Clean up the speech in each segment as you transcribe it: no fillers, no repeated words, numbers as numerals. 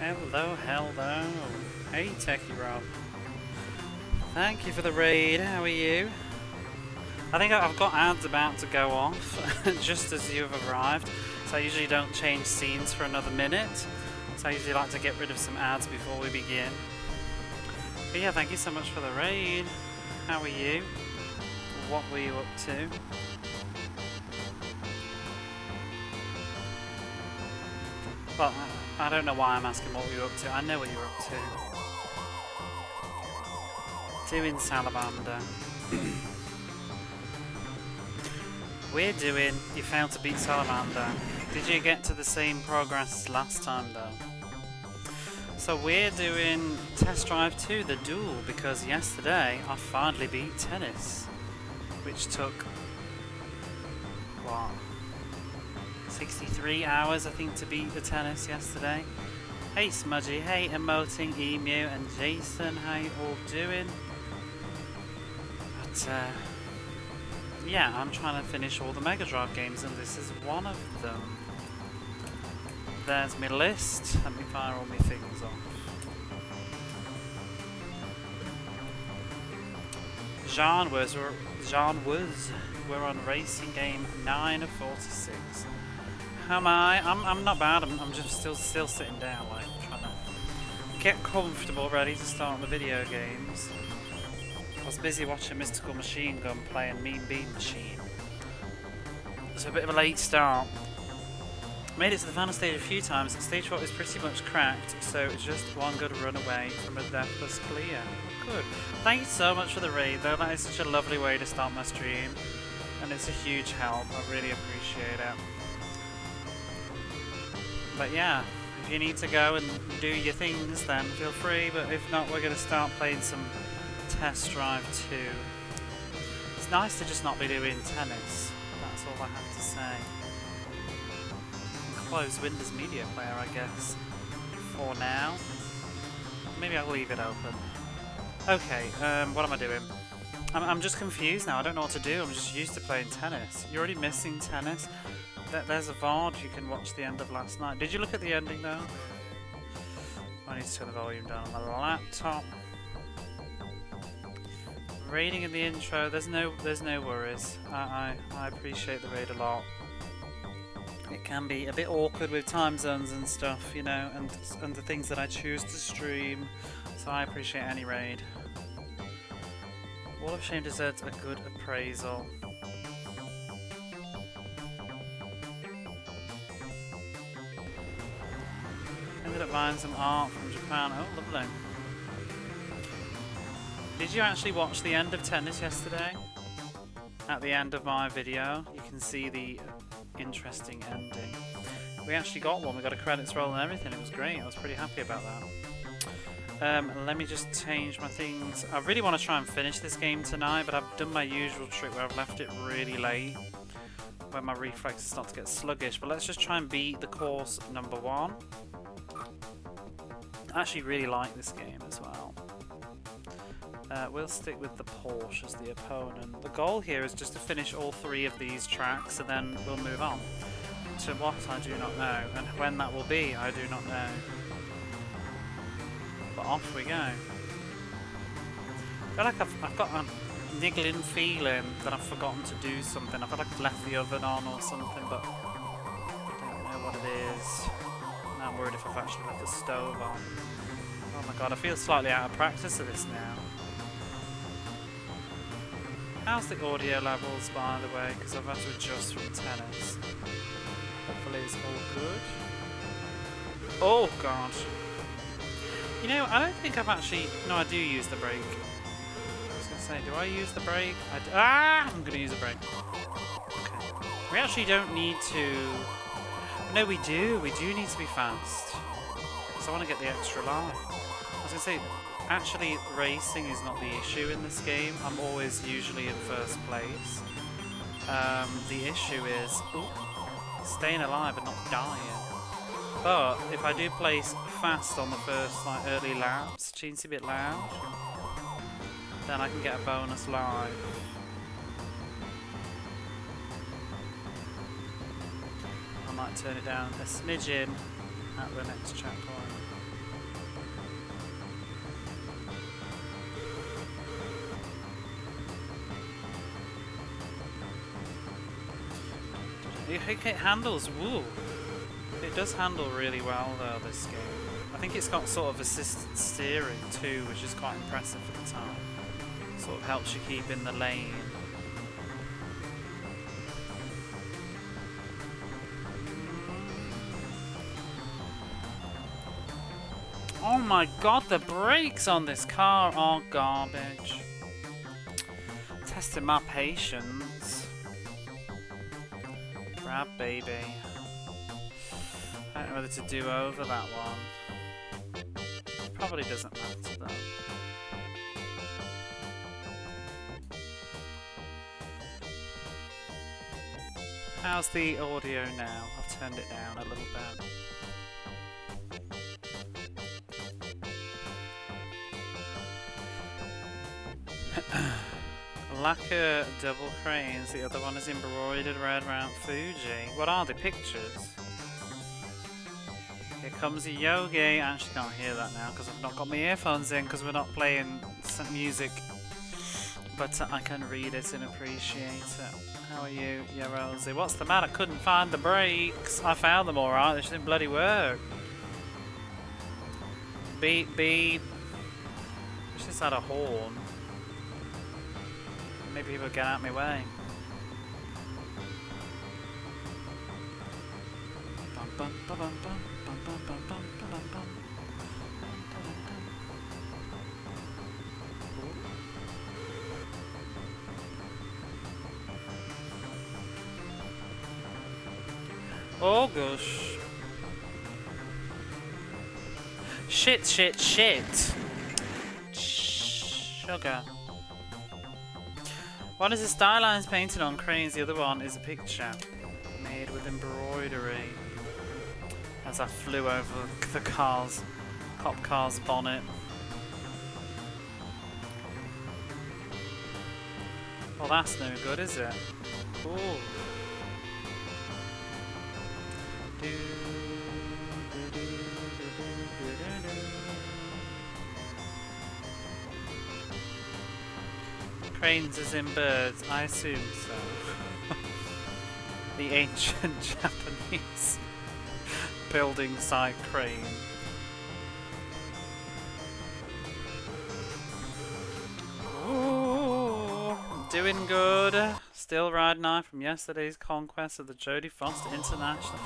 Hello, hello. Hey, Techie Rob. Thank you for the raid. How are you? I think I've got ads about to go off just as you've arrived. So I usually don't change scenes for another minute. So I usually like to get rid of some ads before we begin. But yeah, thank you so much for the raid. How are you? What were you up to? Well, I don't know why I'm asking what you're up to. I know what you're up to. Doing Salamander. We're doing You Failed to Beat Salamander. Did you get to the same progress as last time though? So we're doing Test Drive 2, the Duel, because yesterday I finally beat Tennis. Which took, what? 63 hours I think to beat the Tennis yesterday. Hey Smudgy, hey Emoting, Emu and Jason, how you all doing? But yeah, I'm trying to finish all the Mega Drive games and this is one of them. There's my list, let me fire all my things off. We're on racing game 9 of 46. How am I? I'm not bad. I'm just still sitting down, like trying to get comfortable, ready to start the video games. I was busy watching Mystical Machine Gun playing Mean Bean Machine. So a bit of a late start. Made it to the final stage a few times. Stage 4 is pretty much cracked, so it's just one good run away from a deathless clear. Oh, good. Thank you so much for the raid, though. That is such a lovely way to start my stream, and it's a huge help. I really appreciate it. But yeah, if you need to go and do your things, then feel free. But if not, we're going to start playing some Test Drive 2. It's nice to just not be doing tennis. That's all I have to say. Close Windows Media Player, I guess, for now. Maybe I'll leave it open. Okay, what am I doing? I'm just confused now. I don't know what to do. I'm just used to playing tennis. You're already missing tennis. There's a VOD. You can watch the end of last night. Did you look at the ending though? I need to turn the volume down on my laptop. Raiding in the intro. There's no worries. I appreciate the raid a lot. It can be a bit awkward with time zones and stuff, you know, and the things that I choose to stream. So I appreciate any raid. Wall of Shame deserves a good appraisal. Ended up buying some art from Japan. Oh, lovely. Did you actually watch the end of Tennis yesterday? At the end of my video, you can see the interesting ending. We actually got one. We got a credits roll and everything. It was great. I was pretty happy about that. Let me just change my things. I really want to try and finish this game tonight, but I've done my usual trick where I've left it really late when my reflexes start to get sluggish. But let's just try and beat the course number 1. I actually really like this game as well. We'll stick with the Porsche as the opponent. The goal here is just to finish all 3 of these tracks and then we'll move on to what I do not know, and when that will be I do not know. But off we go. I feel like I've got a niggling feeling that I've forgotten to do something. I feel like I've left the oven on or something, but I don't know what it is. Now I'm worried if I've actually left the stove on. Oh my god, I feel slightly out of practice of this now. How's the audio levels, by the way? Because I've had to adjust from tennis. Hopefully it's all good. Oh god. You know, I don't think I've actually... No, I do use the brake. I was going to say, do I use the brake? I'm going to use the brake. Okay. We actually don't need to... No, we do. We do need to be fast. Because I want to get the extra line. I was going to say... Actually, racing is not the issue in this game. I'm always usually in first place. The issue is staying alive and not dying. But if I do place fast on the first early laps, teensy bit loud, then I can get a bonus live. I might turn it down a smidgen at the next checkpoint. It handles, woo. It does handle really well though, this game. I think it's got sort of assisted steering too, which is quite impressive for the time. Sort of helps you keep in the lane. Oh my god, the brakes on this car are garbage. Testing my patience. Grab baby. I don't know whether to do over that one. Probably doesn't matter though. How's the audio now? I've turned it down a little bit. Lacquer double cranes, the other one is embroidered red round Fuji. What are the pictures? Here comes a Yogi. I actually can't hear that now because I've not got my earphones in because we're not playing some music. But I can read it and appreciate it. How are you, yeah, Rosie? What's the matter? I couldn't find the brakes. I found them alright, they just didn't bloody work. Beep beep. Wish this had a horn. Maybe people get out of my way. Bum, bum, bum, bum, bum, bum, bum, bum, bum, bum, bum. Oh gosh. Shit, shit, shit. Sugar. One is a stylized painted on cranes, the other one is a picture made with embroidery. As I flew over the cop car's bonnet. Well, that's no good, is it? Ooh. Cranes as in birds, I assume so. The ancient Japanese building site crane. Ooh, doing good. Still riding high from yesterday's conquest of the Jodie Foster International.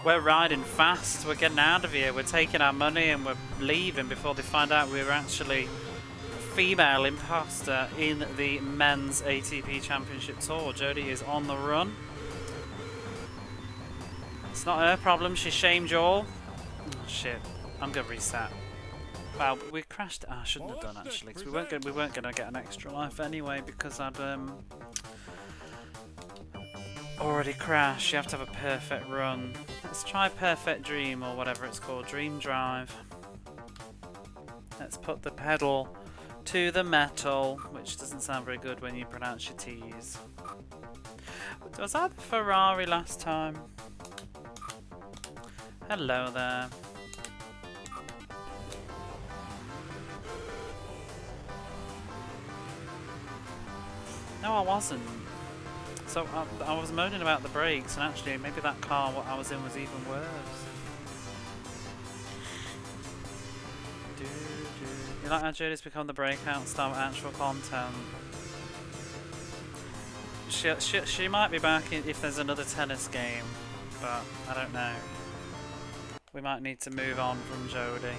We're riding fast, we're getting out of here, we're taking our money and we're leaving before they find out we're actually female imposter in the men's ATP Championship Tour. Jodie is on the run. It's not her problem, she shamed you all. Oh, shit, I'm gonna reset. Wow, we crashed. I shouldn't have done actually, because we weren't gonna get an extra life anyway because I'd already crashed. You have to have a perfect run. Let's try Perfect Dream or whatever it's called. Dream Drive. Let's put the pedal to the metal, which doesn't sound very good when you pronounce your T's. Was that the Ferrari last time? Hello there. No, I wasn't. So I was moaning about the brakes, and actually maybe that car what I was in was even worse. You like how Jodie's become the breakout star with actual content? She might be back if there's another tennis game, but I don't know. We might need to move on from Jodie.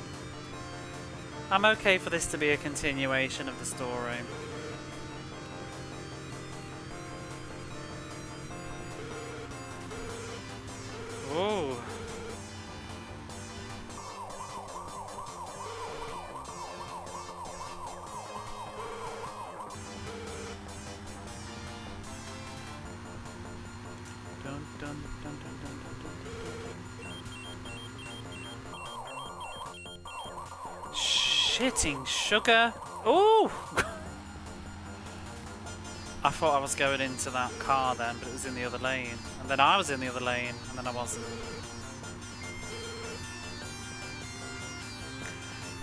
I'm okay for this to be a continuation of the story. Ooh. Dun, dun, dun, dun, dun, dun, dun. Shitting sugar. Ooh. I thought I was going into that car then, but it was in the other lane. And then I was in the other lane, and then I wasn't.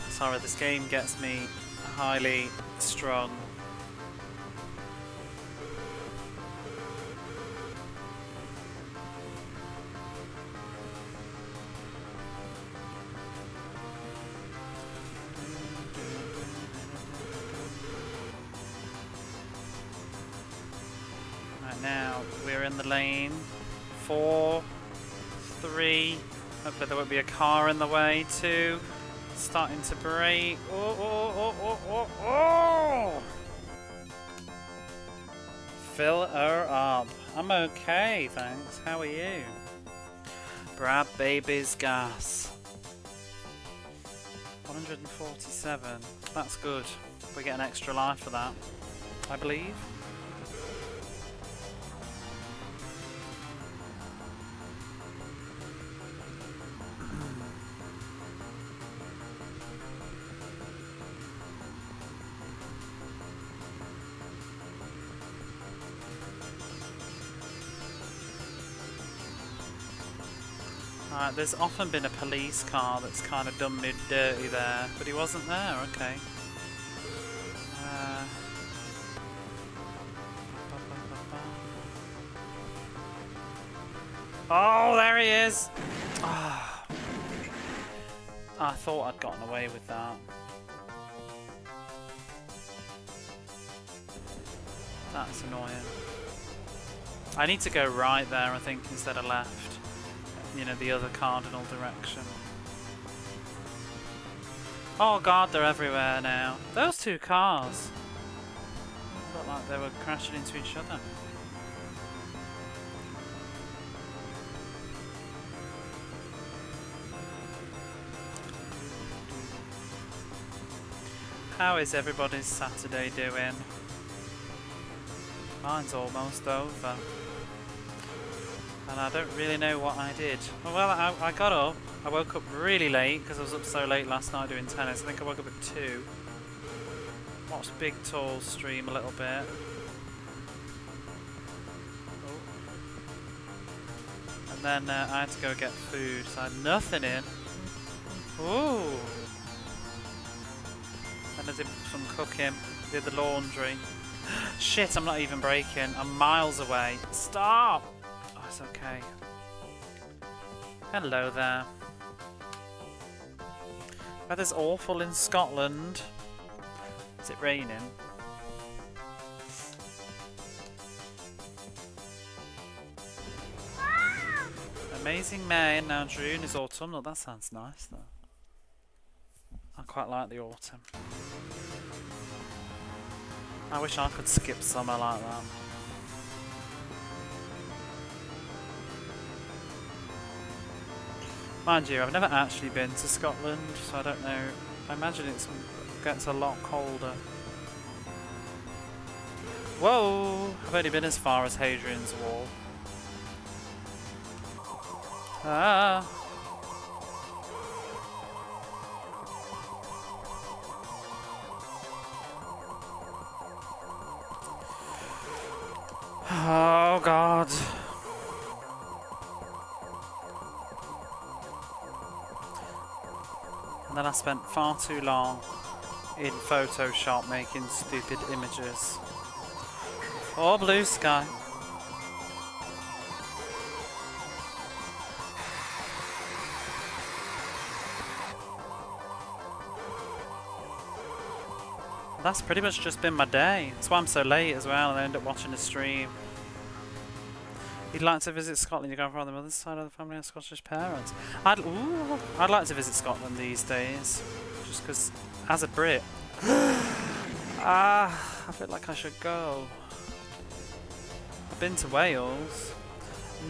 Sorry, this game gets me highly strung. now we're in the lane. 4, 3. Hopefully there won't be a car in the way. 2. Starting to brake. Oh, oh, oh, oh, oh, oh! Fill her up. I'm okay, thanks. How are you? Brad Baby's gas. 147. That's good. We get an extra life for that, I believe. Alright, there's often been a police car that's kind of done me dirty there, but he wasn't there, okay. Oh, there he is! Oh, I thought I'd gotten away with that. That's annoying. I need to go right there, I think, instead of left. You know, the other cardinal direction. Oh god, they're everywhere now. Those two cars looked like they were crashing into each other. How is everybody's Saturday doing? Mine's almost over. And I don't really know what I did. Well, I got up. I woke up really late because I was up so late last night doing tennis. I think I woke up at 2. Watched Big Tall stream a little bit. Oh. And then I had to go get food, so I had nothing in. Ooh! And I did some cooking. Did the laundry. Shit, I'm not even braking. I'm miles away. Stop! It's okay. Hello there. Weather's awful in Scotland. Is it raining? Amazing May and now June is autumnal. That sounds nice though. I quite like the autumn. I wish I could skip summer like that. Mind you, I've never actually been to Scotland, so I don't know. I imagine it gets a lot colder. Whoa! I've only been as far as Hadrian's Wall. Ah! Oh god! And then I spent far too long in Photoshop making stupid images. Or Bluesky. That's pretty much just been my day. That's why I'm so late as well, and I end up watching a stream. You'd like to visit Scotland? You go from the mother's side of the family are Scottish parents. I'd like to visit Scotland these days, just because, as a Brit, I feel like I should go. I've been to Wales,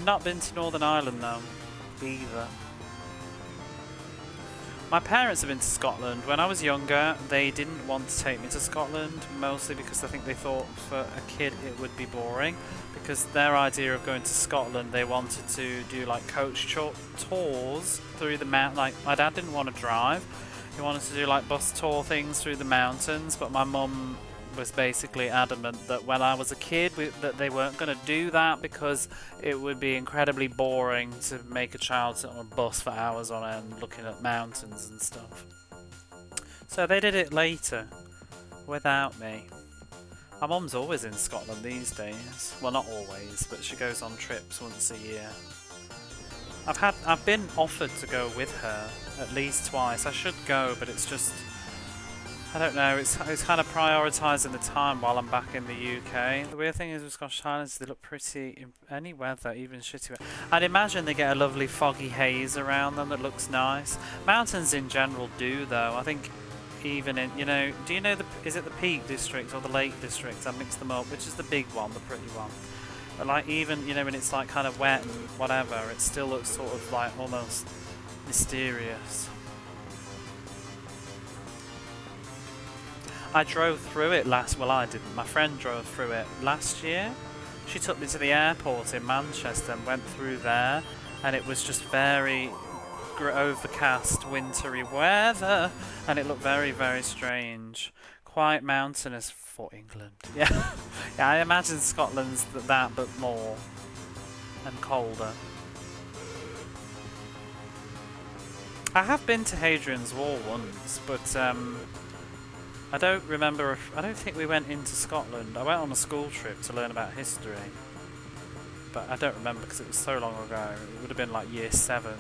not been to Northern Ireland though, either. My parents have been to Scotland. When I was younger, they didn't want to take me to Scotland, mostly because I think they thought for a kid it would be boring. Because their idea of going to Scotland, they wanted to do like coach tours through the mountain. Like my dad didn't want to drive; he wanted to do like bus tour things through the mountains. But my mum was basically adamant that when I was a kid, that they weren't going to do that because it would be incredibly boring to make a child sit on a bus for hours on end looking at mountains and stuff. So they did it later, without me. My mum's always in Scotland these days. Well, not always, but she goes on trips once a year. I've been offered to go with her at least twice. I should go, but it's just I don't know, it's kind of prioritising the time while I'm back in the UK. The weird thing is with Scottish Highlands, they look pretty in any weather, even shitty weather. I'd imagine they get a lovely foggy haze around them that looks nice. Mountains in general do though. I think even in, you know, do you know is it the Peak District or the Lake District? I mixed them up. Which is the big one, the pretty one? But like even, you know, when it's like kind of wet and whatever, it still looks sort of like almost mysterious. I drove through it well I didn't, my friend drove through it last year. She took me to the airport in Manchester and went through there, and it was just very overcast, wintry weather, and it looked very, very strange. Quite mountainous for England. Yeah, yeah. I imagine Scotland's that, but more and colder. I have been to Hadrian's Wall once, but I don't remember. I don't think we went into Scotland. I went on a school trip to learn about history, but I don't remember because it was so long ago. It would have been like year 7.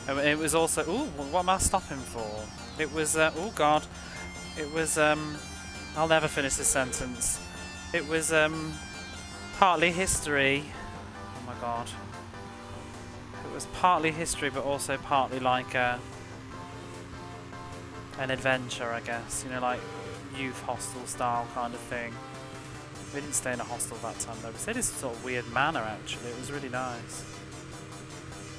It was also. Ooh, what am I stopping for? It was. Oh God. It was. I'll never finish this sentence. It was partly history. Oh my God. It was partly history, but also partly like an adventure, I guess. You know, like youth hostel style kind of thing. We didn't stay in a hostel that time though. We stayed in some sort of weird manor actually. It was really nice.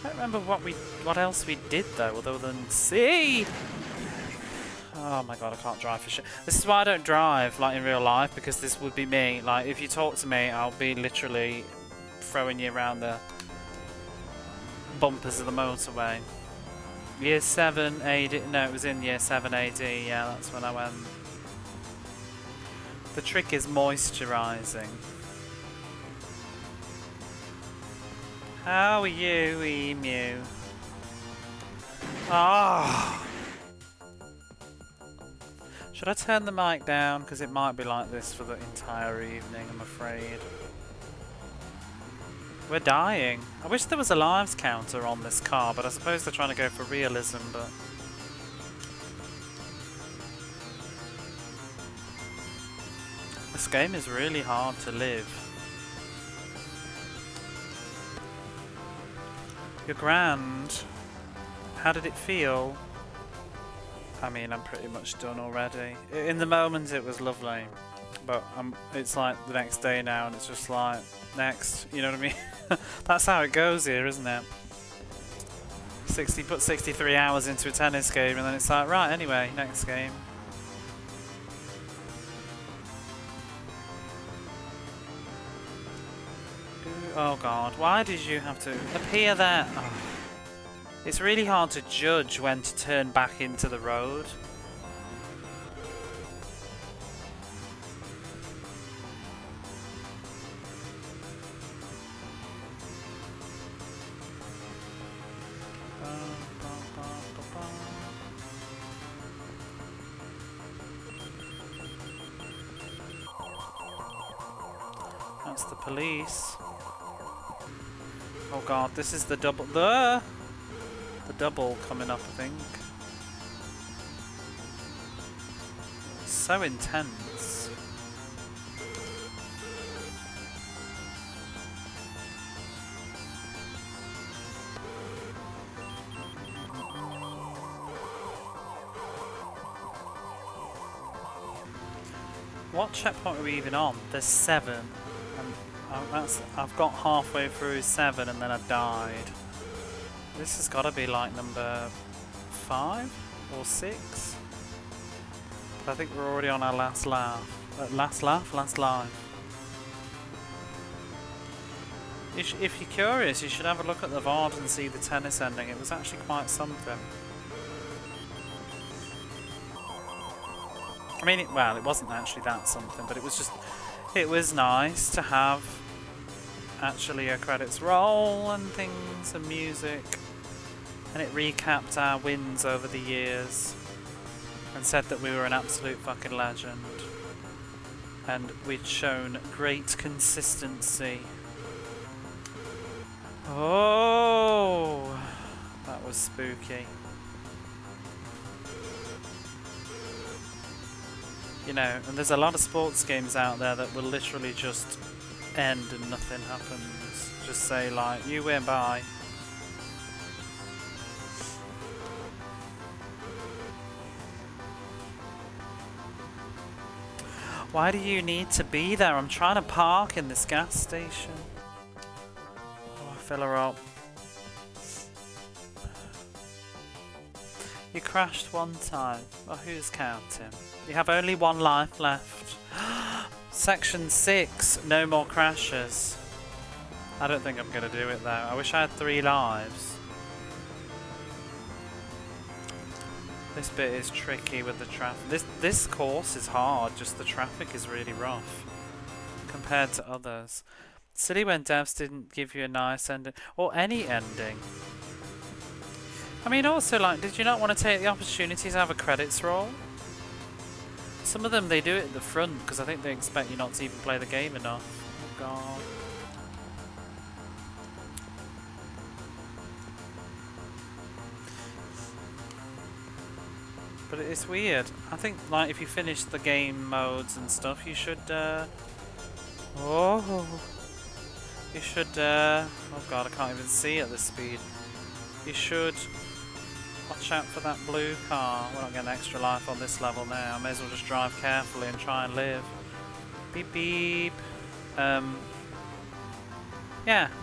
I don't remember what else we did though, other than see. Oh my God, I can't drive for shit. This is why I don't drive like in real life, because this would be me. Like if you talk to me, I'll be literally throwing you around the bumpers of the motorway. Year 7 AD, no, it was in year 7 AD, yeah, that's when I went. The trick is moisturising. How are you, emu? Ah! Should I turn the mic down? Because it might be like this for the entire evening, I'm afraid. We're dying. I wish there was a lives counter on this car, but I suppose they're trying to go for realism, but... This game is really hard to live. You're grand. How did it feel? I mean, I'm pretty much done already. In the moment it was lovely, but it's like the next day now and it's just like, next, you know what I mean? That's how it goes here, isn't it? Put 63 hours into a tennis game and then it's like, right, anyway, next game. Oh God, why did you have to appear there? Oh. It's really hard to judge when to turn back into the road. That's the police. Oh God, this is the double. The double coming up, I think. So intense. What checkpoint are we even on? There's 7. I've got halfway through 7 and then I died. This has got to be like number 5 or 6. But I think we're already on our last laugh. Last life. If you're curious, you should have a look at the VOD and see the tennis ending. It was actually quite something. I mean, it wasn't actually that something, but it was nice to have actually a credits roll and things and music, and it recapped our wins over the years and said that we were an absolute fucking legend and we'd shown great consistency. Oh, that was spooky. You know, and there's a lot of sports games out there that will literally just end and nothing happens. Just say like, you win, bye. Why do you need to be there? I'm trying to park in this gas station. Oh, fill her up. You crashed one time. Well, who's counting? You have only one life left. Section 6. No more crashes. I don't think I'm going to do it though. I wish I had 3 lives. This bit is tricky with the traffic. This course is hard, just the traffic is really rough compared to others. Silly when devs didn't give you a nice ending, or any ending. I mean, also, like, did you not want to take the opportunity to have a credits roll? Some of them, they do it at the front, because I think they expect you not to even play the game enough. Oh god. But it's weird. I think, like, if you finish the game modes and stuff, you should, oh, you should, oh god, I can't even see at this speed. You should watch out for that blue car. We're not getting extra life on this level now. I may as well just drive carefully and try and live. Beep beep. Yeah,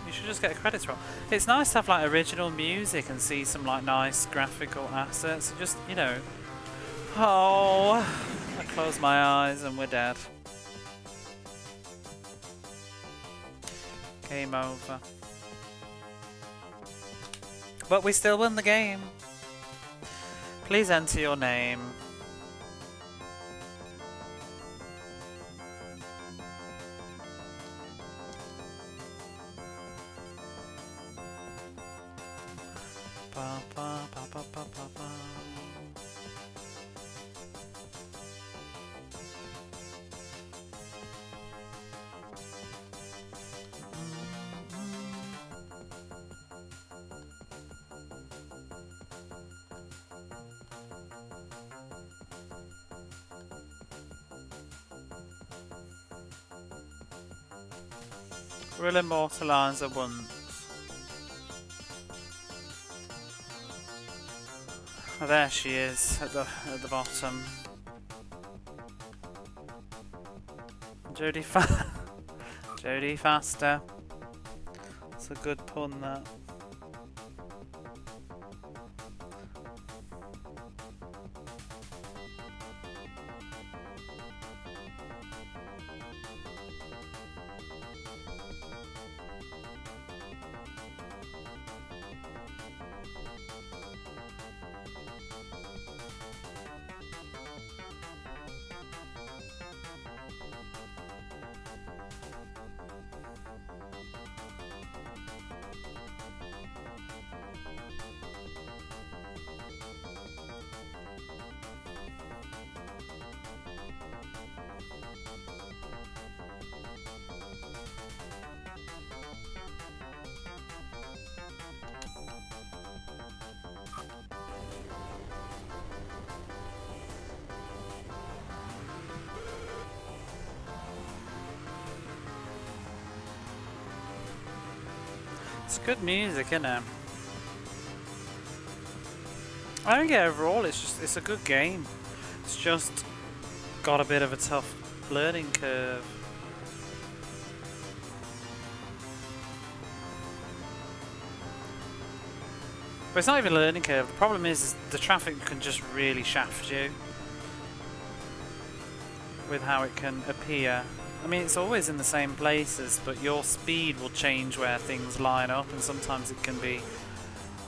you should just get a credits roll. It's nice to have, like, original music and see some, like, nice graphical assets. Just, you know. Oh, I close my eyes and we're dead. Game over. But we still won the game. Please enter your name. Ba, ba, ba, ba, ba, ba, ba. We'll immortalise her once. Oh, there she is at the bottom. Jodie Jodie Faster. It's a good pun, that. It's good music, isn't it? I don't get overall, it's a good game. It's just got a bit of a tough learning curve. But it's not even a learning curve. The problem is the traffic can just really shaft you with how it can appear. I mean, it's always in the same places, but your speed will change where things line up, and sometimes it can be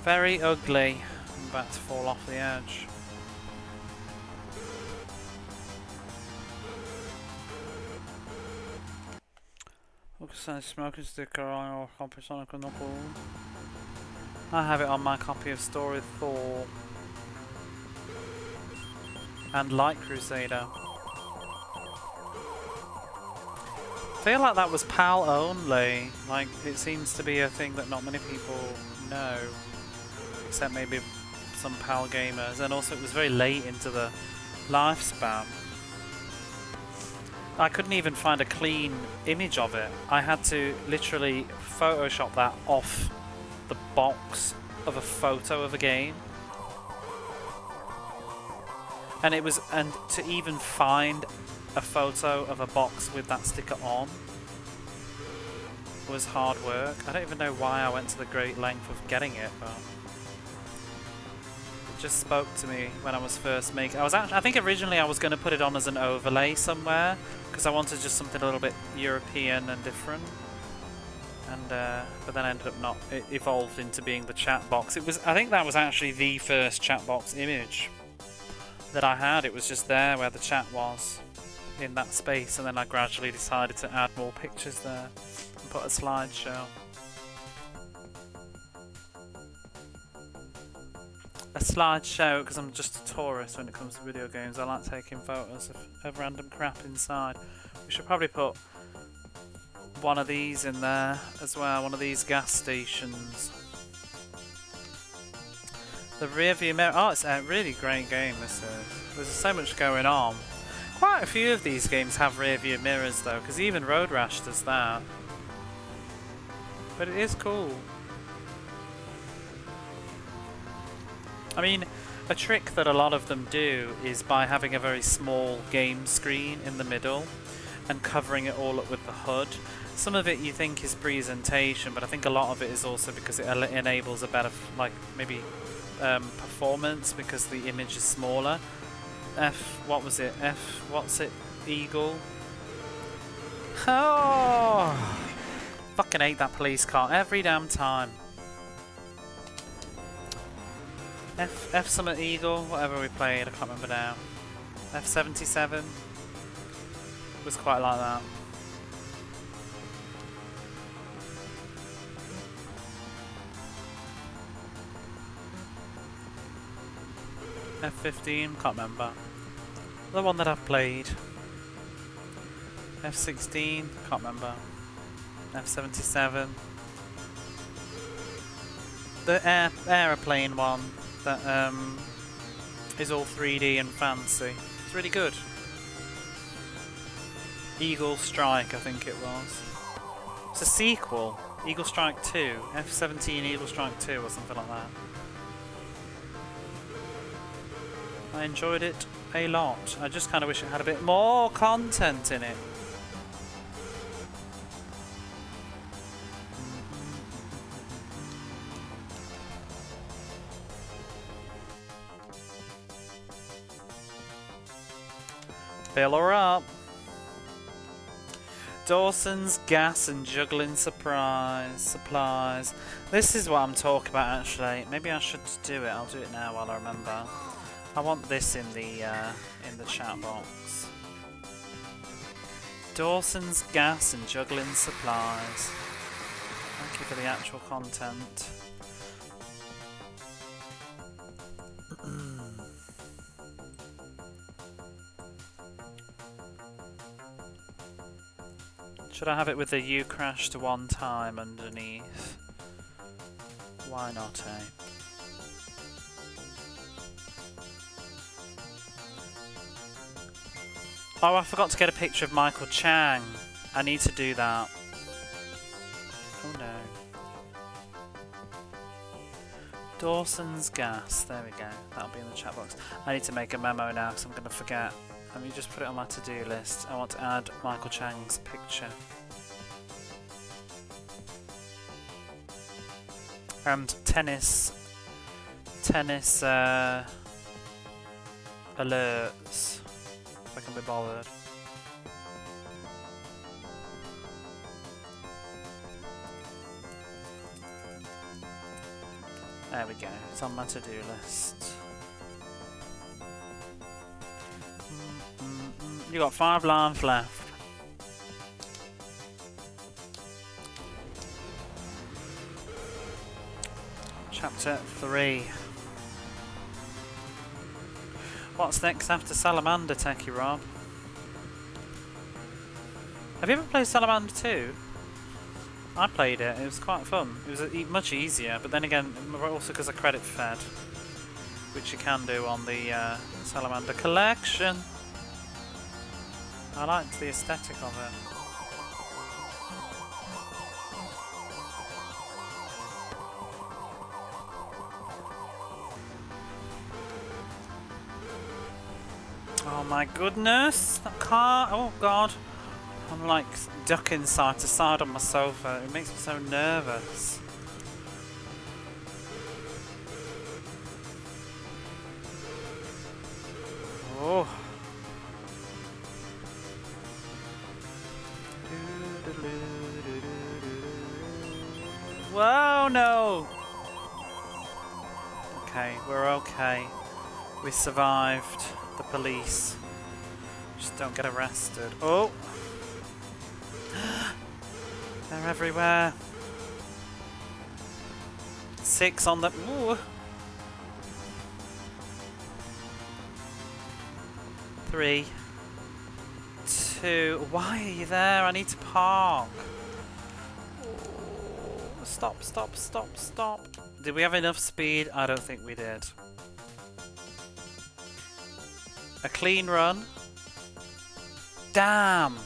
very ugly. I'm about to fall off the edge. Smoking sticker on your copy Sonic and Knuckle. I have it on my copy of Story 4 and Light Crusader. I feel like that was PAL only. Like, it seems to be a thing that not many people know. except maybe some PAL gamers, and also it was very late into the lifespan. I couldn't even find a clean image of it. I had to literally Photoshop that off the box of a photo of a game. And it was, and to even find a photo of a box with that sticker on was hard work. I don't even know why I went to the great length of getting it, but it just spoke to me when I was first making. I think originally I was going to put it on as an overlay somewhere because I wanted just something a little bit European and different. And but then I ended up not. It evolved into being the chat box. It was. I think that was actually the first chat box image that I had. It was just there where the chat was in that space, and then I gradually decided to add more pictures there and put a slideshow. A slideshow because I'm just a tourist when it comes to video games. I like taking photos of random crap inside. We should probably put one of these in there as well, one of these gas stations. The rear view mirror. Oh, it's a really great game, this is. There's so much going on. Quite a few of these games have rear view mirrors though, because even Road Rash does that. But it is cool. I mean, a trick that a lot of them do is by having a very small game screen in the middle and covering it all up with the HUD. Some of it you think is presentation, but I think a lot of it is also because it enables a better, like, maybe performance because the image is smaller. What was it? What's it? Eagle? Oh! Fucking hate that police car every damn time. F Summit Eagle, whatever we played, I can't remember now. F77 was quite like that. F15, can't remember. The one that I've played. F16, can't remember. F77. The aeroplane one that is all 3D and fancy. It's really good. Eagle Strike, I think it was. It's a sequel. Eagle Strike 2. F17 Eagle Strike 2 or something like that. I enjoyed it a lot. I just kind of wish it had a bit more content in it. Fill her up. Dawson's Gas and Juggling Supplies. This is what I'm talking about actually. Maybe I should do it. I'll do it now while I remember. I want this in the chat box. Dawson's Gas and Juggling Supplies. Thank you for the actual content. Should I have it with the "you crashed one time" underneath? Why not, eh? Oh, I forgot to get a picture of Michael Chang. I need to do that. Oh no. Dawson's Gas. There we go. That'll be in the chat box. I need to make a memo now because I'm going to forget. Let me just put it on my to-do list. I want to add Michael Chang's picture. And tennis alerts. If I can be bothered. There we go, it's on my to-do list. You got 5 lives left. Chapter 3. What's next after Salamander, Techie Rob? Have you ever played Salamander 2? I played it. It was quite fun. It was much easier, but then again, also because I credit fed, which you can do on the Salamander collection. I liked the aesthetic of it. Oh my goodness! That car! Oh god! I'm like ducking side to side on my sofa. It makes me so nervous. Oh. Whoa, no! Okay, we're okay. We survived the police. Just don't get arrested. Oh! They're everywhere. 6 on the... Ooh. 3, 2... Why are you there? I need to park. Oh, stop, stop, stop, stop. Did we have enough speed? I don't think we did. A clean run. Damn!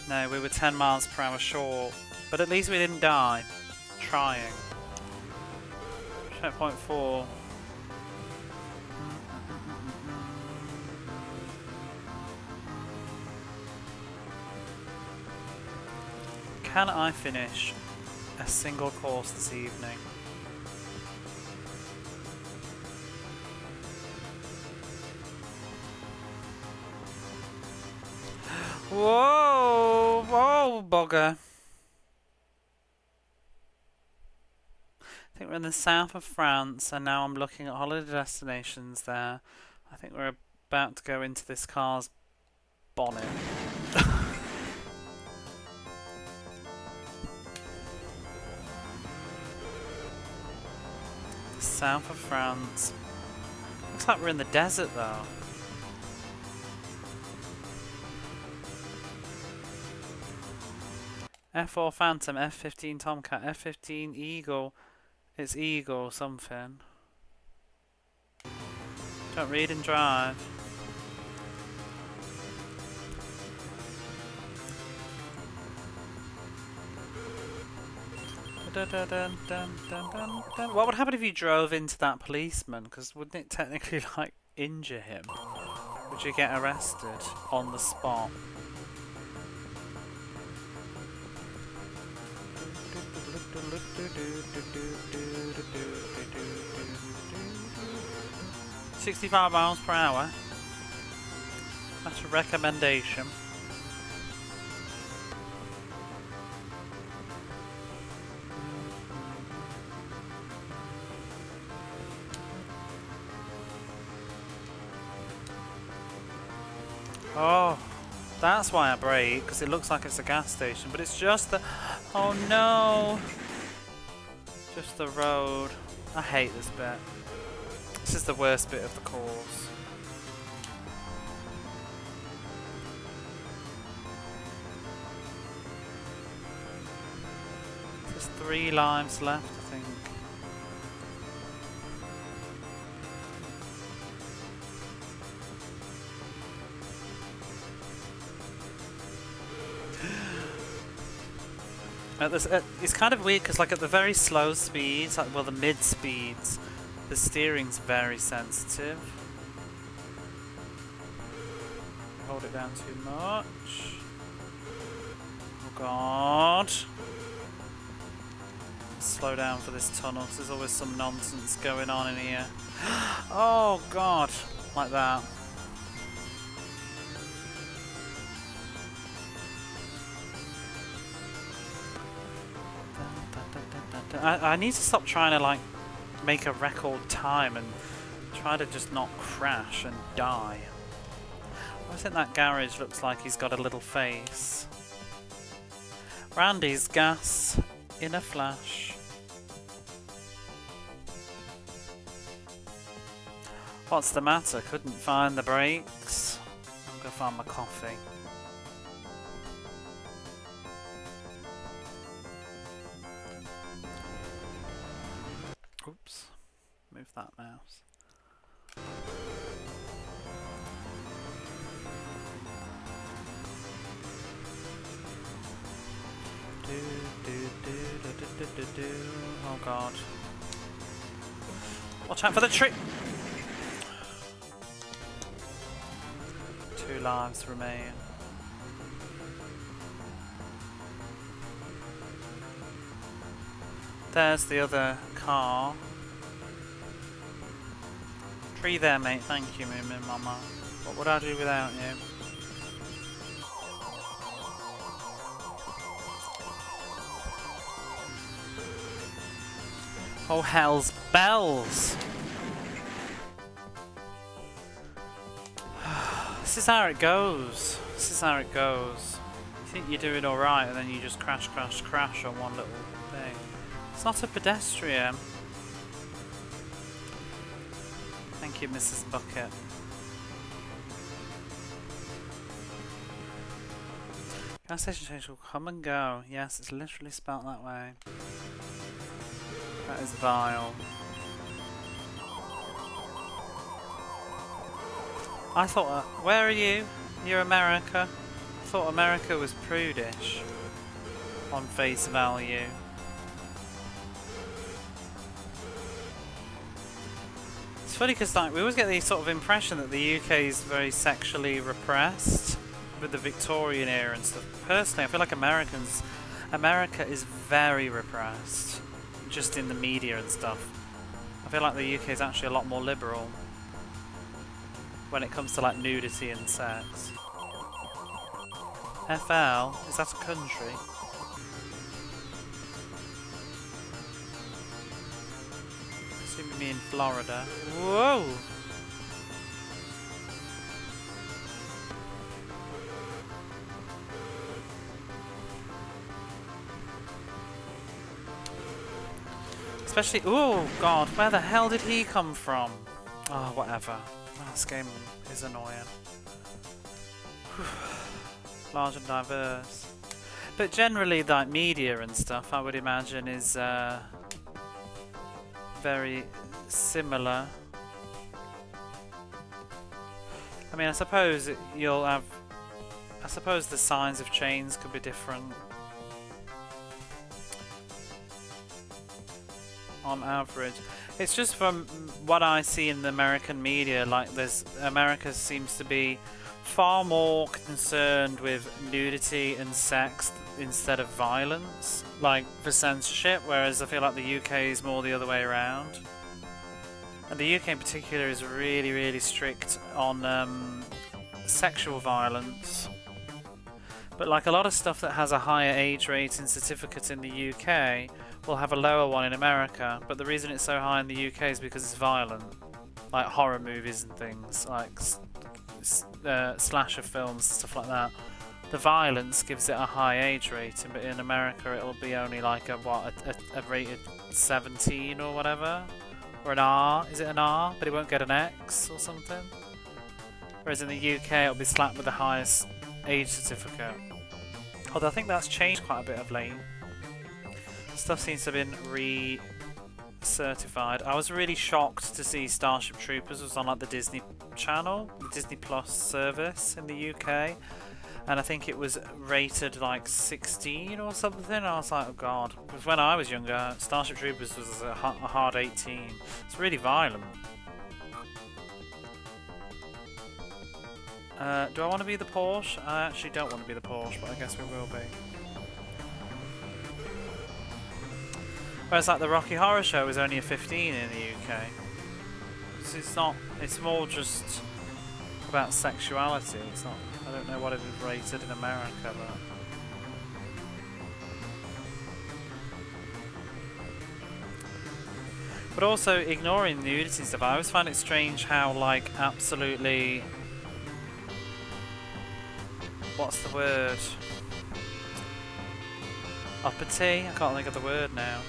No, we were 10 miles per hour short. But at least we didn't die. Trying. Checkpoint 4. Can I finish a single course this evening? Whoa! Whoa, bugger. I think we're in the south of France, and now I'm looking at holiday destinations there. I think we're about to go into this car's bonnet. The south of France. Looks like we're in the desert though. F4 Phantom, F15 Tomcat, F15 Eagle. It's Eagle something. Don't read and drive. What would happen if you drove into that policeman? Because wouldn't it technically like injure him? Would you get arrested on the spot? $65 miles per hour. That's a recommendation. Oh, that's why I brake, because it looks like it's a gas station, but it's just the... Oh no! Just the road. I hate this bit. This is the worst bit of the course. There's 3 lives left, I think. It's kind of weird because, like, at the very slow speeds, like, well, the mid speeds, the steering's very sensitive. Hold it down too much. Oh god. Slow down for this tunnel because there's always some nonsense going on in here. Oh god. Like that. I need to stop trying to like make a record time and try to just not crash and die. I think that garage looks like he's got a little face. Randy's gas in a flash. What's the matter? Couldn't find the brakes. I'm gonna find my coffee. Oops. Move that mouse. Oh god. Watch out for the tree! 2 lives remain. There's the other car. Tree there, mate. Thank you, Moomin Mama. What would I do without you? Oh, hell's bells! This is how it goes. This is how it goes. You think you're doing alright and then you just crash, crash, crash on one little thing. It's not a pedestrian. Thank you, Mrs. Bucket. Gas station change will come and go. Yes, it's literally spelt that way. That is vile. I thought, where are you? You're America. I thought America was prudish on face value. It's funny because like we always get the sort of impression that the UK is very sexually repressed with the Victorian era and stuff. Personally, I feel like America is very repressed, just in the media and stuff. I feel like the UK is actually a lot more liberal when it comes to like nudity and sex. FL? Is that a country? I assume you mean Florida. Whoa! Especially, oh god, where the hell did he come from? Oh, whatever. Oh, this game is annoying. Large and diverse. But generally, like media and stuff, I would imagine is very similar. I mean, I suppose you'll have. I suppose the signs of chains could be different on average. It's just from what I see in the American media, like America seems to be far more concerned with nudity and sex instead of violence, like for censorship, whereas I feel like the UK is more the other way around. And the UK in particular is really, really strict on sexual violence. But like a lot of stuff that has a higher age rating certificate in the UK will have a lower one in America, but the reason it's so high in the UK is because it's violent. Like horror movies and things, like slasher films and stuff like that. The violence gives it a high age rating, but in America it'll be only like a rated 17 or whatever. Or an R, is it an R? But it won't get an X or something. Whereas in the UK it'll be slapped with the highest age certificate. Although I think that's changed quite a bit of late. Stuff seems to have been re-certified. I was really shocked to see Starship Troopers was on like the Disney Channel, the Disney Plus service in the UK, and I think it was rated like 16 or something. And I was like, oh god, because when I was younger, Starship Troopers was a hard 18. It's really violent. Do I want to be the Porsche? I actually don't want to be the Porsche, but I guess we will be. Whereas like the Rocky Horror Show is only a 15 in the UK. So it's not, it's more just about sexuality. It's not, I don't know what it is rated in America, but also ignoring nudity and stuff, I always find it strange how like absolutely, what's the word? Uppity? I can't think of the word now.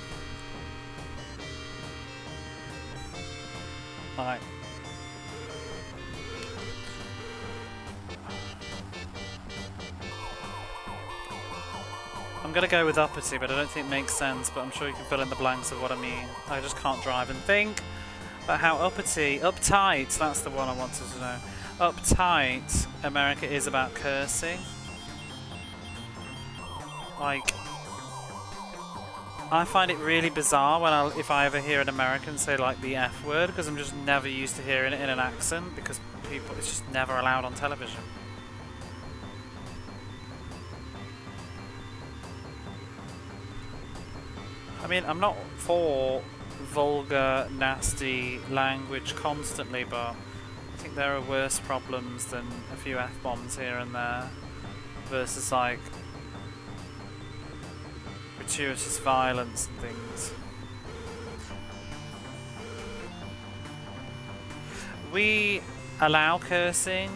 Like, I'm I'm gonna go with uppity, but I don't think it makes sense, but I'm sure you can fill in the blanks of what I mean. I just can't drive and think about how uptight, that's the one I wanted to know. Uptight America is about cursing. Like, I find it really bizarre if I ever hear an American say like the F word, because I'm just never used to hearing it in an accent, because it's just never allowed on television. I mean, I'm not for vulgar, nasty language constantly, but I think there are worse problems than a few F-bombs here and there versus like gratuitous violence and things. We allow cursing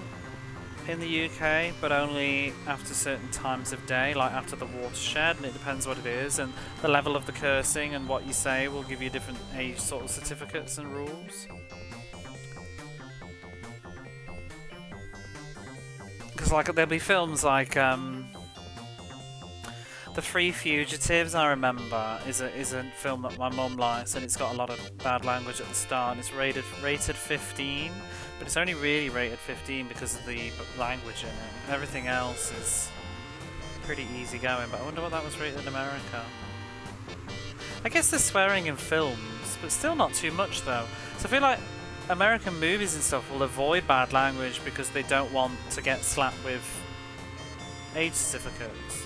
in the UK, but only after certain times of day, like after the watershed, and it depends what it is, and the level of the cursing and what you say will give you different age sort of certificates and rules. Because like there'll be films like The Three Fugitives, I remember, is a film that my mum likes, and it's got a lot of bad language at the start, and it's rated 15, but it's only really rated 15 because of the language in it. Everything else is pretty easy going, but I wonder what that was rated in America. I guess there's swearing in films, but still not too much though. So I feel like American movies and stuff will avoid bad language because they don't want to get slapped with age certificates.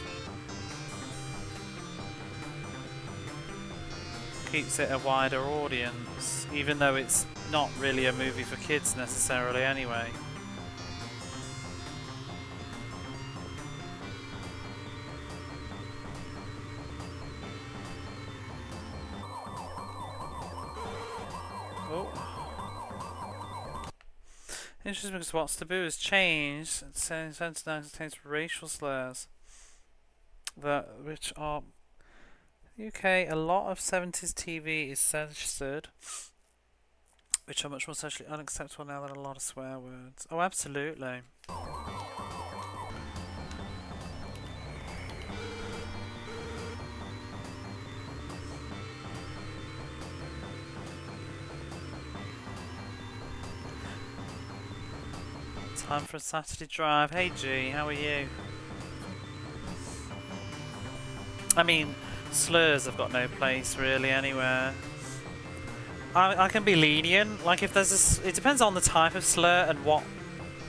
Keeps it a wider audience, even though it's not really a movie for kids necessarily anyway. Oh. Interesting, because what's taboo has changed. It says now contains racial slurs which are UK. A lot of 70s TV is censored, which are much more socially unacceptable now than a lot of swear words. Oh, absolutely. Time for a Saturday drive. Hey G, how are you? I mean, slurs have got no place really anywhere. I can be lenient, like if there's it depends on the type of slur and what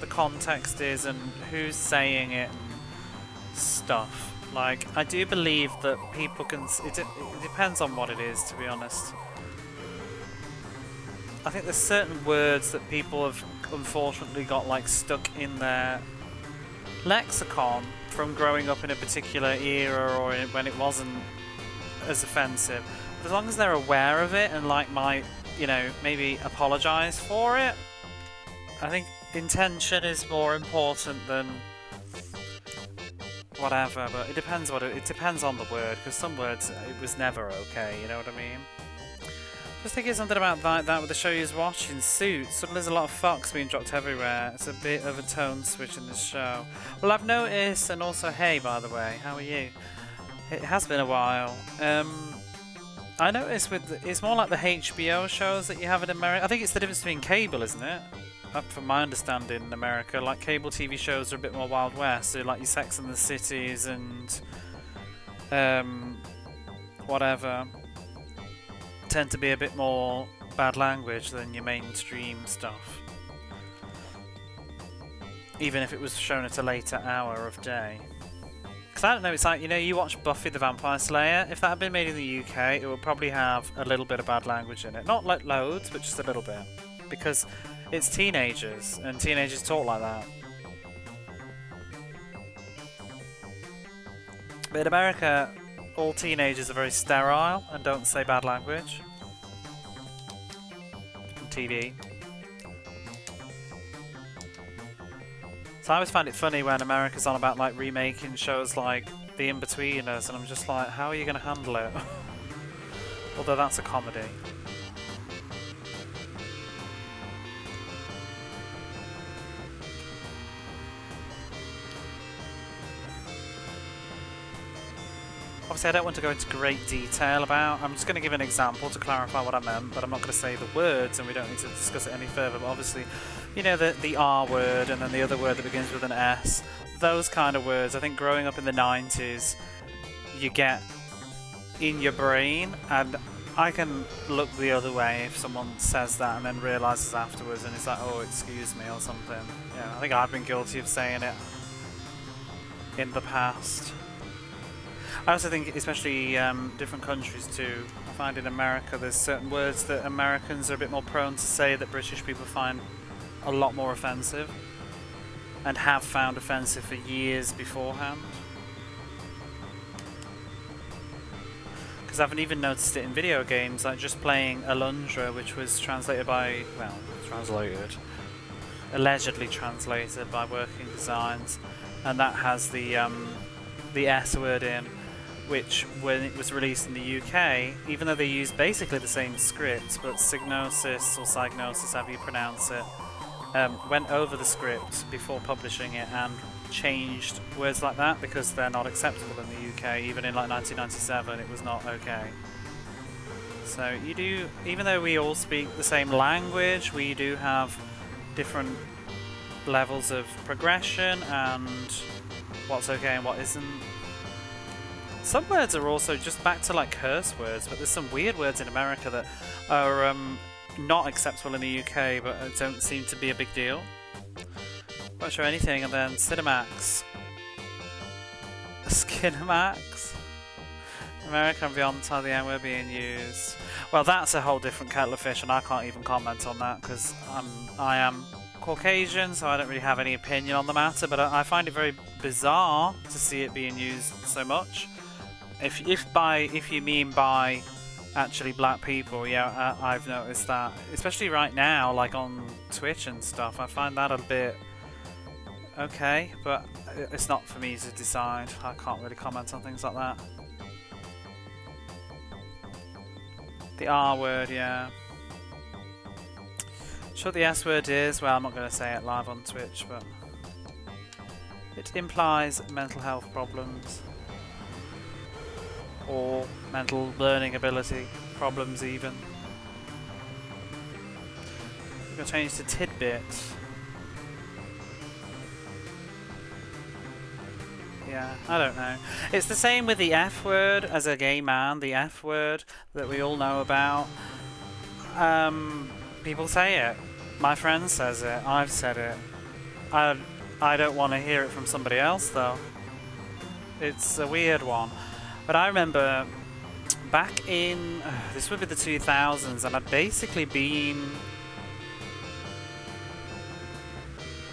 the context is and who's saying it and stuff. Like, I do believe that people can, it depends on what it is, to be honest. I think there's certain words that people have unfortunately got like stuck in their lexicon from growing up in a particular era or when it wasn't as offensive. But as long as they're aware of it and like might, you know, maybe apologise for it, I think intention is more important than whatever. But it depends it depends on the word, because some words it was never okay. You know what I mean? Just thinking something about that with the show you was watching, Suits. Suddenly there's a lot of fucks being dropped everywhere. It's a bit of a tone switch in this show. Well, I've noticed, and also, hey, by the way, how are you? It has been a while. I noticed it's more like the HBO shows that you have in America. I think it's the difference between cable, isn't it? From my understanding in America, like cable TV shows are a bit more Wild West. So like your Sex and the Cities and whatever tend to be a bit more bad language than your mainstream stuff, even if it was shown at a later hour of day. Because I don't know, it's like, you know, you watch Buffy the Vampire Slayer, if that had been made in the UK, it would probably have a little bit of bad language in it. Not like loads, but just a little bit. Because it's teenagers, and teenagers talk like that. But in America, all teenagers are very sterile and don't say bad language on TV. So I always find it funny when America's on about like remaking shows like The In-Betweeners, and I'm just like, how are you going to handle it? Although that's a comedy. Obviously, I don't want to go into great detail about. I'm just going to give an example to clarify what I meant, but I'm not going to say the words, and we don't need to discuss it any further. But obviously, you know, the R word and then the other word that begins with an S. Those kind of words. I think growing up in the 90s, you get in your brain, and I can look the other way if someone says that and then realises afterwards, and it's like, oh, excuse me, or something. Yeah, I think I've been guilty of saying it in the past. I also think, especially different countries too, I find in America there's certain words that Americans are a bit more prone to say that British people find a lot more offensive, and have found offensive for years beforehand. Because I haven't even noticed it in video games, like just playing Alundra, which was translated by, well, allegedly translated by Working Designs, and that has the S word in, which when it was released in the UK, even though they used basically the same script, but Psygnosis or Psygnosis, however you pronounce it, went over the script before publishing it and changed words like that because they're not acceptable in the UK. Even in like 1997, it was not okay. So you do, even though we all speak the same language, we do have different levels of progression and what's okay and what isn't. Some words are also just back to like curse words, but there's some weird words in America that are not acceptable in the UK, but don't seem to be a big deal. Not sure anything, and then Cinemax. Skinemax? America and beyond the N word being used. Well, that's a whole different kettle of fish, and I can't even comment on that because I am Caucasian, so I don't really have any opinion on the matter, but I find it very bizarre to see it being used so much. If you mean by actually black people, yeah, I've noticed that, especially right now, like on Twitch and stuff. I find that a bit okay, but it's not for me to decide. I can't really comment on things like that. The R word, yeah. Sure, what the S word is? Well, I'm not going to say it live on Twitch, but it implies mental health problems. Or mental learning ability problems even. We're going to change to tidbit. Yeah, I don't know. It's the same with the F word as a gay man, the F word that we all know about. People say it. My friend says it. I've said it. I don't want to hear it from somebody else though. It's a weird one. But I remember back in, this would be the 2000s, and I'd basically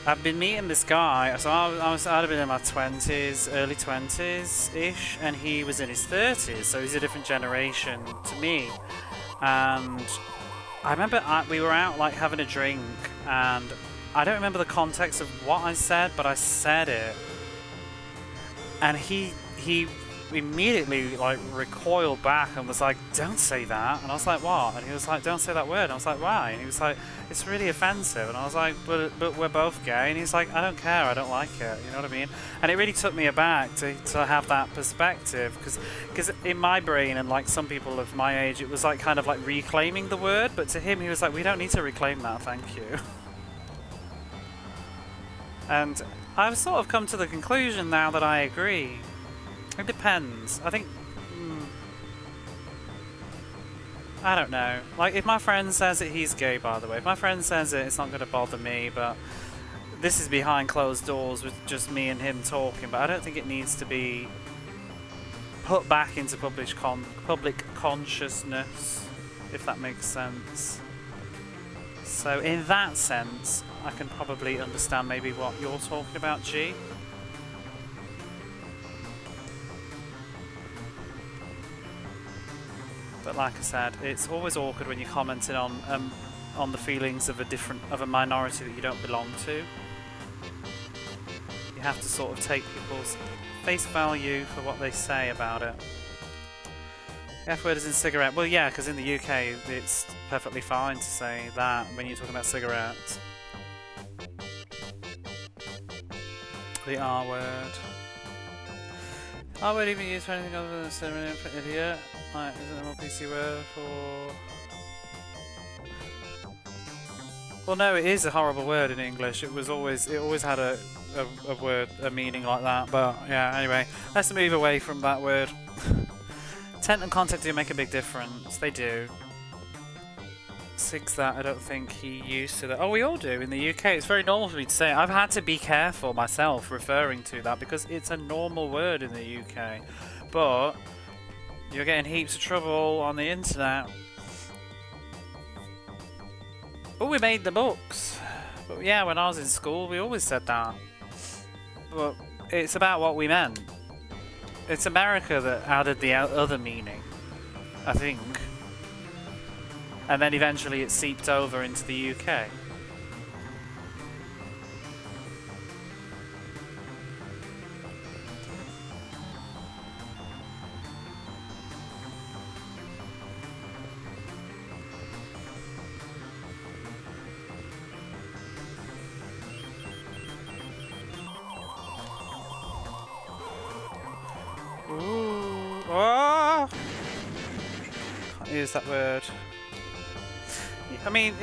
I've been meeting this guy, so I'd have been in my 20s, early 20s-ish, and he was in his 30s, so he's a different generation to me. And I remember we were out like having a drink, and I don't remember the context of what I said, but I said it. And he immediately like recoiled back and was like, don't say that. And I was like, what? And he was like, don't say that word. And I was like, why? And he was like, it's really offensive. And I was like, but we're both gay. And he's like, I don't care, I don't like it, you know what I mean? And it really took me aback to have that perspective, because in my brain, and like some people of my age, it was like kind of like reclaiming the word, but to him he was like, we don't need to reclaim that, thank you. And I've sort of come to the conclusion now that I agree. It depends. I think... I don't know. Like, if my friend says it, he's gay, by the way. If my friend says it, it's not going to bother me, but this is behind closed doors with just me and him talking, but I don't think it needs to be put back into public consciousness, if that makes sense. So, in that sense, I can probably understand maybe what you're talking about, G. But like I said, it's always awkward when you're commenting on the feelings of a minority that you don't belong to. You have to sort of take people's face value for what they say about it. The F word is in cigarette. Well, yeah, because in the UK it's perfectly fine to say that when you're talking about cigarettes. The R word. I wouldn't even use for anything other than synonym for idiot. Like, is it a more PC word for... Well, no, it is a horrible word in English. It always had a word, a meaning like that. But yeah, anyway, let's move away from that word. Intent and content do make a big difference. They do. Sig's that, I don't think he used to that. Oh, we all do in the UK. It's very normal for me to say it. I've had to be careful myself referring to that because it's a normal word in the UK. But you're getting heaps of trouble on the internet. Oh, we made the books. But yeah, when I was in school, we always said that. But it's about what we meant. It's America that added the other meaning, I think. And then eventually it seeped over into the UK. Ooh. Oh! Can't use that word. I mean,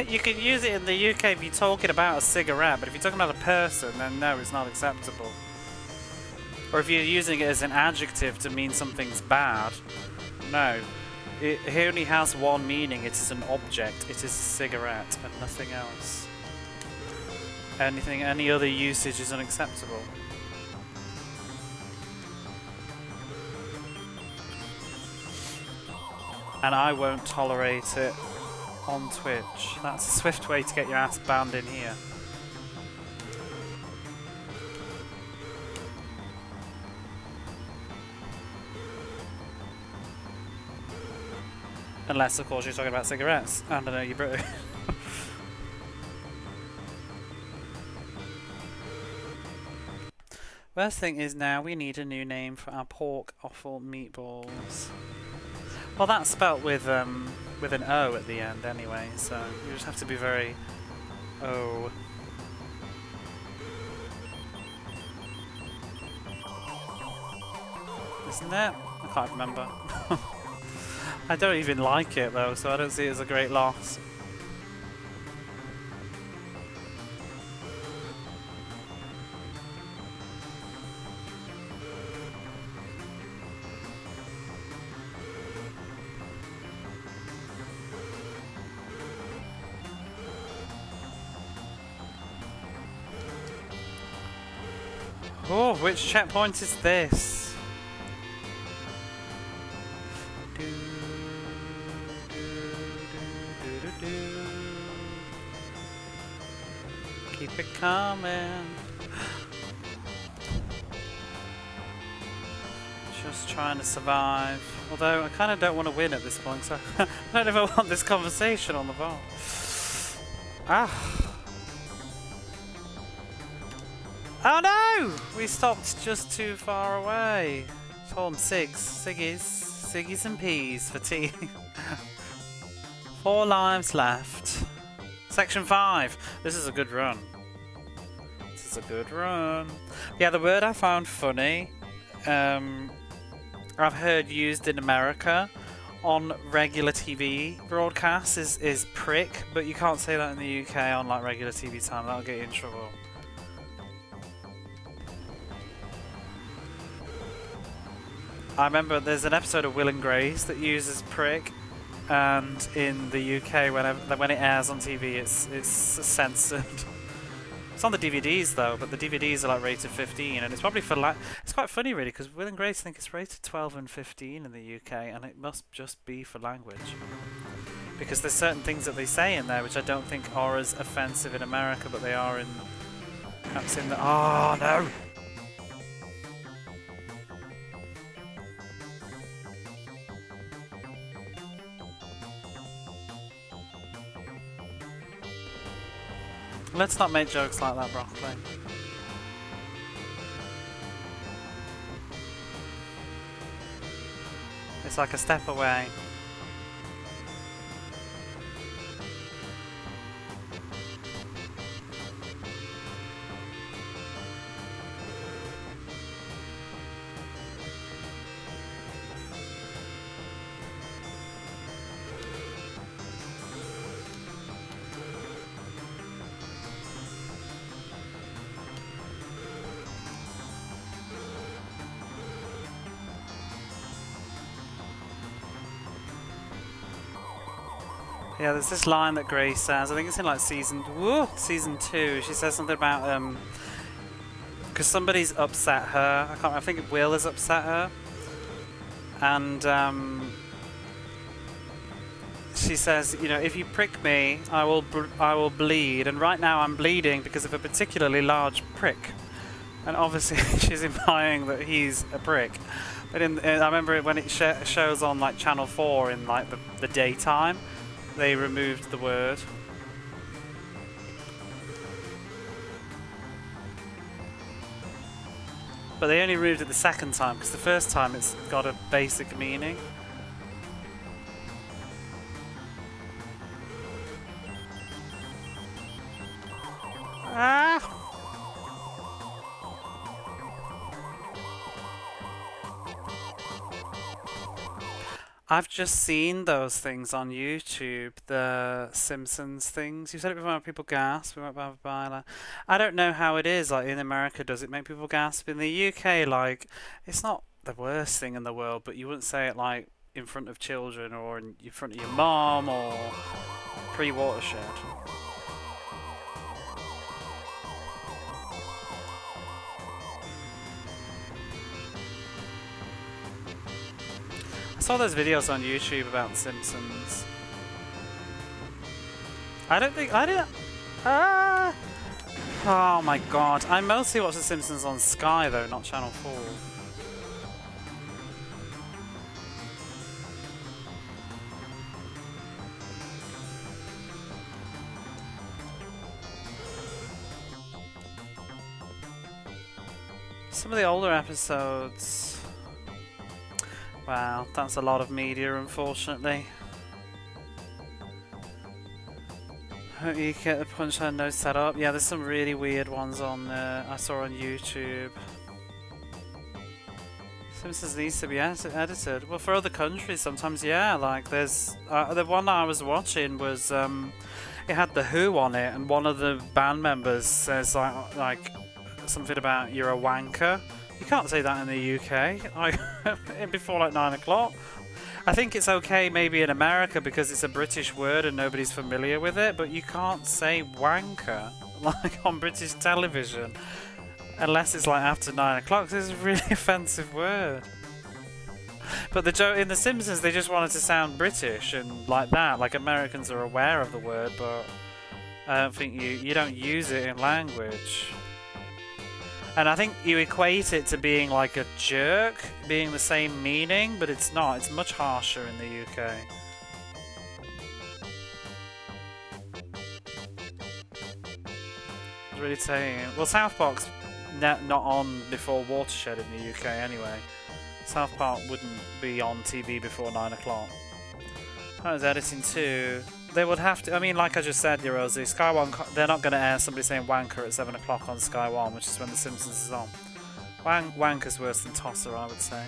you can use it in the UK if you're talking about a cigarette, but if you're talking about a person, then no, it's not acceptable. Or if you're using it as an adjective to mean something's bad, no. It only has one meaning, it is an object, it is a cigarette, and nothing else. Any other usage is unacceptable. And I won't tolerate it on Twitch. That's a swift way to get your ass banned in here. Unless, of course, you're talking about cigarettes. And I know you're British. First thing is now we need a new name for our pork offal meatballs. Well, that's spelt with an O at the end anyway, so you just have to be very O. Isn't it? I can't remember. I don't even like it though, so I don't see it as a great loss. Oh, which checkpoint is this? Keep it coming. Just trying to survive. Although I kind of don't want to win at this point, so I don't ever want this conversation on the phone. Ah. Oh no! We stopped just too far away. Call them Siggies and peas for tea. 4 lives left. Section 5. This is a good run. This is a good run. Yeah, the word I found funny, I've heard used in America on regular TV broadcasts is prick, but you can't say that in the UK on like regular TV time. That'll get you in trouble. I remember there's an episode of Will and Grace that uses prick, and in the UK, when it airs on TV, it's censored. It's on the DVDs though, but the DVDs are like rated 15, and it's probably for it's quite funny really, because Will and Grace think it's rated 12 and 15 in the UK, and it must just be for language. Because there's certain things that they say in there which I don't think are as offensive in America, but they are in perhaps in the. Oh no! Let's not make jokes like that, broccoli. It's like a step away. Yeah, there's this line that Grace says. I think it's in like season 2. She says something about because somebody's upset her. I think Will has upset her, and she says, you know, if you prick me, I will bleed. And right now I'm bleeding because of a particularly large prick. And obviously she's implying that he's a prick. But I remember when it shows on like Channel 4 in like the daytime, they removed the word. But they only removed it the second time, because the first time it's got a basic meaning. Ah! I've just seen those things on YouTube, the Simpsons things. You said it before, people gasp. I don't know how it is. Like in America, does it make people gasp? In the UK, like it's not the worst thing in the world, but you wouldn't say it like in front of children or in front of your mom or pre-watershed. I saw those videos on YouTube about The Simpsons. I didn't. Oh my god. I mostly watch The Simpsons on Sky though, not Channel 4. Some of the older episodes. Wow, that's a lot of media, unfortunately. You get the punchline notes set up. Yeah, there's some really weird ones on I saw on YouTube. Simpsons needs to be edited. Well, for other countries, sometimes, yeah. Like, there's the one that I was watching was it had the Who on it, and one of the band members says like something about you're a wanker. You can't say that in the UK. Like before like 9 o'clock. I think it's okay maybe in America because it's a British word and nobody's familiar with it, but you can't say wanker like on British television unless it's like after 9 o'clock. It's a really offensive word. But the joke in The Simpsons, they just wanted to sound British and like that. Like Americans are aware of the word, but I don't think you don't use it in language. And I think you equate it to being like a jerk, being the same meaning, but it's not. It's much harsher in the UK. It's really saying. Well, South Park's not on before Watershed in the UK anyway. South Park wouldn't be on TV before 9 o'clock. I was editing too. They would have to, I mean, like I just said, Rosie, Sky One, they're not going to air somebody saying wanker at 7 o'clock on Sky One, which is when The Simpsons is on. Wanker's worse than tosser, I would say.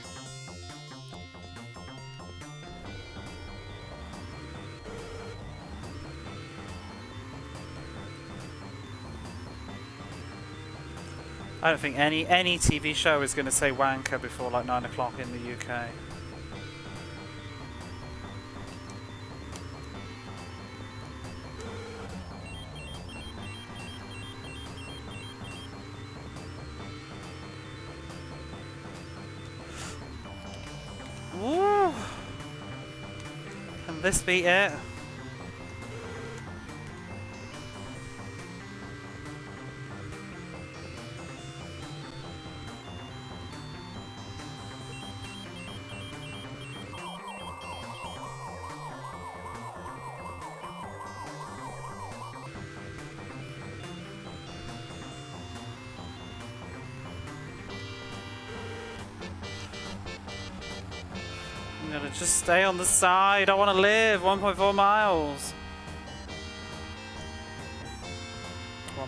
I don't think any TV show is going to say wanker before like 9 o'clock in the UK. Woo! Can this be it? I'm gonna just stay on the side. I want to live. 1.4 miles.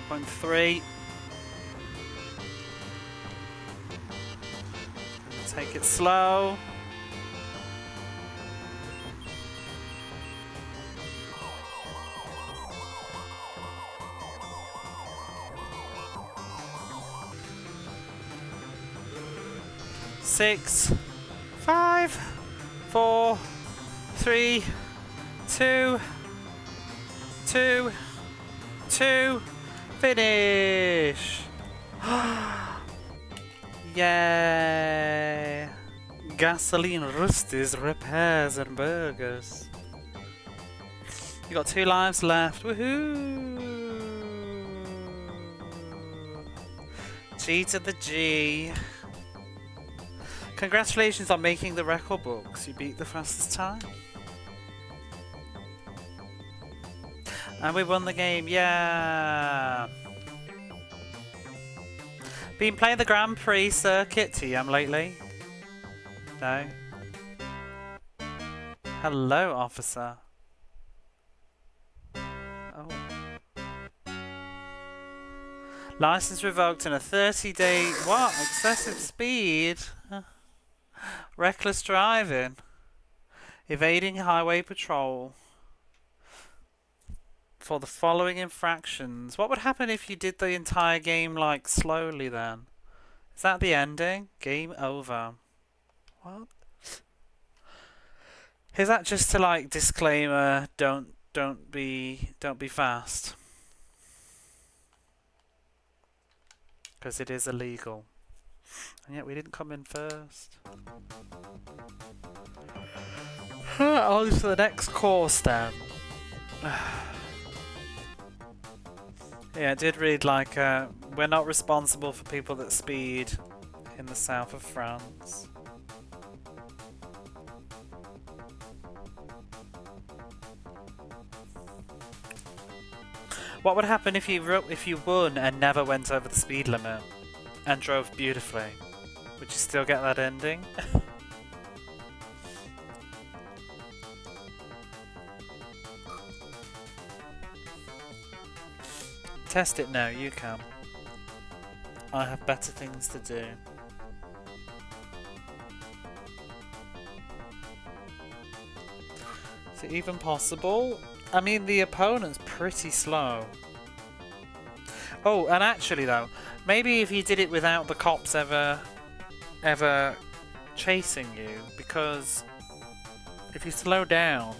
1.3. Take it slow. Six, 5, 4, 3, 2, 2, 2, finish! Yay! Gasoline, roasties, repairs, and burgers. You got 2 lives left. Woohoo! G to the G. Congratulations on making the record books. You beat the fastest time. And we won the game. Yeah! Been playing the Grand Prix circuit TM lately? No? Hello, officer. Oh. License revoked and a 30-day... What? Excessive speed? Reckless driving. Evading highway patrol. For the following infractions. What would happen if you did the entire game, like, slowly then? Is that the ending? Game over. What? Is that just to, like, disclaimer, don't be fast? Because it is illegal. And yet we didn't come in first. On to the next course then. Yeah, it did read like, we're not responsible for people that speed in the south of France. What would happen if you won and never went over the speed limit and drove beautifully? Would you still get that ending? Test it now, you can. I have better things to do. Is it even possible? I mean, the opponent's pretty slow. Oh, and actually though, maybe if you did it without the cops ever chasing you, because if you slow down...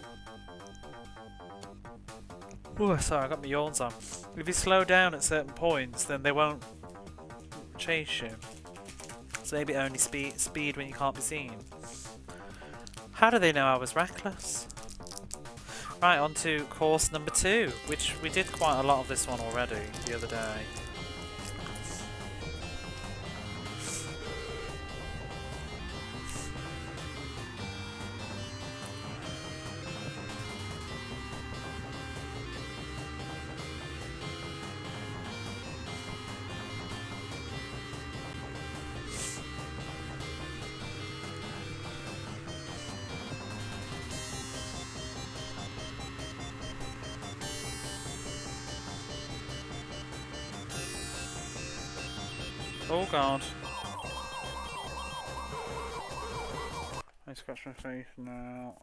Oh, sorry, I got my yawns on. If you slow down at certain points, then they won't chase you. So maybe only speed when you can't be seen. How do they know I was reckless? Right, on to course number 2, which we did quite a lot of this one already the other day. Oh god. I scratch my face now.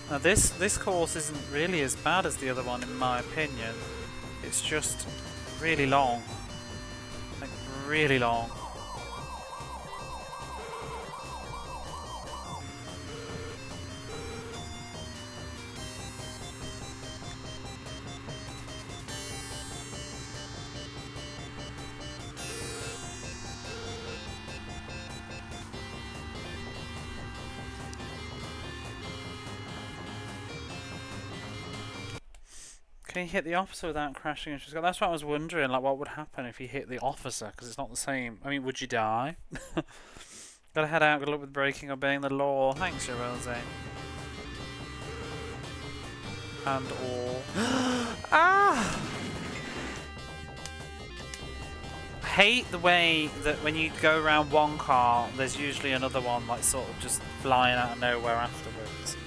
Now this course isn't really as bad as the other one in my opinion. It's just really long. Like really long. Can you hit the officer without crashing? And she's got. That's what I was wondering. Like, what would happen if you hit the officer? Because it's not the same. I mean, would you die? Gotta head out. Good luck with braking, obeying the law. Thanks, your Rosie. And all. Ah! I hate the way that when you go around one car, there's usually another one, like sort of just flying out of nowhere afterwards.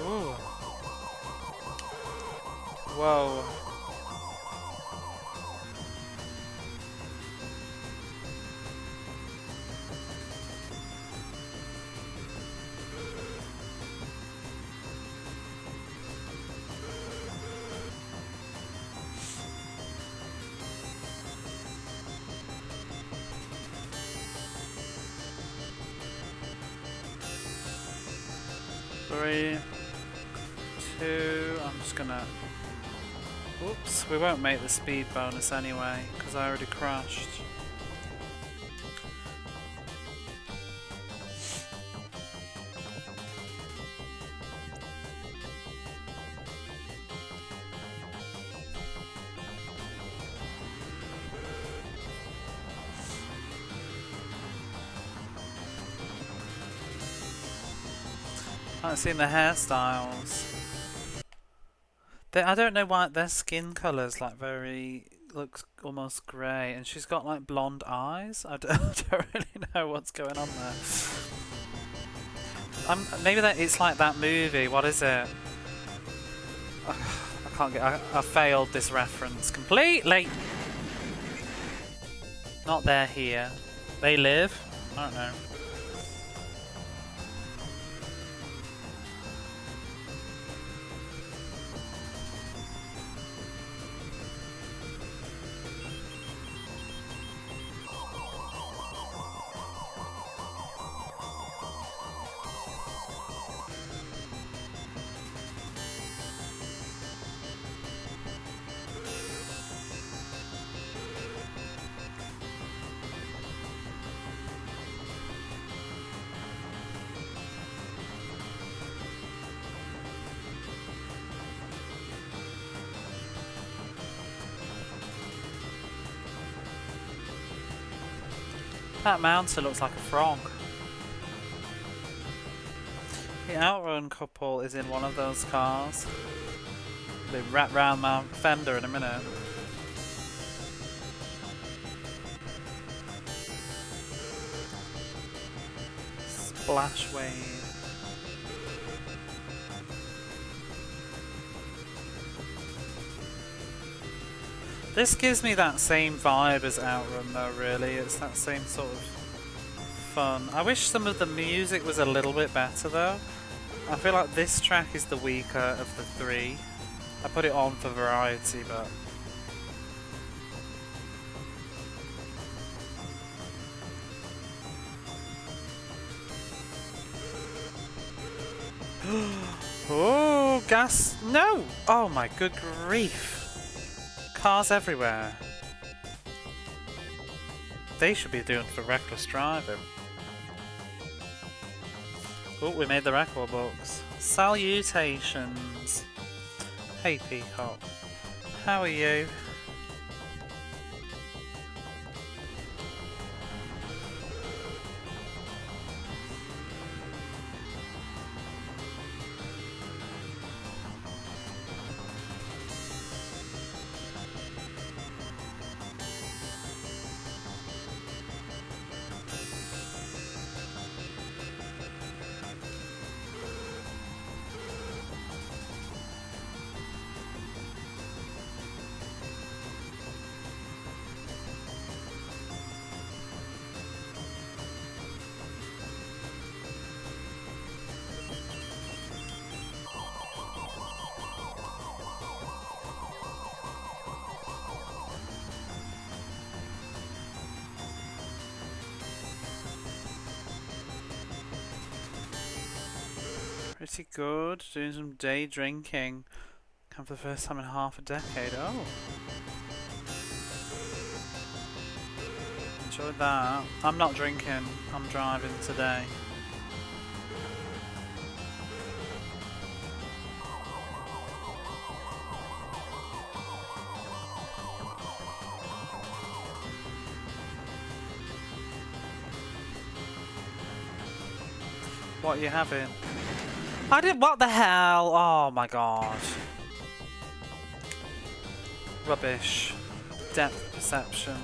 Ooh. Whoa. 3, 2, I'm just gonna... Oops, we won't make the speed bonus anyway, because I already crashed. I've seen the hairstyles. I don't know why their skin colour's like looks almost grey, and she's got like blonde eyes. I don't really know what's going on there. Maybe it's like that movie. What is it? I can't get. I failed this reference completely. Not there here. They live. I don't know. That mountain looks like a frog. The Outrun couple is in one of those cars. They wrap round my fender in a minute. Splash wave. This gives me that same vibe as Outrun though, really. It's that same sort of fun. I wish some of the music was a little bit better though. I feel like this track is the weaker of the three. I put it on for variety, but... Oh, gas! No! Oh my good grief! Cars everywhere. They should be doing for reckless driving. Oh, we made the record books. Salutations. Hey Peacock. How are you? Pretty good. Doing some day drinking. Come for the first time in half a decade. Oh. Enjoyed that. I'm not drinking. I'm driving today. What are you having? What the hell? Oh my god. Rubbish. Depth perception.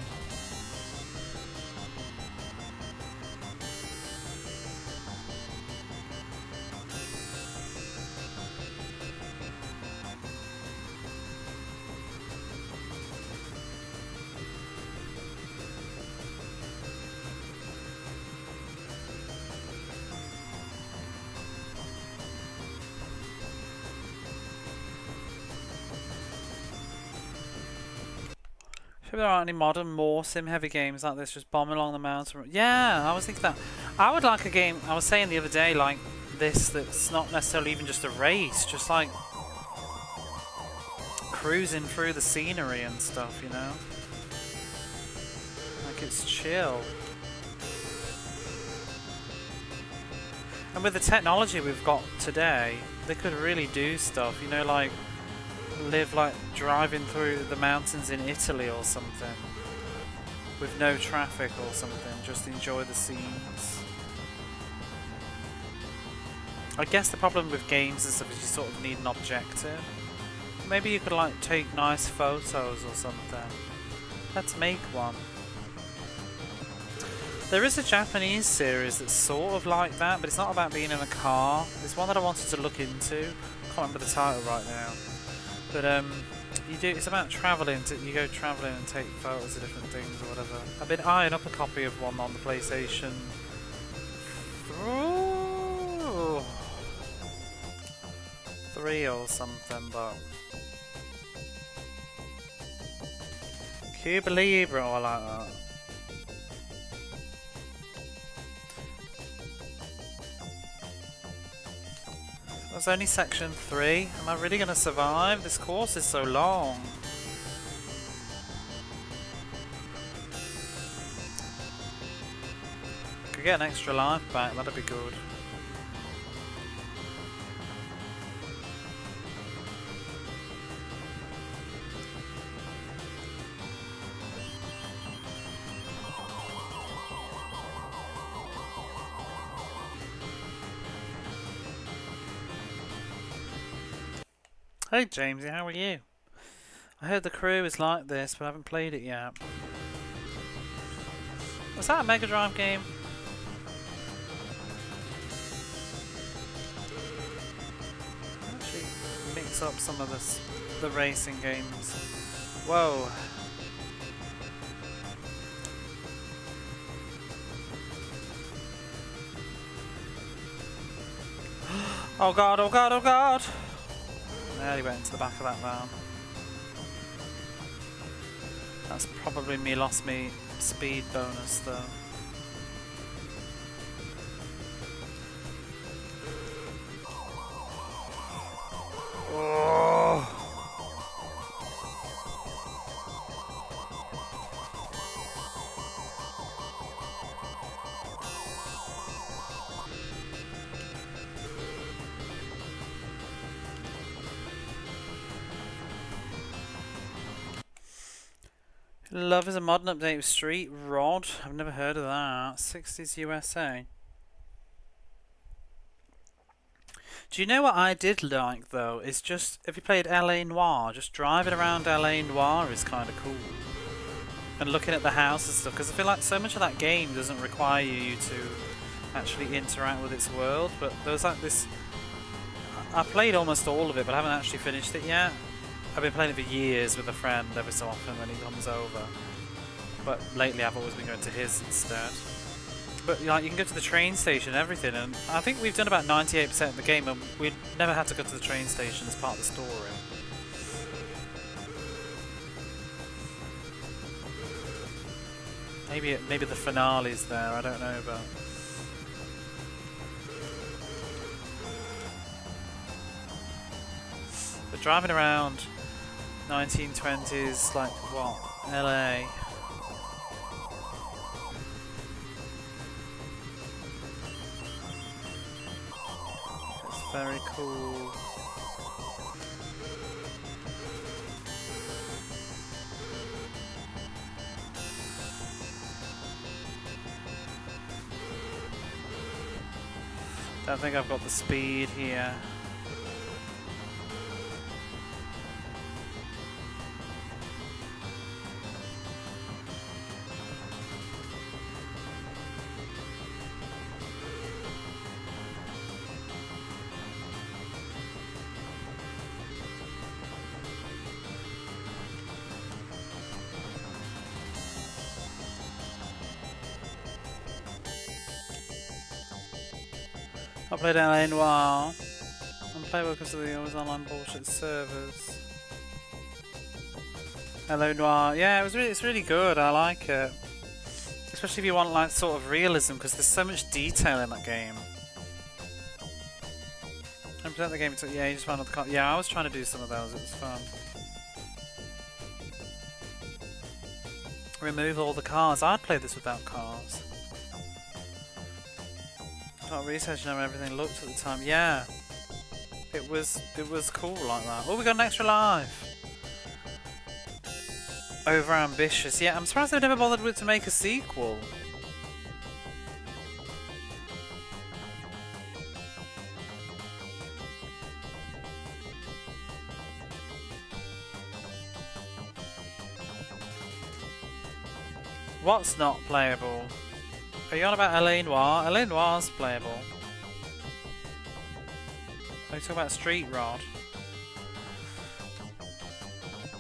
There aren't any modern, more sim-heavy games like this, just bombing along the mountain. Yeah, I was thinking that. I would like a game, I was saying the other day, like, this that's not necessarily even just a race, just like cruising through the scenery and stuff, you know? Like it's chill. And with the technology we've got today, they could really do stuff, you know, like live like driving through the mountains in Italy or something with no traffic or something, just enjoy the scenes. I guess the problem with games and stuff is you sort of need an objective. Maybe you could like take nice photos or something. Let's make one. There is a Japanese series that's sort of like that, but it's not about being in a car. There's one that I wanted to look into. Can't remember the title right now. But it's about travelling. You go travelling and take photos of different things or whatever. I've been eyeing up a copy of one on the PlayStation 3 or something, but Cuba Libre, I like that. That's only section 3. Am I really going to survive? This course is so long. Could get an extra life back, that'd be good. Hey Jamesy, how are you? I heard the crew is like this, but I haven't played it yet. Was that a Mega Drive game? Actually, mix up some of the racing games. Whoa. Oh god, oh god, oh god! There he went into the back of that van. That's probably me lost me speed bonus though. Oh. Love is a modern update with Street Rod. I've never heard of that. 60s USA. Do you know what I did like though? Is just, if you played LA Noire, just driving around LA Noire is kind of cool. And looking at the house and stuff, because I feel like so much of that game doesn't require you to actually interact with its world. But there was like this... I played almost all of it, but I haven't actually finished it yet. I've been playing it for years with a friend every so often when he comes over. But lately I've always been going to his instead. But like, you can go to the train station and everything, and I think we've done about 98% of the game and we've never had to go to the train station as part of the story. Maybe the finale's there, I don't know, but... But driving around 1920s, like what? LA. It's very cool. Don't think I've got the speed here. I played LA Noire. Unplayable because of the always online bullshit servers. LA Noire, yeah, it's really good. I like it, especially if you want like sort of realism, because there's so much detail in that game. Present the game to, yeah, you just found out the car. Yeah, I was trying to do some of those, it was fun. Remove all the cars. I'd play this without cars. Not researching how everything looked at the time. Yeah. It was cool like that. Oh, we got an extra life. Over ambitious. Yeah, I'm surprised they've never bothered with to make a sequel. What's not playable? Are you on about LA Noire? LA Noire's playable. Are you talking about Street Rod?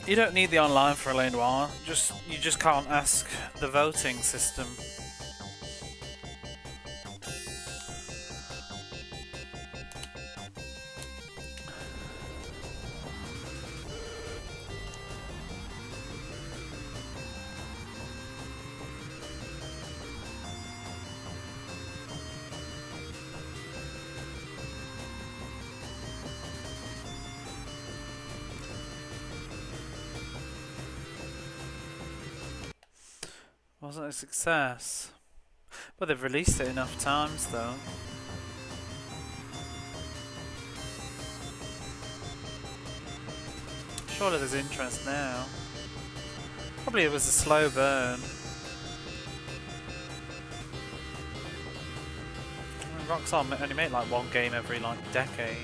You don't need the online for LA Noire. You just can't ask the voting system. Wasn't a success. But they've released it enough times though. Surely there's interest now. Probably it was a slow burn. Rockstar only make like one game every like decade.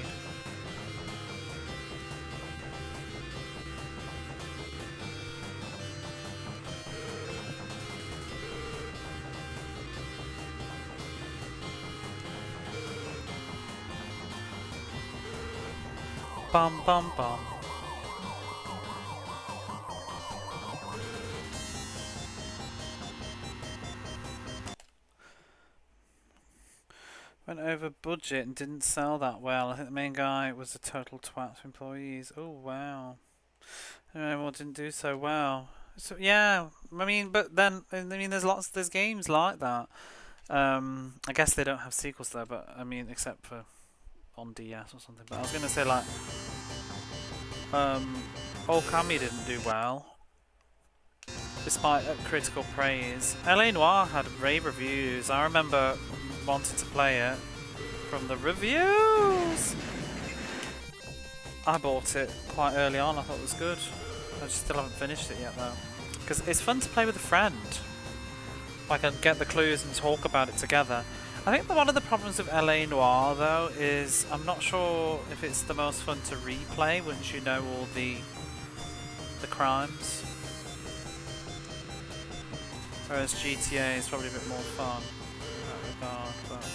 Bum bum bum. Went over budget and didn't sell that well. I think the main guy was a total twat to employees. Oh wow. Everyone didn't do so well. So yeah, I mean, but then there's games like that. I guess they don't have sequels though, but I mean, except for on DS or something. But I was gonna say like, Okami didn't do well, despite critical praise. LA Noire had rave reviews. I remember wanting to play it from the reviews. I bought it quite early on. I thought it was good. I just still haven't finished it yet though, because it's fun to play with a friend. I can get the clues and talk about it together. I think that one of the problems with LA Noire though is I'm not sure if it's the most fun to replay once you know all the crimes. Whereas GTA is probably a bit more fun in that regard, but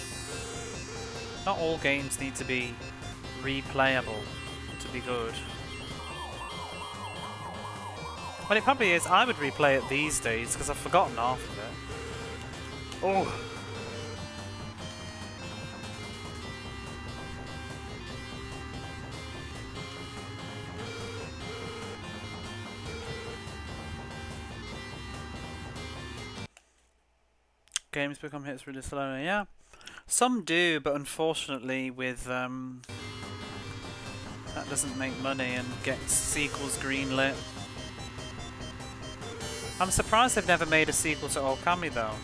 not all games need to be replayable to be good. Well, it probably is. I would replay it these days because I've forgotten half of it. Oh. Games become hits really slowly, yeah. Some do, but unfortunately with that doesn't make money and gets sequels greenlit. I'm surprised they've never made a sequel to Okami though,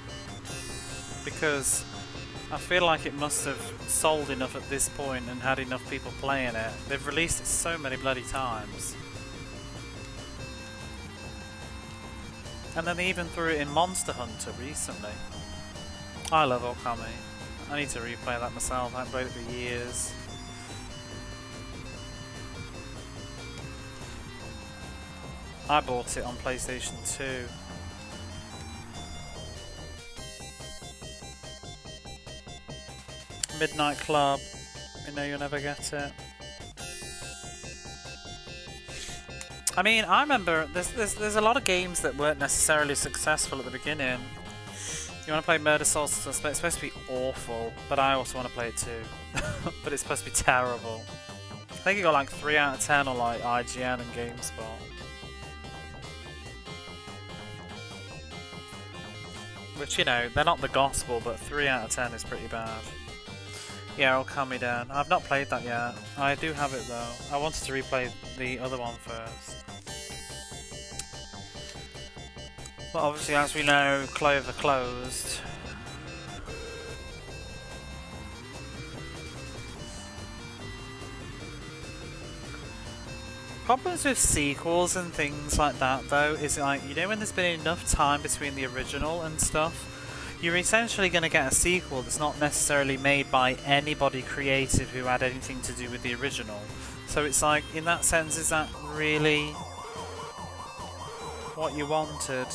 because I feel like it must have sold enough at this point and had enough people playing it. They've released it so many bloody times. And then they even threw it in Monster Hunter recently. I love Okami. I need to replay that myself. I haven't played it for years. I bought it on PlayStation 2. Midnight Club. You know you'll never get it. I mean, I remember there's a lot of games that weren't necessarily successful at the beginning. You want to play Murder Souls? It's supposed to be awful, but I also want to play it too. But it's supposed to be terrible. I think it got like 3 out of 10 on like IGN and GameSpot. Which, you know, they're not the gospel, but 3 out of 10 is pretty bad. Yeah, Okami down. I've not played that yet. I do have it though. I wanted to replay the other one first. But obviously, as we know, Clover closed. Problems with sequels and things like that though is like, you know, when there's been enough time between the original and stuff, you're essentially going to get a sequel that's not necessarily made by anybody creative who had anything to do with the original. So it's like, in that sense, is that really what you wanted?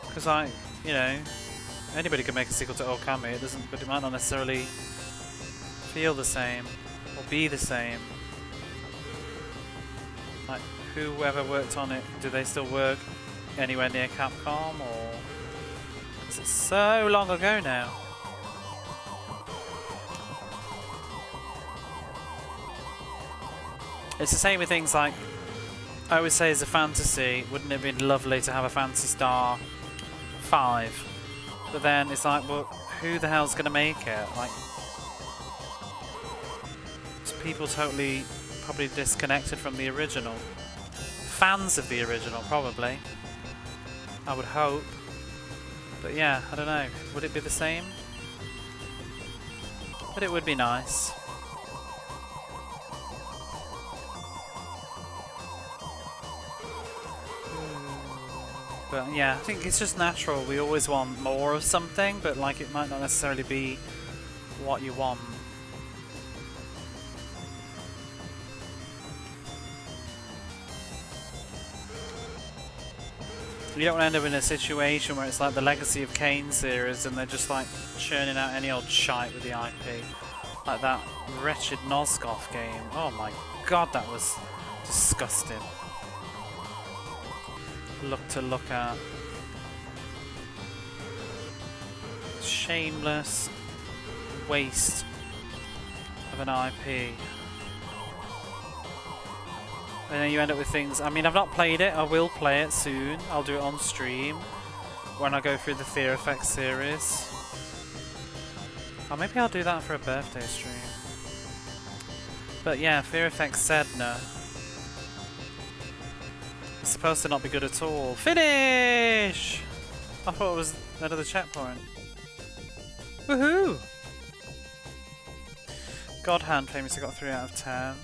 Because like, you know, anybody can make a sequel to Okami, it doesn't, but it might not necessarily feel the same or be the same. Like, whoever worked on it, do they still work anywhere near Capcom, or is it so long ago now? It's the same with things like, I would say as a fantasy, wouldn't it have been lovely to have a Phantasy Star 5? But then it's like, well, who the hell's going to make it? Like, it's people totally probably disconnected from the original. Fans of the original, probably. I would hope. But yeah, I don't know. Would it be the same? But it would be nice. But yeah, I think it's just natural. We always want more of something, but like it might not necessarily be what you want. You don't want to end up in a situation where it's like the Legacy of Kain series and they're just like churning out any old shite with the IP. Like that wretched Nosgoth game. Oh my god, that was disgusting. To look at. Shameless waste of an IP. And then you end up with things. I mean, I've not played it. I will play it soon. I'll do it on stream when I go through the Fear Effects series. Or maybe I'll do that for a birthday stream. But yeah, Fear Effects Sedna. It's supposed to not be good at all. Finish! I thought it was another checkpoint. Woohoo! God Hand famously got 3 out of 10.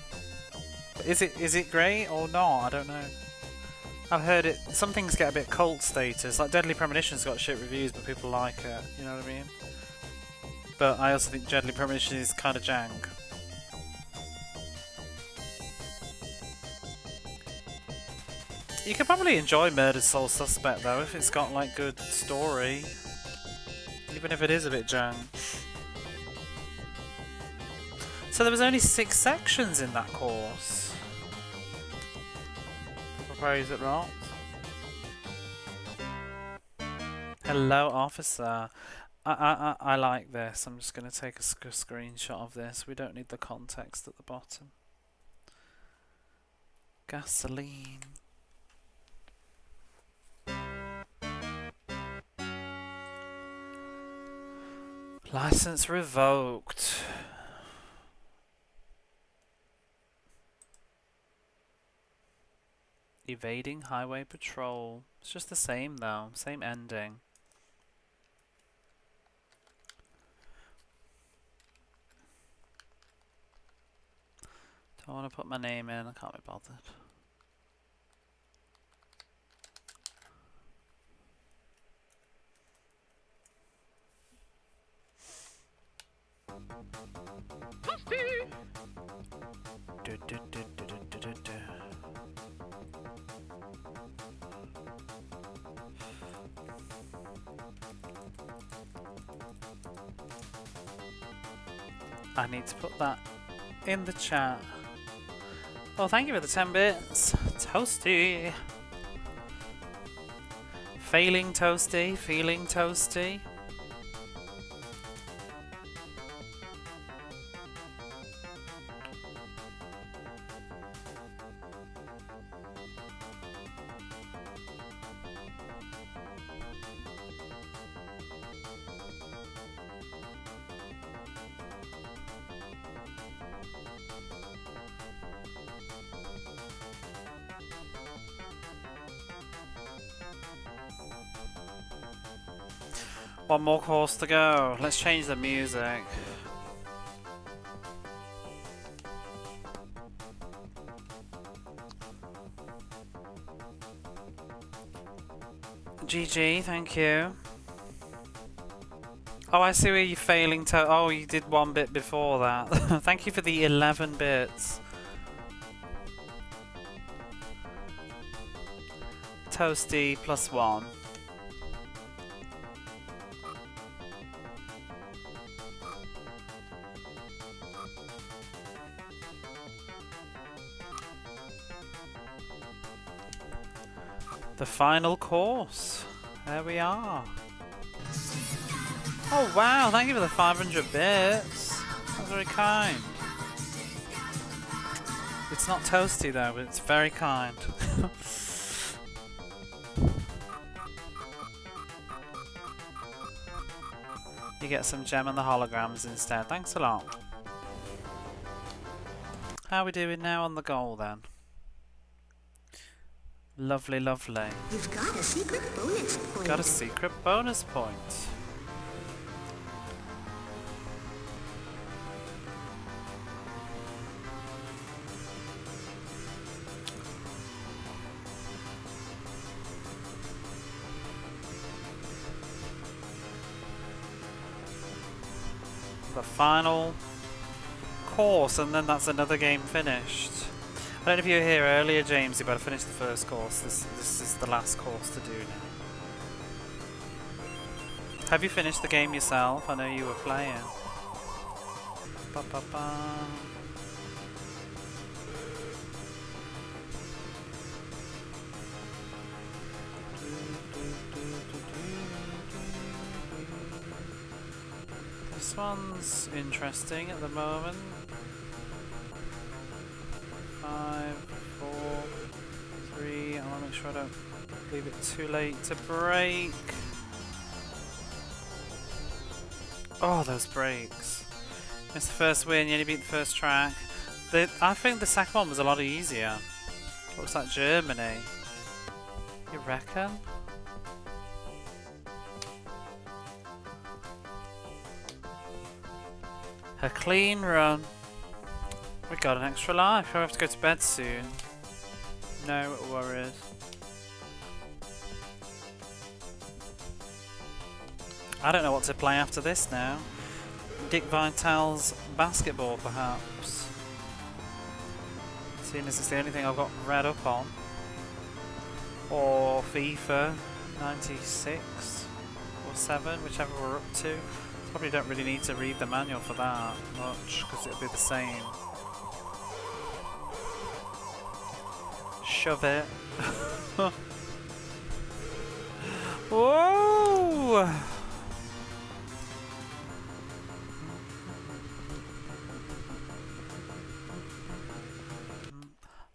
But is it great or not? I don't know. I've heard it. Some things get a bit cult status. Like Deadly Premonition's got shit reviews, but people like it. You know what I mean? But I also think Deadly Premonition is kind of jank. You could probably enjoy Murdered Soul Suspect though if it's got like good story, even if it is a bit jank. So there was only 6 sections in that course. Praise it rot. Hello, officer. I like this. I'm just going to take a screenshot of this. We don't need the context at the bottom. Gasoline. License revoked. Evading highway patrol. It's just the same though. Same ending. Don't want to put my name in. I can't be bothered. I need to put that in the chat. Oh, thank you for the 10 bits. Toasty. Failing toasty, feeling toasty. One more course to go. Let's change the music. GG, thank you. Oh, I see where you're failing to. Oh, you did one bit before that. Thank you for the 11 bits. Toasty +1. The final course. There we are. Oh wow, thank you for the 500 bits. That's very kind. It's not toasty though, but it's very kind. You get some gem and the holograms instead. Thanks a lot. How are we doing now on the goal then? Lovely, lovely. You've got a secret bonus point. Got a secret bonus point. The final course, and then that's another game finished. I don't know if you were here earlier, James. You better finish the first course. This is the last course to do now. Have you finished the game yourself? I know you were playing. Ba -ba -ba. This one's interesting at the moment. 5, 4, 3. I want to make sure I don't leave it too late to break. Oh, those breaks. Missed the first win, you only beat the first track. I think the second one was a lot easier. Looks like Germany. You reckon? A clean run. We got an extra life. I have to go to bed soon. No worries. I don't know what to play after this now. Dick Vitale's basketball, perhaps. Seeing as it's the only thing I've got read up on. Or FIFA 96 or 7, whichever we're up to. Probably don't really need to read the manual for that much, because it'll be the same. Shove it. Whoa!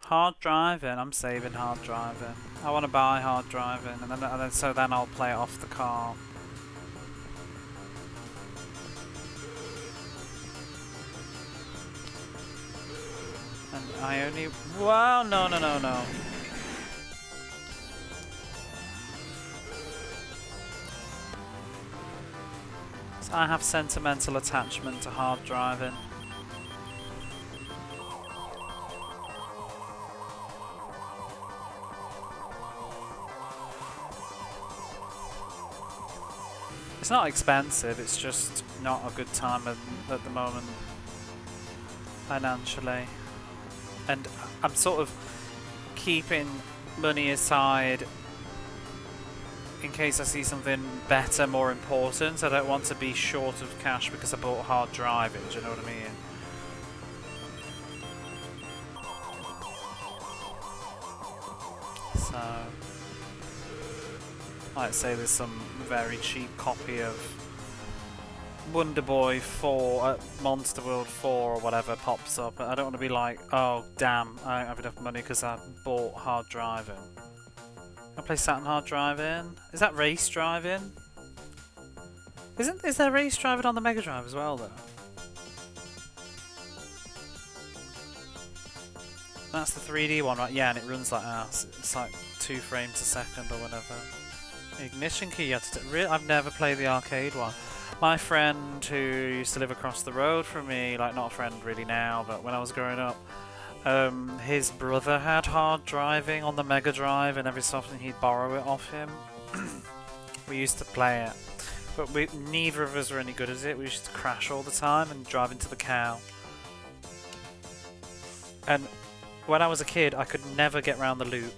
Hard driving. I'm saving hard driving. I want to buy hard driving, and then I'll play it off the car. And I only. Wow! No! So I have sentimental attachment to hard driving. It's not expensive, it's just not a good time at the moment financially. And I'm sort of keeping money aside in case I see something better, more important. I don't want to be short of cash because I bought hard driving, do you know what I mean? So, let's say there's some very cheap copy of Wonder Boy 4 Monster World 4 or whatever pops up. I don't want to be like, oh damn, I don't have enough money because I bought hard driving. I play Saturn hard driving. Is that race driving? Is there race driving on the Mega Drive as well though? That's the 3D one, right? Yeah, and it runs like ass. It's like 2 frames a second or whatever. Ignition key, you had to I've never played the arcade one. My friend who used to live across the road from me, like not a friend really now, but when I was growing up, his brother had hard driving on the Mega Drive, and every so often he'd borrow it off him. We used to play it, but neither of us were any good at it. We used to crash all the time and drive into the cow. And when I was a kid, I could never get round the loop,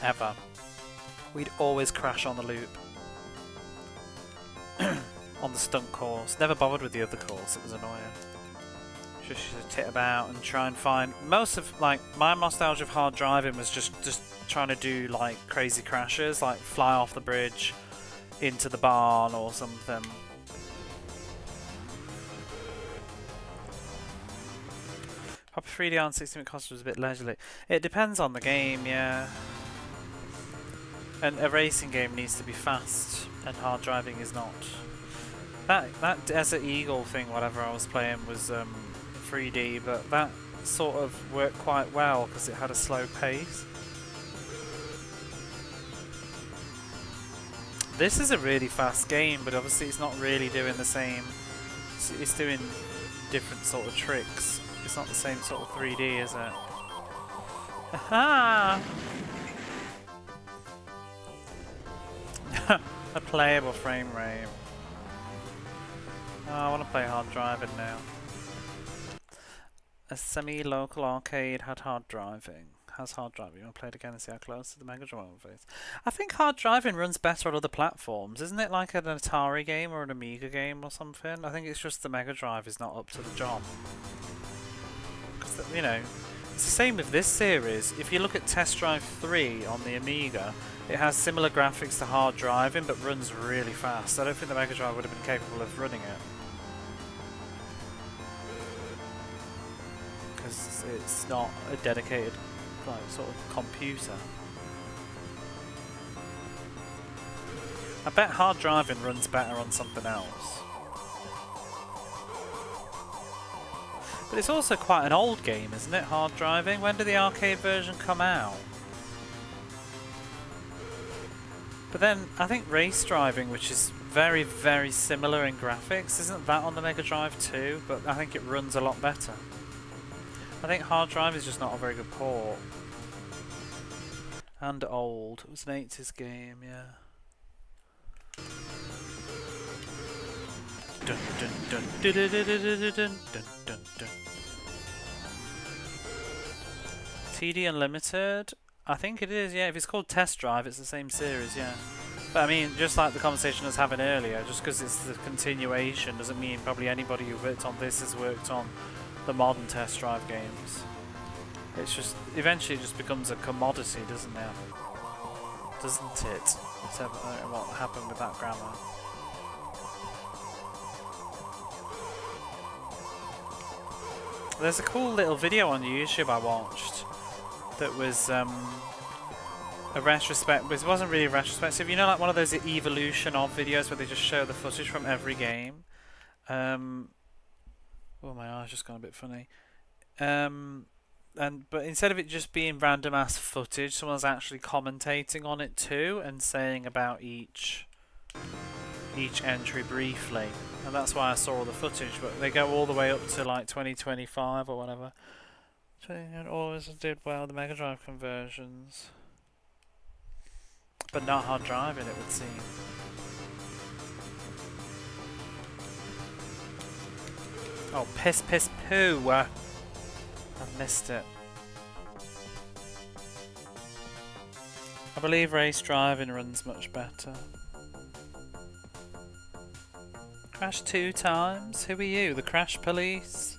ever. We'd always crash on the loop. On the stunt course. Never bothered with the other course, it was annoying. Just used to tit about and try and find... Most of, like, my nostalgia of hard driving was just trying to do, like, crazy crashes, like fly off the bridge into the barn or something. Proper 3D on 60-minute cost was a bit leisurely. It depends on the game, yeah. And a racing game needs to be fast, and hard driving is not. That Desert Eagle thing, whatever I was playing, was 3D, but that sort of worked quite well because it had a slow pace. This is a really fast game, but obviously it's not really doing the same. It's doing different sort of tricks. It's not the same sort of 3D, is it? Aha! A playable frame rate. Oh, I want to play hard driving now. A semi-local arcade had hard driving. Has hard driving. You want to play it again and see how close to the Mega Drive is? I think hard driving runs better on other platforms. Isn't it like an Atari game or an Amiga game or something? I think it's just the Mega Drive is not up to the job. Because, you know, it's the same with this series. If you look at Test Drive 3 on the Amiga, it has similar graphics to hard driving but runs really fast. I don't think the Mega Drive would have been capable of running it. Because it's not a dedicated, like, sort of computer. I bet hard driving runs better on something else. But it's also quite an old game, isn't it, hard driving? When did the arcade version come out? But then, I think race driving, which is very, very similar in graphics, isn't that on the Mega Drive too? But I think it runs a lot better. I think hard drive is just not a very good port. And old. It was an 80s game, yeah. Dun dun dun dun dun dun dun dun dun dun. TD Unlimited? I think it is, yeah. If it's called Test Drive, it's the same series, yeah. But I mean, just like the conversation I was having earlier, just because it's the continuation doesn't mean probably anybody who worked on this has worked on the modern Test Drive games. It's just, eventually it just becomes a commodity, doesn't it? Doesn't it? Whatever, I don't know what happened with that grammar. There's a cool little video on YouTube I watched that was a retrospect, it wasn't really a retrospective, you know, like one of those evolution of videos where they just show the footage from every game. Oh, my eye's just gone a bit funny. But instead of it just being random ass footage, someone's actually commentating on it too and saying about each entry briefly, and that's why I saw all the footage. But they go all the way up to like 2025 or whatever. It always did well the Mega Drive conversions, but not hard driving, it would seem. Oh, piss piss poo! I've missed it. I believe race driving runs much better. Crashed 2 times? Who are you? The crash police?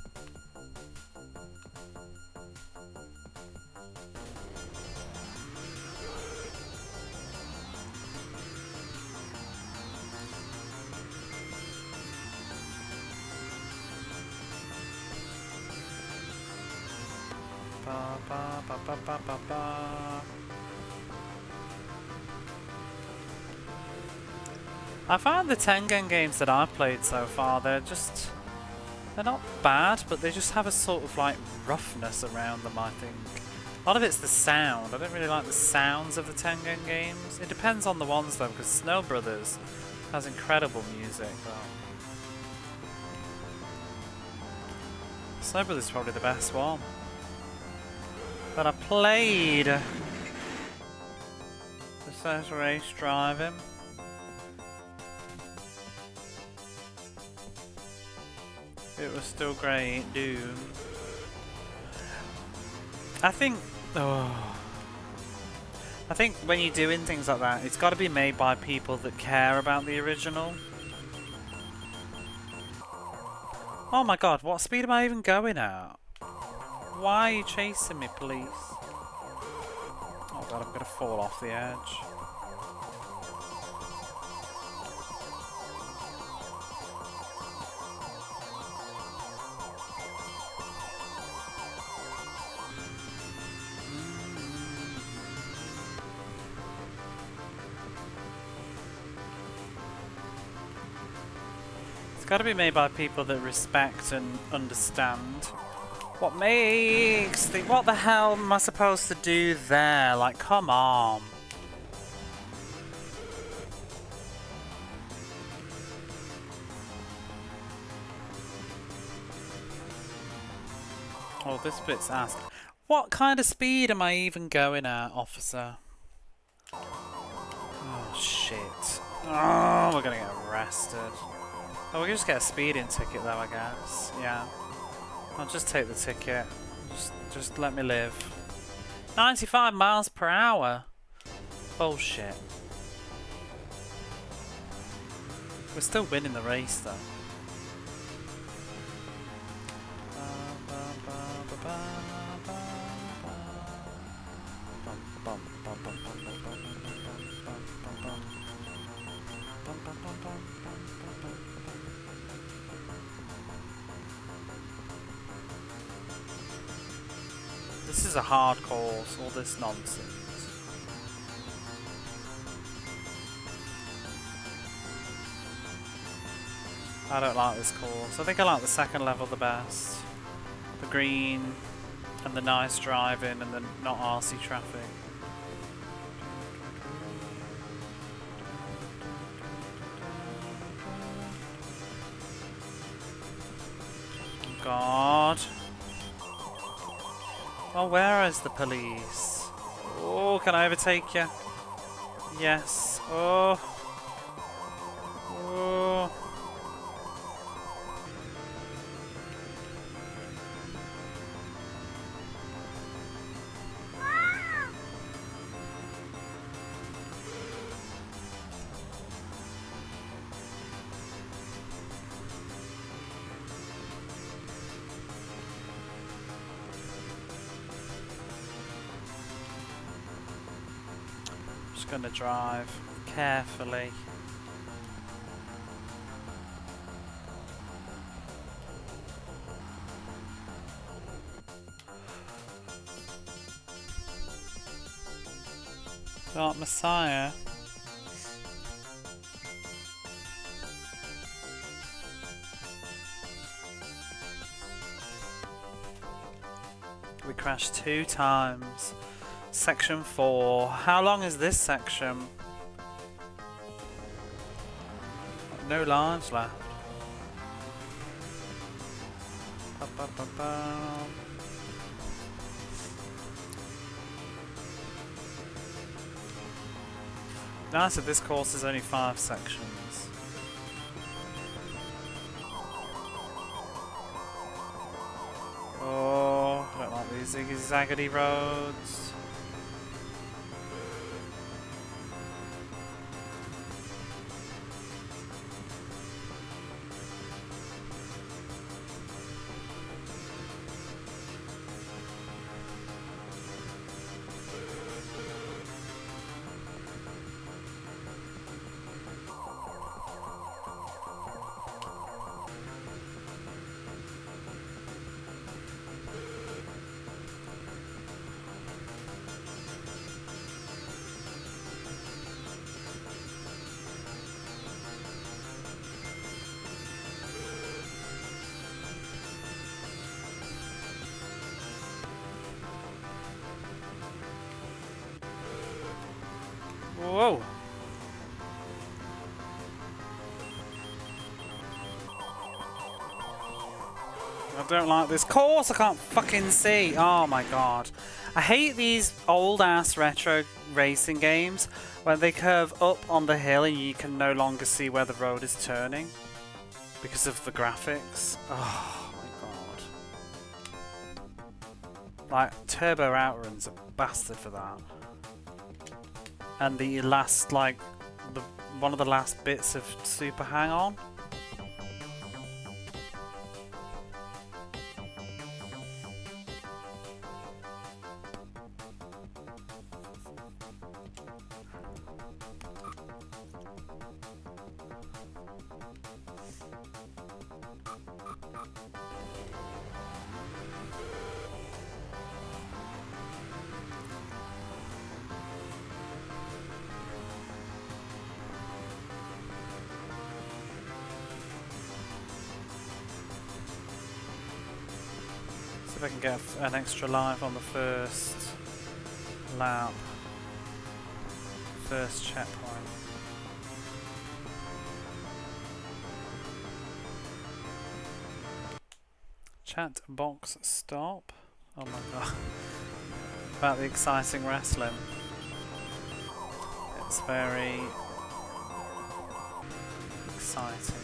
Ba ba ba ba ba ba ba. I find the Tengen games that I've played so far, they're not bad, but they just have a sort of like roughness around them, I think. A lot of it's the sound. I don't really like the sounds of the Tengen games. It depends on the ones though, because Snow Brothers has incredible music though. Snow Brothers is probably the best one that I played. It says race driving. It was still great, Doom. I think when you're doing things like that, it's got to be made by people that care about the original. Oh my god, what speed am I even going at? Why are you chasing me, police? Oh god, I'm gonna fall off the edge. It's got to be made by people that respect and understand what makes the... What the hell am I supposed to do there? Like, come on. Oh, this bit's asked. What kind of speed am I even going at, officer? Oh, shit. Oh, we're gonna get arrested. Oh, we can just get a speeding ticket though, I guess. Yeah. I'll just take the ticket. Just let me live. 95 miles per hour? Bullshit. We're still winning the race though. This is a hard course, all this nonsense. I don't like this course. I think I like the second level the best. The green and the nice driving and the not RC traffic. God. Oh, where is the police? Oh, can I overtake you? Yes. Oh. Oh. Gonna drive carefully. Dark Messiah. We crashed 2 times. Section 4. How long is this section? No lives left. Ba, ba, ba, ba. Nice that this course is only 5 sections. Oh, I don't like these ziggy-zaggedy roads. Whoa. I don't like this course. I can't fucking see. Oh my god. I hate these old-ass retro racing games where they curve up on the hill and you can no longer see where the road is turning because of the graphics. Oh my god. Like, Turbo Outrun's a bastard for that. And the last, like, one of the last bits of Super Hang-On. If I can get an extra life on the first lap, first checkpoint. Chat box stop. Oh my god. About the exciting wrestling. It's very exciting.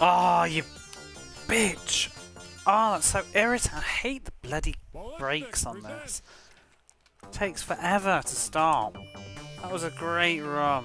Oh, you bitch! Oh, that's so irritating. I hate the bloody brakes on this. It takes forever to stop. That was a great run.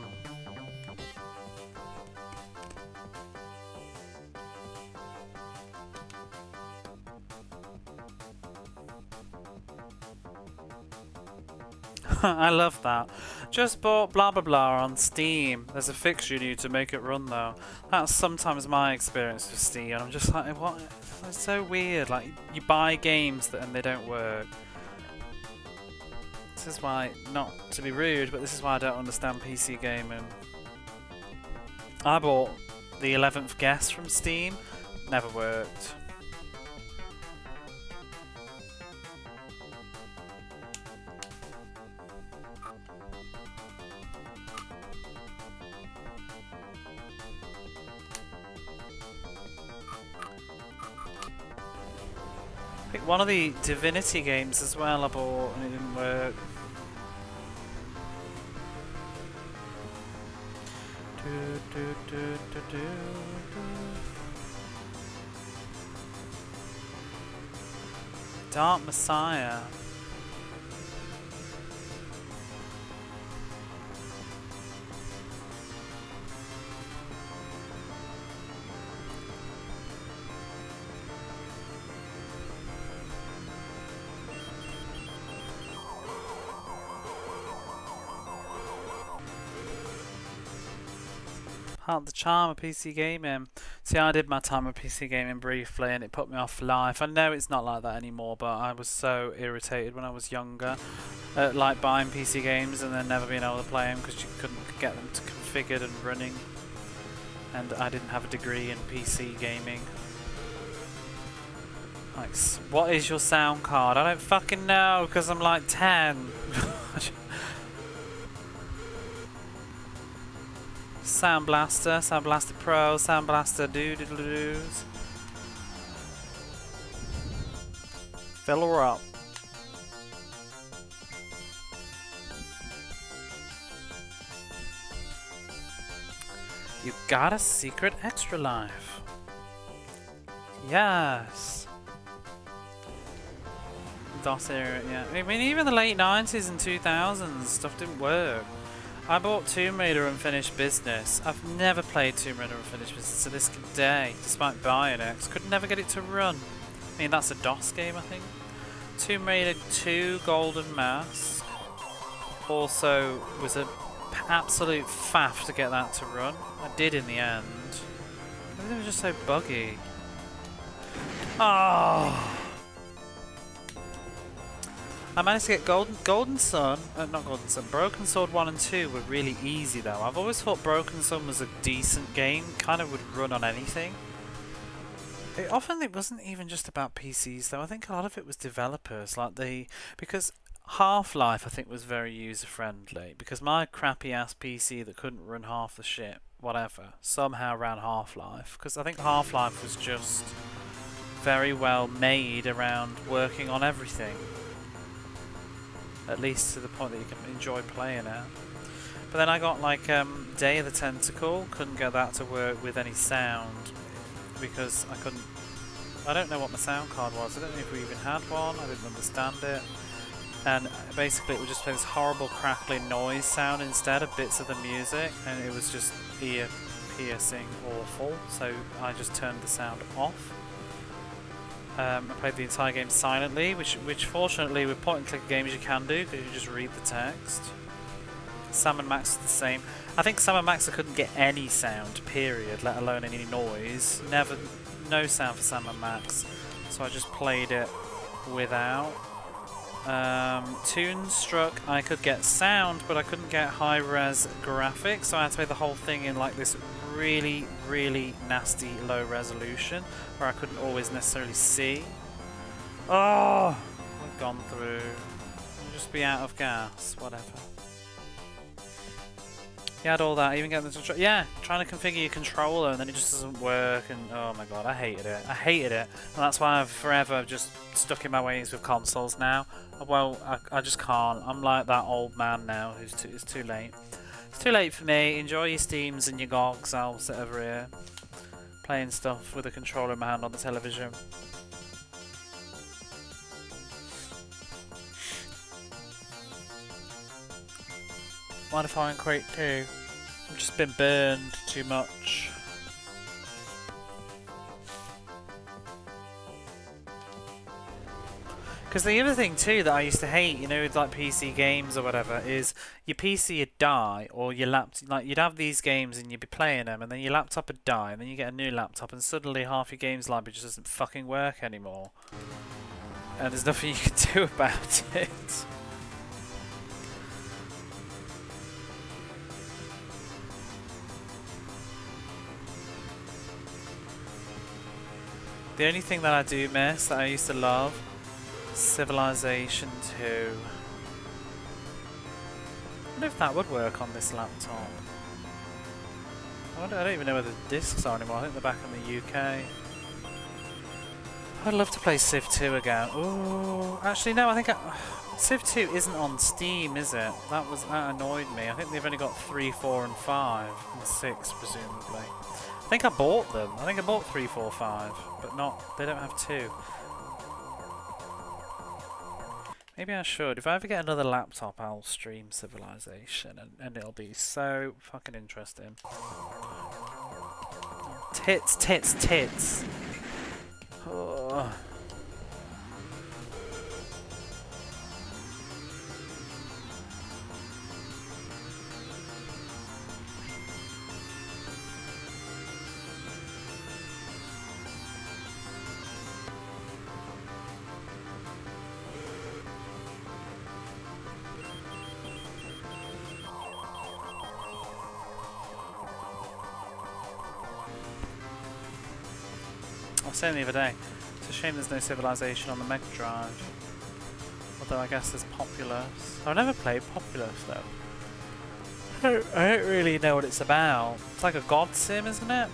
I love that. Just bought blah blah blah on Steam. There's a fix you need to make it run though. That's sometimes my experience with Steam. I'm just like, what? It's so weird. Like, you buy games and they don't work. This is why, not to be rude, but this is why I don't understand PC gaming. I bought the 11th Guest from Steam. Never worked. I think one of the Divinity games as well I bought and it didn't work. Dark Messiah. Part of the charm of PC gaming. See, I did my time with PC gaming briefly and it put me off for life. I know it's not like that anymore, but I was so irritated when I was younger at like buying PC games and then never being able to play them because you couldn't get them to configured and running. And I didn't have a degree in PC gaming. Like, what is your sound card? I don't fucking know because I'm like 10. Sound Blaster, Sound Blaster Pro, Sound Blaster doo-doo-doo-doos. Fill her up. You got a secret extra life. Yes. DOS era, yeah. I mean, even the late 90s and 2000s, stuff didn't work. I bought Tomb Raider Unfinished Business. I've never played Tomb Raider Unfinished Business to this day, despite buying it. Could never get it to run. I mean, that's a DOS game, I think. Tomb Raider 2 Golden Mask also was an absolute faff to get that to run. I did in the end. Everything was just so buggy. Oh! I managed to get Golden Sun, not Golden Sun, Broken Sword 1 and 2 were really easy though. I've always thought Broken Sun was a decent game, kind of would run on anything. It wasn't even just about PCs though, I think a lot of it was developers, because Half-Life I think was very user friendly, because my crappy ass PC that couldn't run half the shit, whatever, somehow ran Half-Life, because I think Half-Life was just very well made around working on everything. At least to the point that you can enjoy playing it. But then I got like Day of the Tentacle, couldn't get that to work with any sound because I don't know what my sound card was, I don't know if we even had one, I didn't understand it. And basically it would just play this horrible crackling noise sound instead of bits of the music, and it was just ear piercing awful, so I just turned the sound off. I played the entire game silently, which fortunately with point and click games you can do, because you just read the text. Sam and Max is the same. I think Sam and Max I couldn't get any sound, period, let alone any noise. No sound for Sam and Max, so I just played it without. Toonstruck I could get sound, but I couldn't get high-res graphics, so I had to play the whole thing in like this really, really nasty low resolution where I couldn't always necessarily see. Oh, I've gone through. I'll just be out of gas, whatever. You had all that, even getting the trying to configure your controller and then it just doesn't work, and oh my god, I hated it. I hated it, and that's why I've forever just stuck in my ways with consoles now. Well, I just can't. I'm like that old man now it's too late. It's too late for me. Enjoy your Steams and your GOGs. I'll sit over here playing stuff with a controller in my hand on the television. Mind if I Crate 2? I've just been burned too much. Because the other thing too that I used to hate, you know, with like PC games or whatever, is your PC would die, or your laptop, like you'd have these games and you'd be playing them, and then your laptop would die, and then you get a new laptop, and suddenly half your games library just doesn't fucking work anymore, and there's nothing you can do about it. The only thing that I do miss that I used to love, Civilization 2. I wonder if that would work on this laptop. I don't even know where the discs are anymore. I think they're back in the UK. I'd love to play Civ 2 again. Ooh, actually no, I think Civ 2 isn't on Steam, is it? That annoyed me. I think they've only got 3, 4 and 5 and 6 presumably. I think I bought them. I think I bought 3, 4, 5, but they don't have 2. Maybe I should. If I ever get another laptop, I'll stream Civilization, and it'll be so fucking interesting. Tits, tits, tits. Oh. I was saying the other day, it's a shame there's no Civilization on the Mega Drive. Although I guess there's Populous. I've never played Populous though. I don't really know what it's about. It's like a god sim, isn't it?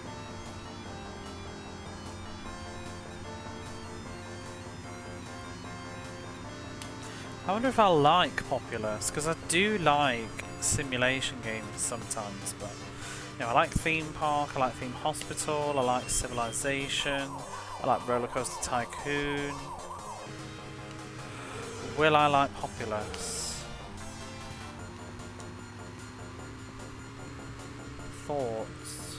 I wonder if I'll like Populous, because I do like simulation games sometimes, but you know, I like Theme Park, I like Theme Hospital, I like Civilization, I like Roller Coaster Tycoon. Will I like Populous? Thoughts?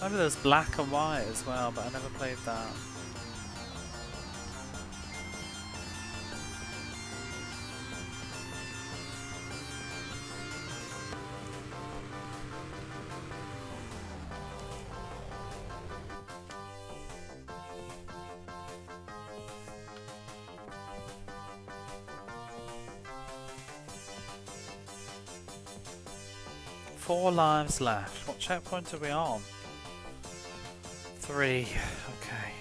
Maybe there's Black and White as well, but I never played that. 4 lives left. What checkpoint are we on? 3. Okay.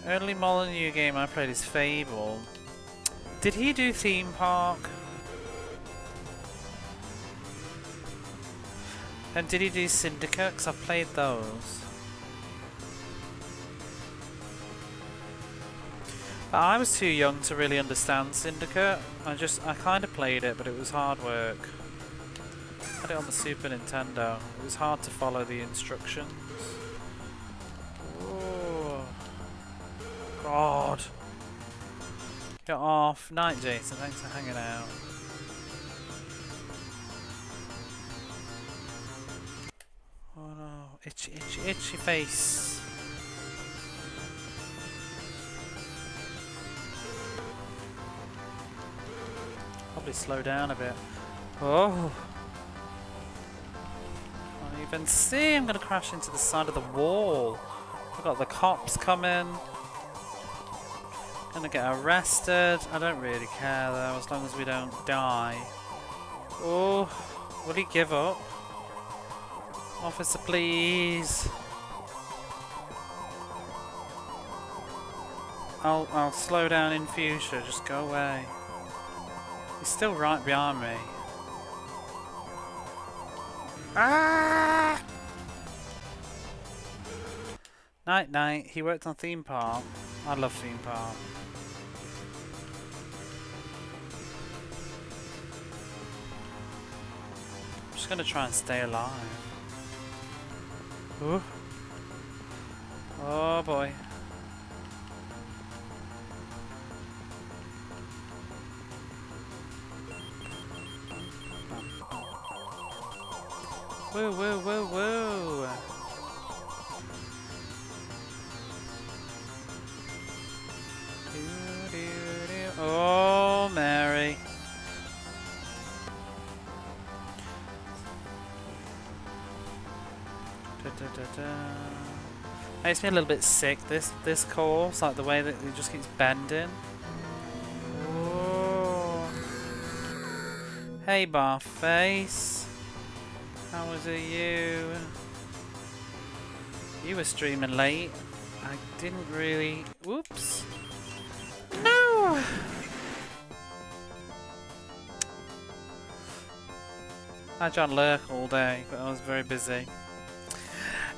Only Molyneux game I played is Fable. Did he do Theme Park? And did he do Syndicate? Because I've played those. But I was too young to really understand Syndicate. I kind of played it, but it was hard work. I had it on the Super Nintendo. It was hard to follow the instructions. Oh, God. Get off. Night, Jason. Thanks for hanging out. Oh no. Itchy, itchy, itchy face. Probably slow down a bit. Oh. Can't even see. I'm going to crash into the side of the wall. I've got the cops coming. Gonna get arrested. I don't really care though, as long as we don't die. Oh, will he give up? Officer, please. I'll slow down in future. Just go away. He's still right behind me. Ah! Night, night. He worked on Theme Park. I love Theme Park. I'm just gonna try and stay alive. Ooh. Oh boy. Woo, woo, woo, woo. Oh, Mary. Makes me a little bit sick, this course, like the way that it just keeps bending. Oh. Hey, bar face. How was it you? You were streaming late. I didn't really... Whoops. No! I had John Lurk all day, but I was very busy.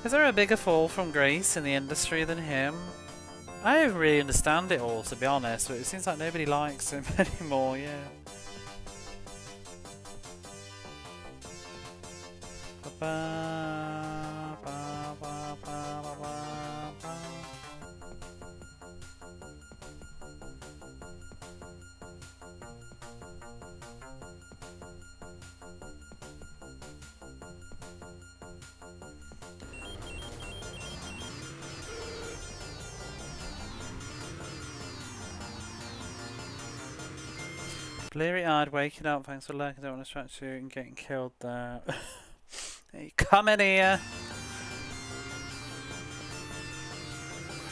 Is there a bigger fall from grace in the industry than him? I don't really understand it all, to be honest, but it seems like nobody likes him anymore, yeah. Ba-ba, ba-ba, ba-ba, ba-ba. Bleary-eyed, waking up. Thanks for lurking. Don't want to distract you and getting killed there. Hey, come in here.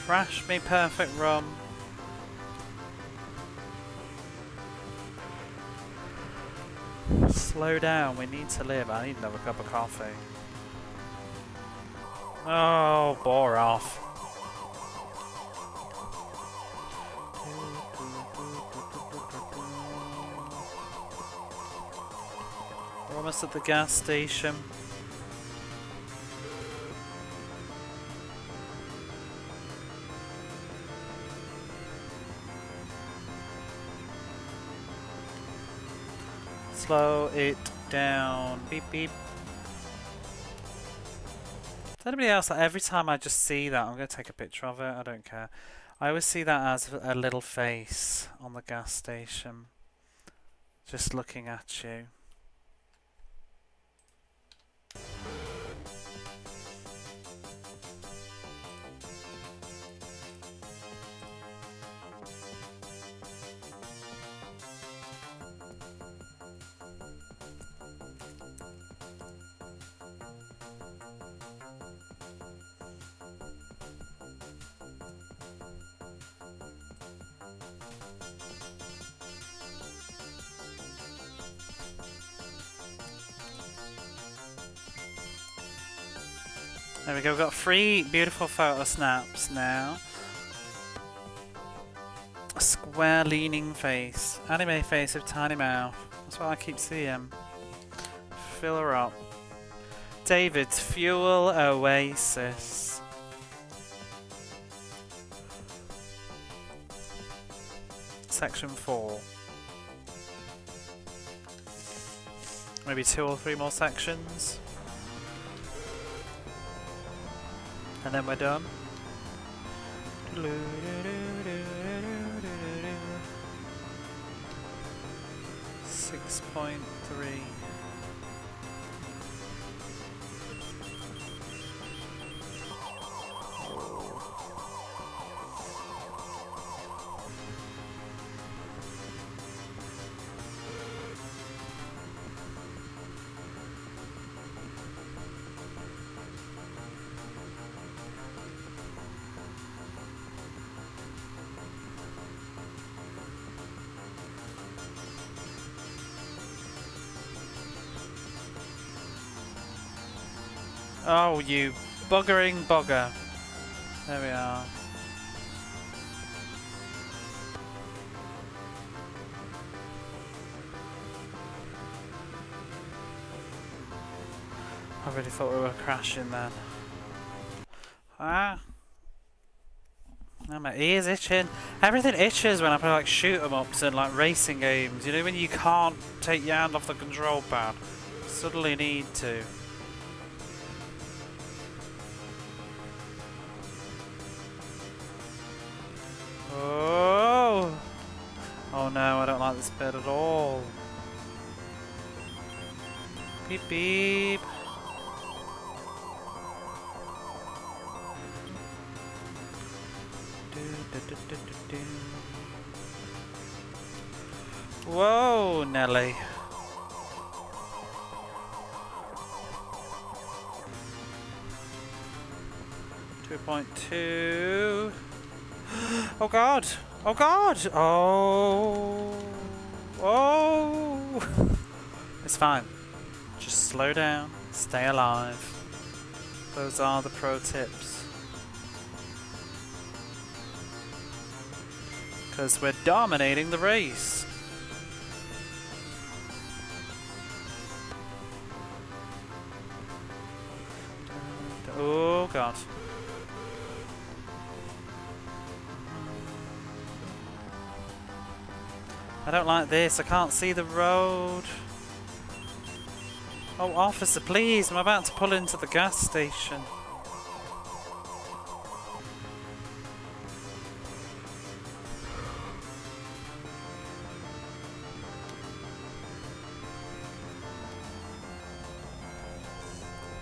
Crash me perfect rum. Slow down. We need to live. I need another cup of coffee. Oh, bore off. We're almost at the gas station. Slow it down. Beep beep. Does anybody else, like, every time I just see that, I'm going to take a picture of it, I don't care. I always see that as a little face on the gas station. Just looking at you. There we go, we've got 3 beautiful photo snaps now. A square leaning face. Anime face with tiny mouth. That's what I keep seeing. Fill her up. David's Fuel Oasis. Section 4. Maybe 2 or 3 more sections. And then we're done. 6.3. Oh, you buggering bugger. There we are. I really thought we were crashing then. Ah. Now my ears itching. Everything itches when I play like shoot 'em ups and like racing games. You know when you can't take your hand off the control pad. Suddenly need to. Oh! Oh no, I don't like this bit at all. Beep beep. Whoa, Nelly. .2. Oh god! Oh god! Oh! Oh! It's fine. Just slow down. Stay alive. Those are the pro tips. Because we're dominating the race. Oh god. I don't like this, I can't see the road. Oh officer please, I'm about to pull into the gas station.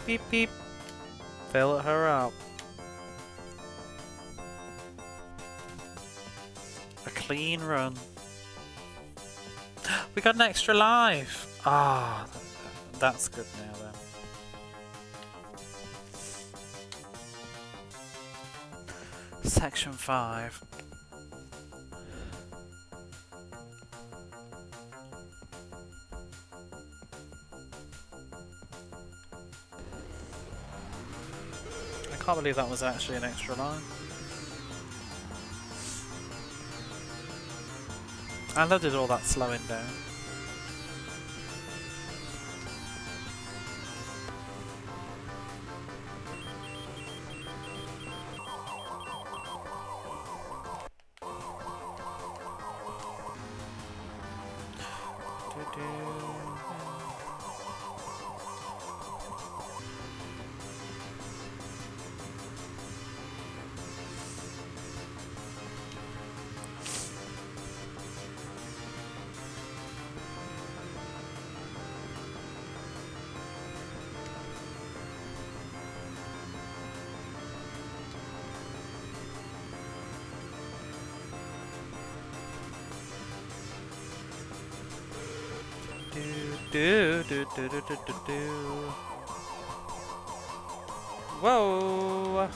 Beep beep. Fill her up. A clean run. We got an extra life. Ah, that's good now then. Section 5. I can't believe that was actually an extra line. And I did all that slowing down. Do do do do do do do. Whoa!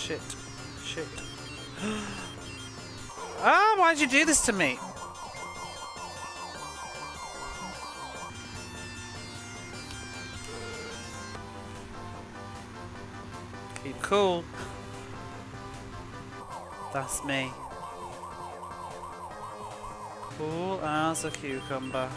Shit. Shit. Ah, why'd you do this to me? Keep cool. That's me. Cool as a cucumber.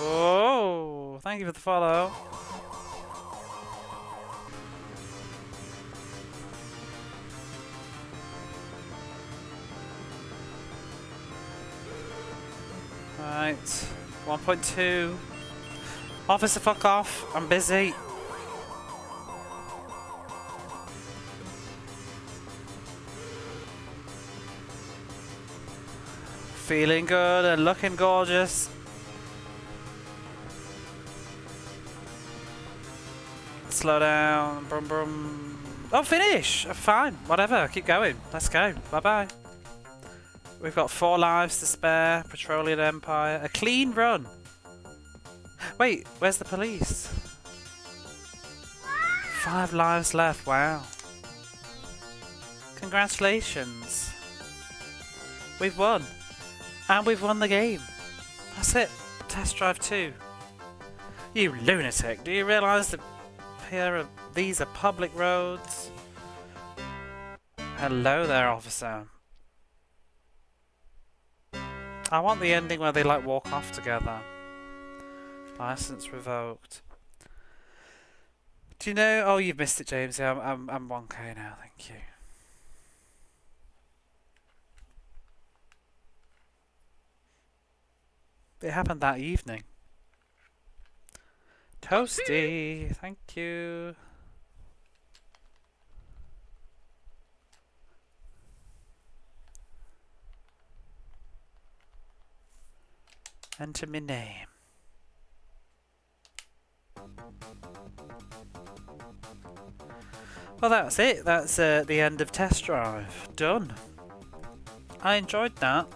Oh, thank you for the follow. Right, 1.2. Officer, fuck off. I'm busy. Feeling good and looking gorgeous. Slow down. Brum brum. Oh, finish! Fine. Whatever. Keep going. Let's go. Bye bye. We've got 4 lives to spare. Petroleum Empire. A clean run. Wait, where's the police? 5 lives left. Wow. Congratulations. We've won. And we've won the game. That's it. Test drive 2. You lunatic. Do you realise that these are public roads? Hello there, officer. I want the ending where they like walk off together. License revoked. Do you know? Oh, you've missed it, James. Yeah, I'm 1K now. Thank you. It happened that evening. Toasty, thank you. Enter my name. Well, that's it. That's the end of test drive. Done. I enjoyed that.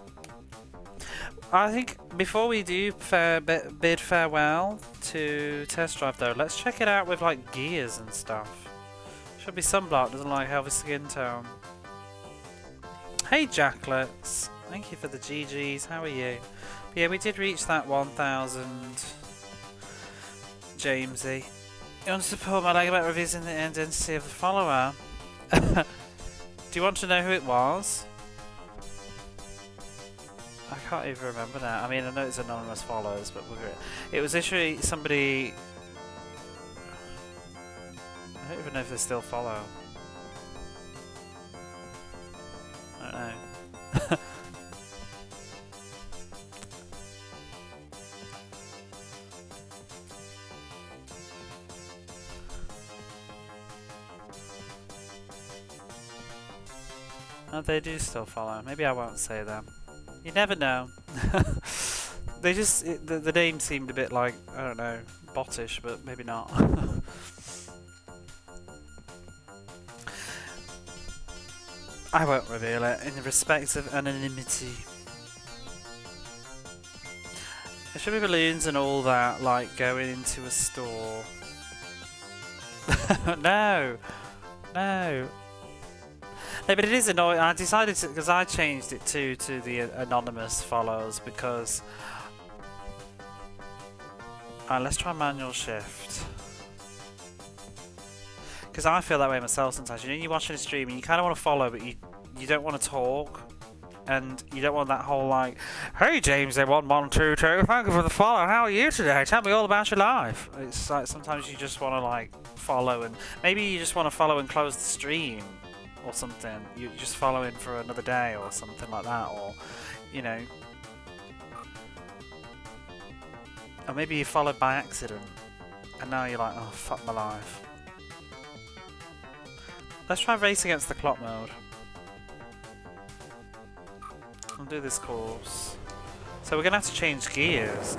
I think before we do bid farewell to test drive though, let's check it out with like gears and stuff. Should be sunblock, doesn't like healthy skin tone. Hey Jacklets, thank you for the GGs, how are you? But yeah, we did reach that 1000. Jamesy. You want to support my leg about revising the identity of the follower? Do you want to know who it was? I can't even remember now. I mean, I know it's anonymous follows, but it was actually somebody. I don't even know if they still follow. I don't know. Oh, they do still follow. Maybe I won't say them. You never know. They just the name seemed a bit like, I don't know, bottish, but maybe not. I won't reveal it in respect of anonymity. There should be balloons and all that, like going into a store. No, no. No, but it is annoying. I decided to, because I changed it to the anonymous follows because. Let's try manual shift. Because I feel that way myself sometimes. You know, you're watching a stream and you kind of want to follow, but you don't want to talk, and you don't want that whole like, "Hey James, 1122, thank you for the follow. How are you today? Tell me all about your life." It's like sometimes you just want to like follow, and maybe you just want to follow and close the stream. Or something, you're just following for another day or something like that, or you know, or maybe you followed by accident and now you're like, oh fuck my life. Let's try race against the clock mode. I'll do this course. So we're gonna have to change gears.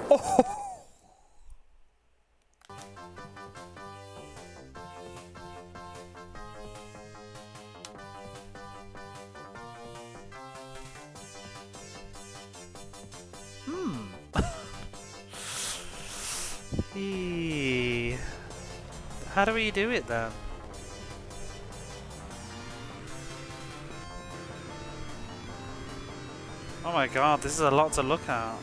Oh! Eee. How do we do it then? Oh my god, this is a lot to look at.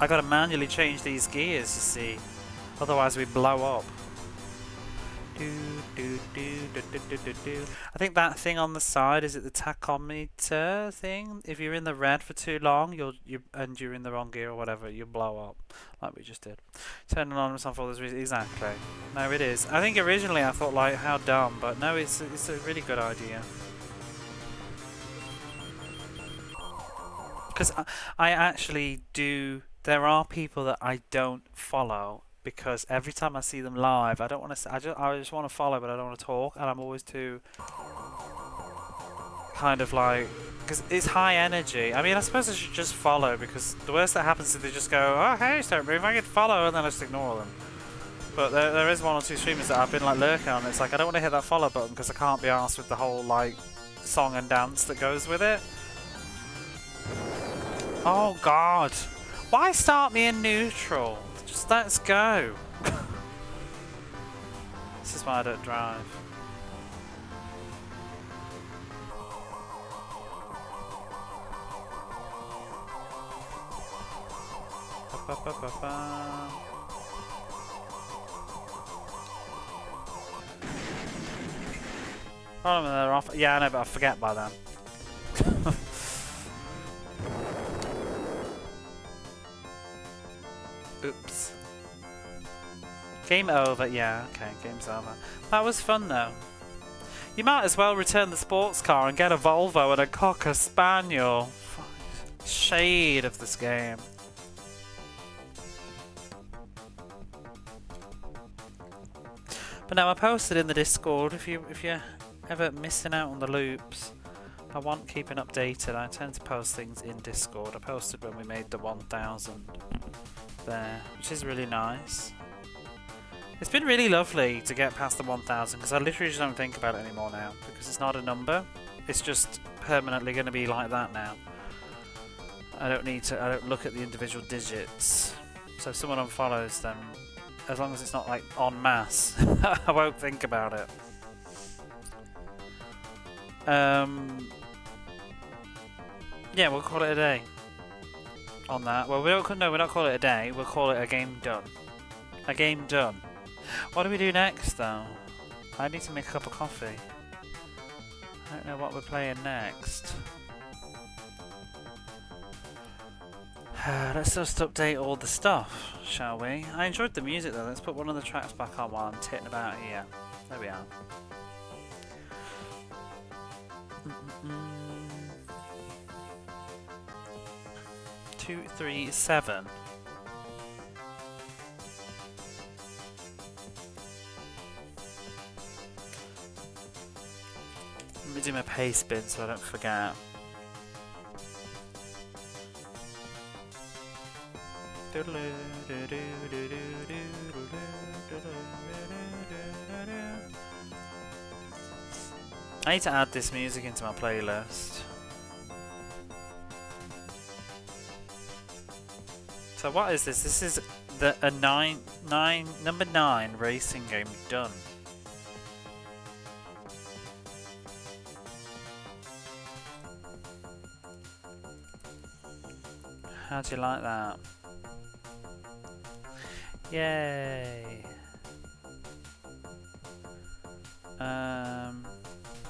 I gotta manually change these gears, you see. Otherwise we blow up. I think that thing on the side, is it the tachometer thing? If you're in the red for too long, and you're in the wrong gear or whatever, you'll blow up, like we just did. Turn anonymous on for this reason. Exactly. No, it is. I think originally I thought like how dumb, but no, it's a really good idea. Because I actually do. There are people that I don't follow. Because every time I see them live, I don't want to. I just want to follow, but I don't want to talk, and I'm always too kind of like, because it's high energy. I mean, I suppose I should just follow, because the worst that happens is they just go, "Oh hey, start moving, I can follow," and then I just ignore them. But there is one or two streamers that I've been like lurking on. It's like I don't want to hit that follow button because I can't be arsed with the whole like song and dance that goes with it. Oh God, why start me in neutral? Just let's go. This is why I don't drive. Oh, they're off. Yeah, I know, but I forget by then. Oops. Game over. Yeah, okay, game's over. That was fun though. You might as well return the sports car and get a Volvo and a Cocker Spaniel. Shade of this game. But now I posted in the Discord if you're ever missing out on the loops. I want keeping updated. I tend to post things in Discord. I posted when we made the 1000 there, which is really nice. It's been really lovely to get past the 1000 because I literally just don't think about it anymore now because it's not a number. It's just permanently going to be like that now. I don't look at the individual digits. So if someone unfollows them, as long as it's not like en masse, I won't think about it. Yeah, we'll call it a day on that. Well, we're not calling it a day. We'll call it a game done. A game done. What do we do next, though? I need to make a cup of coffee. I don't know what we're playing next. Let's just update all the stuff, shall we? I enjoyed the music, though. Let's put one of the tracks back on while I'm titting about here. There we are. 2, 3, 7. Let me do my pace bin so I don't forget. I need to add this music into my playlist. So what is this? This is number 9 racing game done. How do you like that? Yay!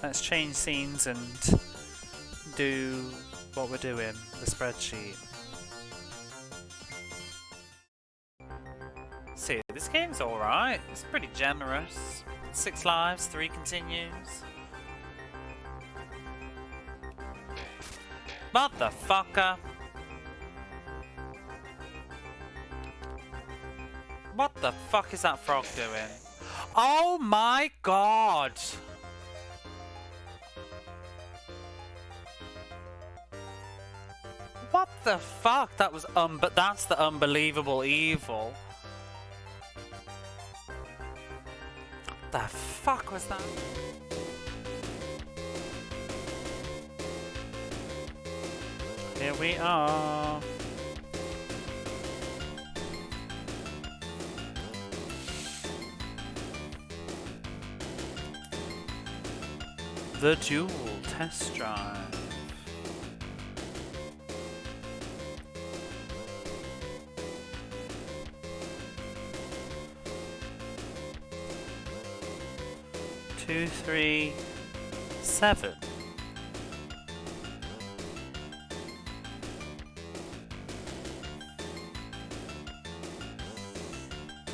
Let's change scenes and do what we're doing, the spreadsheet. See, this game's alright. It's pretty generous. 6 lives, 3 continues. Motherfucker! What the fuck is that frog doing? Oh my god! What the fuck? That was but that's the unbelievable evil. What the fuck was that? Here we are. The Duel test drive. Two, 3, 7.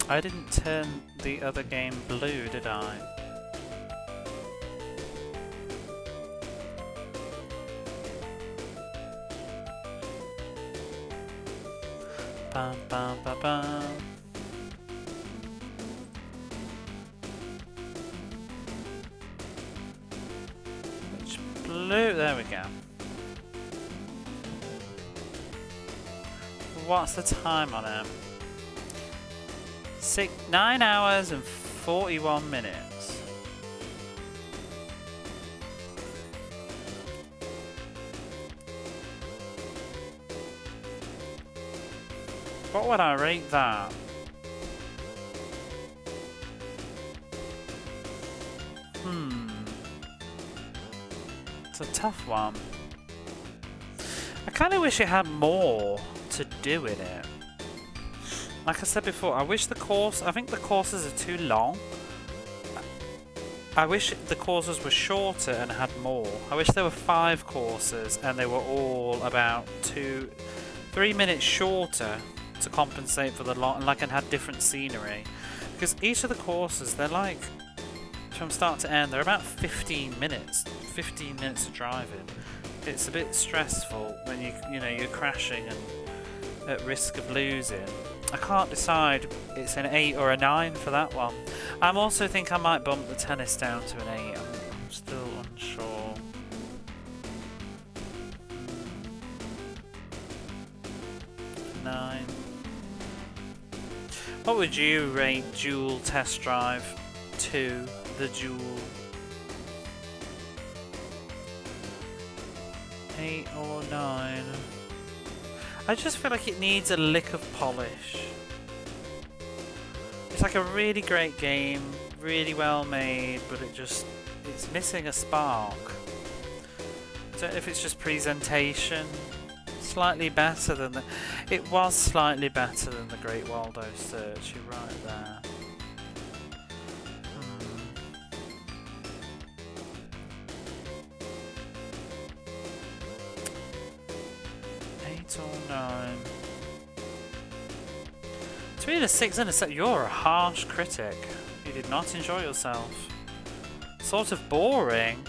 I didn't turn the other game blue, did I? Bum, bum, bum, bum. Which blue? There we go. What's the time on it? 9 hours and 41 minutes. What would I rate that? It's a tough one. I kind of wish it had more to do in it. Like I said before, I think the courses are too long. I wish the courses were shorter and had more. I wish there were 5 courses and they were all about 3 minutes shorter to compensate for the long, and had different scenery. Because each of the courses, they're like, from start to end, they're about 15 minutes. 15 minutes of driving. It's a bit stressful when you're crashing and at risk of losing. I can't decide it's an 8 or a 9 for that one. I also think I might bump the tennis down to an 8. I'm still unsure. 9. What would you rate Duel Test Drive 2, the Duel? 8 or 9? I just feel like it needs a lick of polish. It's like a really great game, really well made, but it's missing a spark. I don't know if it's just presentation. Slightly better than it was slightly better than the Great Waldo Search. You're right there. 8 or 9. To read a 6 and a 7, you're a harsh critic. You did not enjoy yourself. Sort of boring.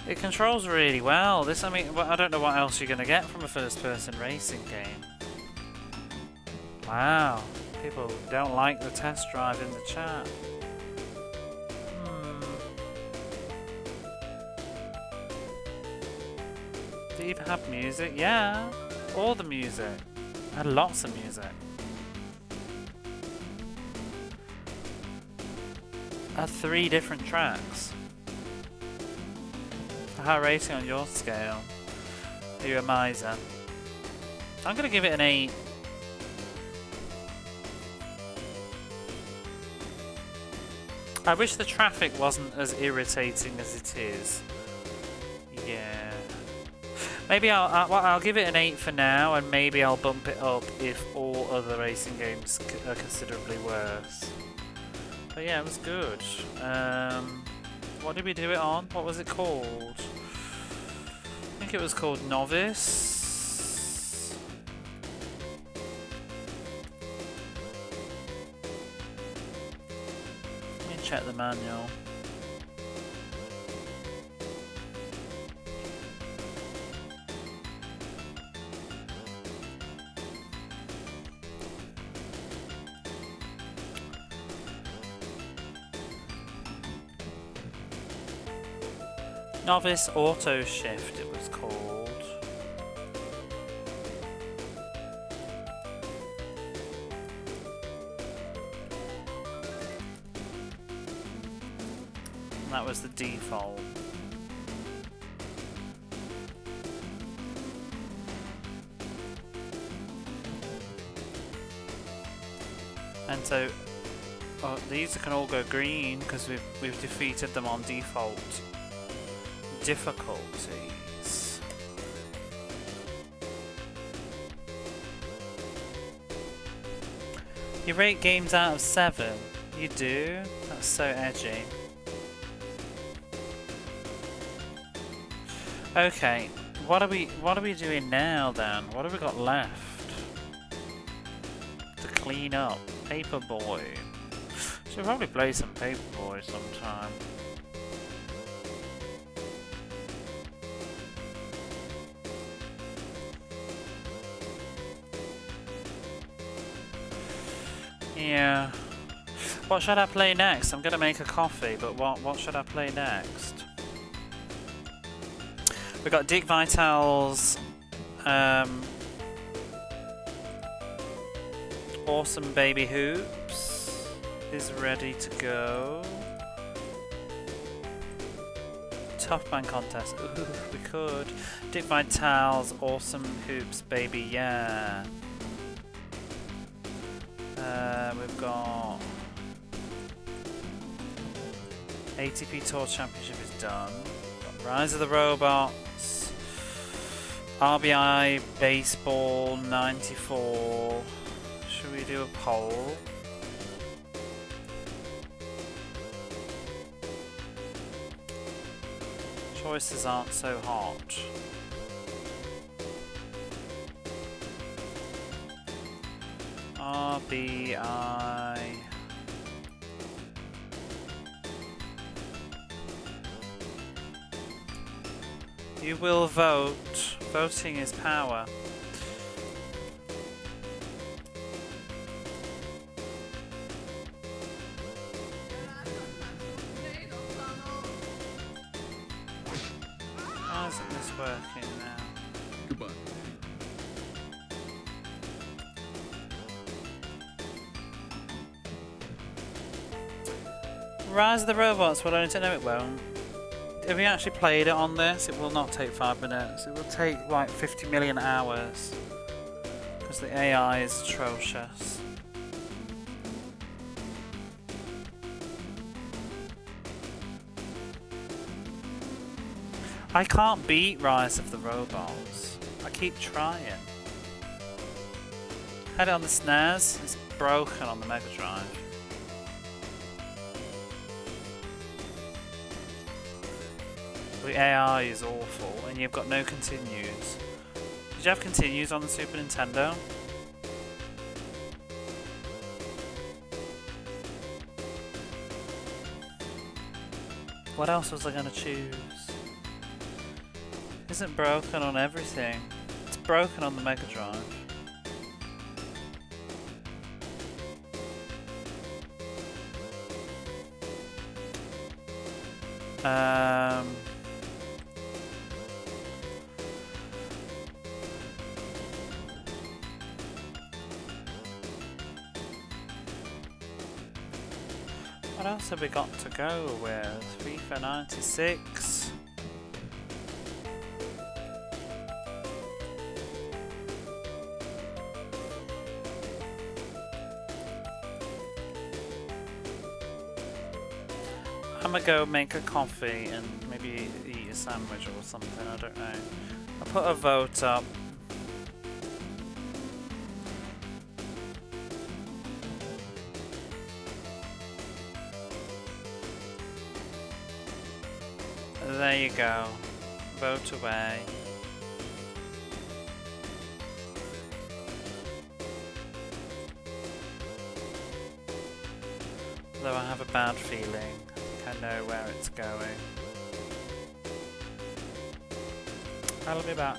It controls really well. I don't know what else you're going to get from a first-person racing game. Wow. People don't like the test drive in the chat. Do you even have music? Yeah. All the music. I had lots of music. I had 3 different tracks. High rating on your scale. You're a miser. I'm gonna give it an 8. I wish the traffic wasn't as irritating as it is. Yeah. Maybe I'll give it an 8 for now, and maybe I'll bump it up if all other racing games are considerably worse. But yeah, it was good. What did we do it on? What was it called? I think it was called Novice. Let me check the manual. Novice Auto Shift it was called. And that was the default. And so these can all go green because we've defeated them on default difficulties. You rate games out of 7. You do? That's so edgy. Okay, what are we doing now then? What have we got left to clean up? Paperboy. Should probably play some Paperboy sometime. Yeah. What should I play next? I'm gonna make a coffee, but what should I play next? We've got Dick Vitale's Awesome Baby Hoops is ready to go. Tough Man Contest. Ooh, we could. Dick Vitale's Awesome Hoops Baby, yeah. We've got ATP Tour Championship is done. Got Rise of the Robots, RBI Baseball 94. Should we do a poll? Choices aren't so hot. RBI. You will vote. Voting is power. How isn't this working now? Goodbye. Rise of the Robots will only take, no it won't. If we actually played it on this, it will not take 5 minutes. It will take like 50 million hours. Because the AI is atrocious. I can't beat Rise of the Robots. I keep trying. Had it on the SNES, it's broken on the Mega Drive. The AI is awful, and you've got no continues. Did you have continues on the Super Nintendo? What else was I going to choose? Isn't broken on everything. It's broken on the Mega Drive. What else have we got to go with? FIFA 96. I'm gonna go make a coffee and maybe eat a sandwich or something, I don't know. I'll put a vote up. There you go. Vote away. Though I have a bad feeling. I know where it's going. I'll be back.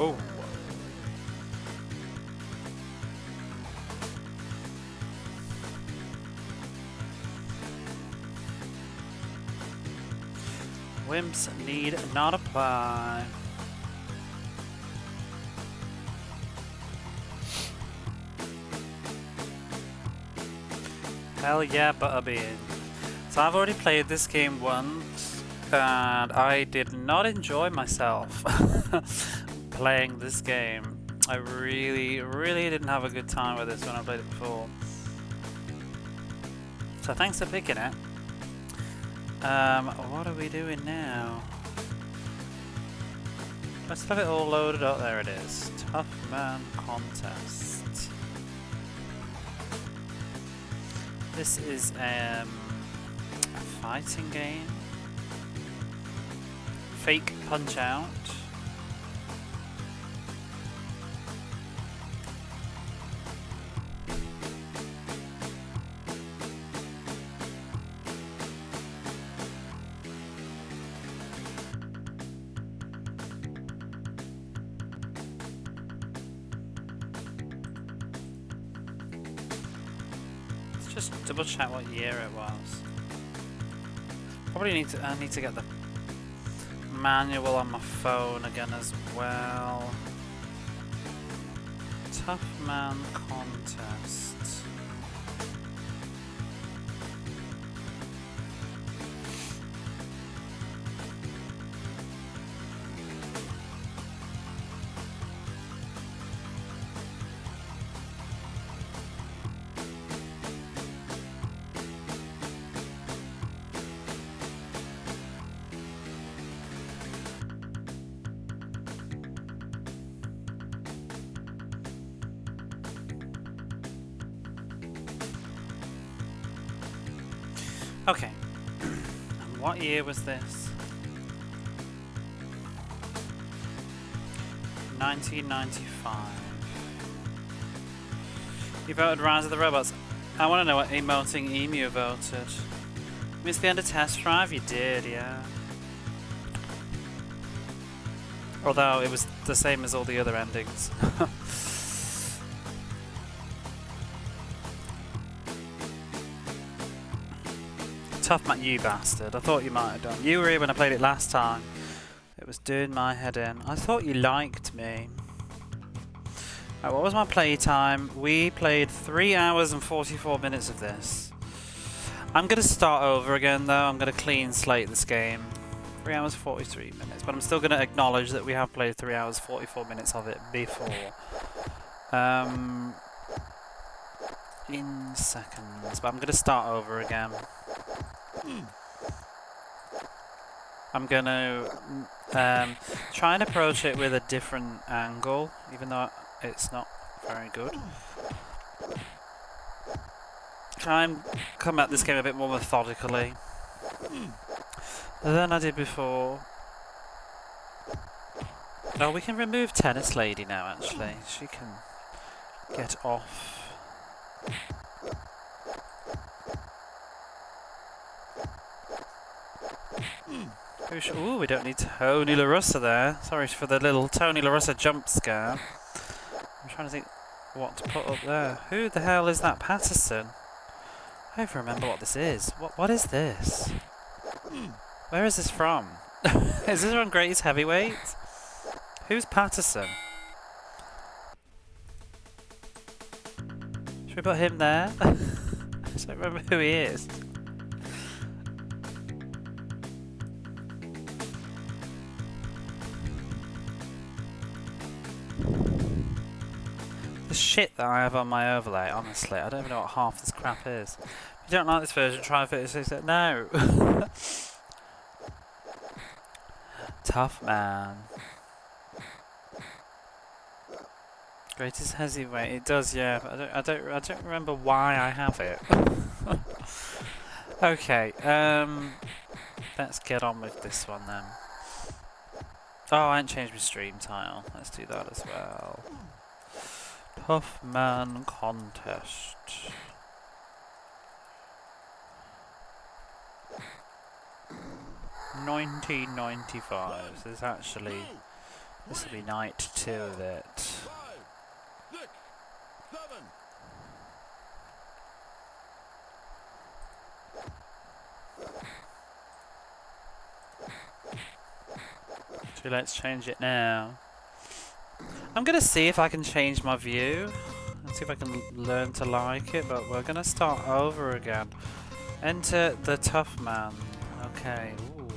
Whoa. Wimps need not apply. Hell yeah, butterbean. So I've already played this game once, and I did not enjoy myself playing this game. I really didn't have a good time with this when I played it before. So thanks for picking it. What are we doing now? Let's have it all loaded up. There it is. Tough Man Contest. This is a fighting game. Fake Punch Out. Just double check what year it was. Probably I need to get the manual on my phone again as well. Tough Man Contest. Okay, and what year was this? 1995. You voted Rise of the Robots. I want to know what Emoting Emu voted. Missed the end of Test Drive? You did, yeah. Although it was the same as all the other endings. Tough Man, you bastard. I thought you might have done. You were here when I played it last time. It was doing my head in. I thought you liked me. Right, what was my play time? We played 3 hours and 44 minutes of this. I'm going to start over again though. I'm going to clean slate this game. 3 hours 43 minutes. But I'm still going to acknowledge that we have played 3 hours 44 minutes of it before. In seconds. But I'm going to start over again. I'm going to try and approach it with a different angle, even though it's not very good. Try and come at this game a bit more methodically than I did before. Oh, we can remove Tennis Lady now, actually. She can get off. Ooh, we don't need Tony La Russa there. Sorry for the little Tony La Russa jump scare. I'm trying to think what to put up there. Who the hell is that Patterson? I don't even remember what this is. What is this? Where is this from? Is this from Greatest Heavyweight? Who's Patterson? Should we put him there? I don't remember who he is. The shit that I have on my overlay, honestly, I don't even know what half this crap is. If you don't like this version, try 56. No! Tough Man. Greatest Heavyweight, it does, yeah, but I don't remember why I have it. Okay, let's get on with this one then. Oh, I haven't changed my stream title. Let's do that as well. Tough Man Contest. $19.95. There's actually This will be night 2 of it. 5, 6, 7. So let's change it now. I'm gonna see if I can change my view and see if I can learn to like it, but we're gonna start over again. Enter the tough man. Okay. Ooh.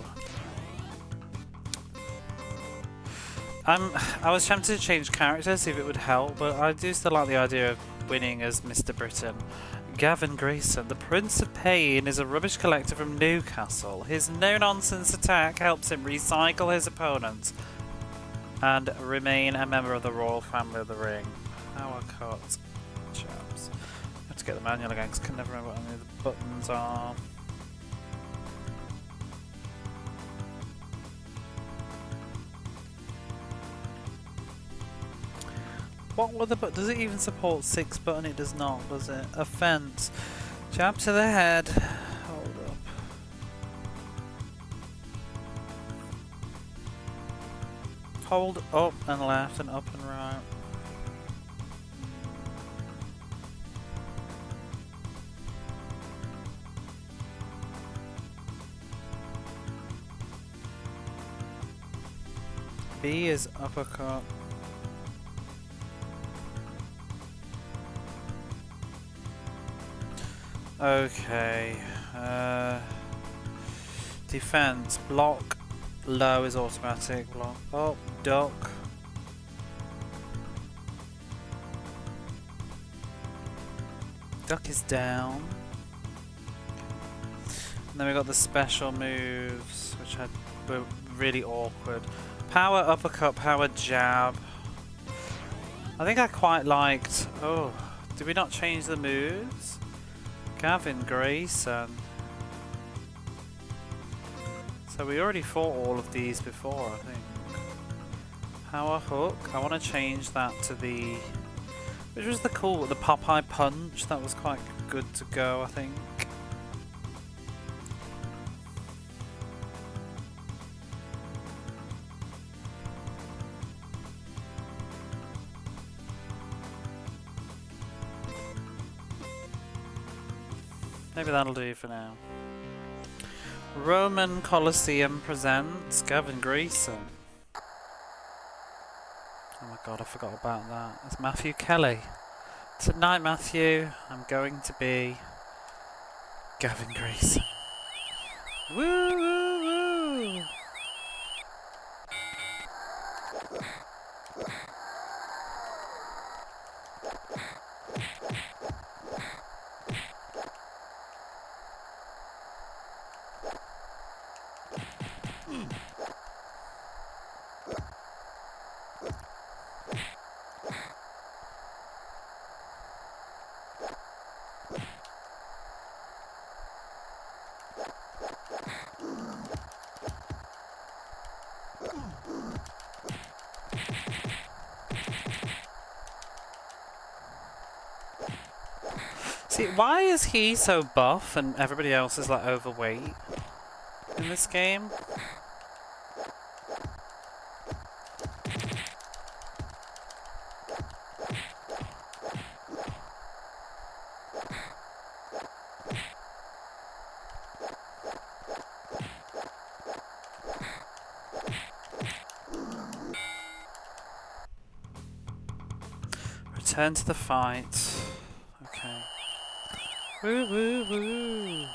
I was tempted to change character, see if it would help, but I do still like the idea of winning as Mr. Britain. Gavin Grayson, the Prince of Pain, is a rubbish collector from Newcastle. His no-nonsense attack helps him recycle his opponents and remain a member of the royal family of the ring. Power cut. Chaps. I have to get the manual again because I can never remember what any of the buttons are. What were the buttons? Does it even support 6 button? It does not, does it? Offense. Jab to the head. Hold up. Hold up and left and up and right. B is uppercut. Okay. Defense. Block. Low is automatic. Block. Oh, duck. Duck is down. And then we got the special moves, which were really awkward. Power uppercut, power jab. I think I quite liked. Oh, did we not change the moves? Gavin Grayson. So we already fought all of these before, I think. Power hook. I want to change that to the... Which was the Popeye punch. That was quite good to go, I think. Maybe that'll do for now. Roman Coliseum presents Gavin Grayson. Oh my god, I forgot about that. It's Matthew Kelly. Tonight, Matthew, I'm going to be Gavin Grayson. Woo woo woo! See, why is he so buff and everybody else is like overweight in this game? Return to the fight. Okay. Woo woo woo!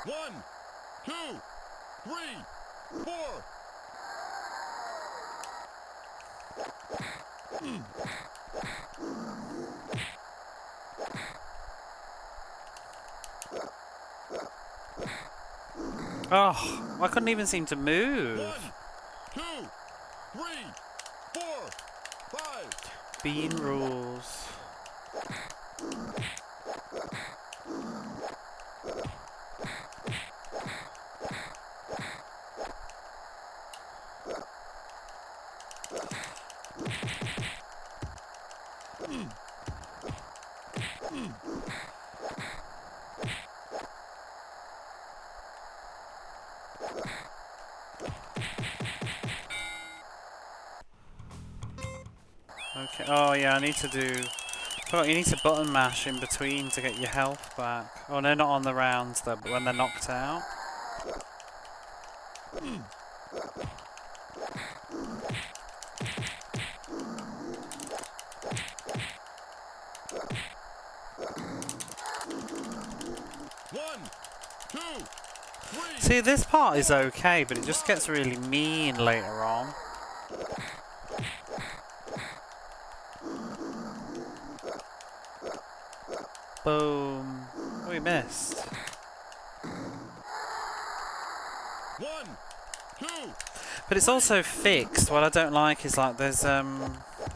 One, two, three, 4. Oh, I couldn't even seem to move. 1, 2, 3, 4, 5. Bean rules. Okay. Oh yeah, I need to do... Oh, you need to button mash in between to get your health back. Oh no, not on the rounds though, but when they're knocked out. One, two, three. See, this part is okay, but it just gets really mean later on. Boom. Oh, we missed. One, two. But it's also fixed. What I don't like is like there's a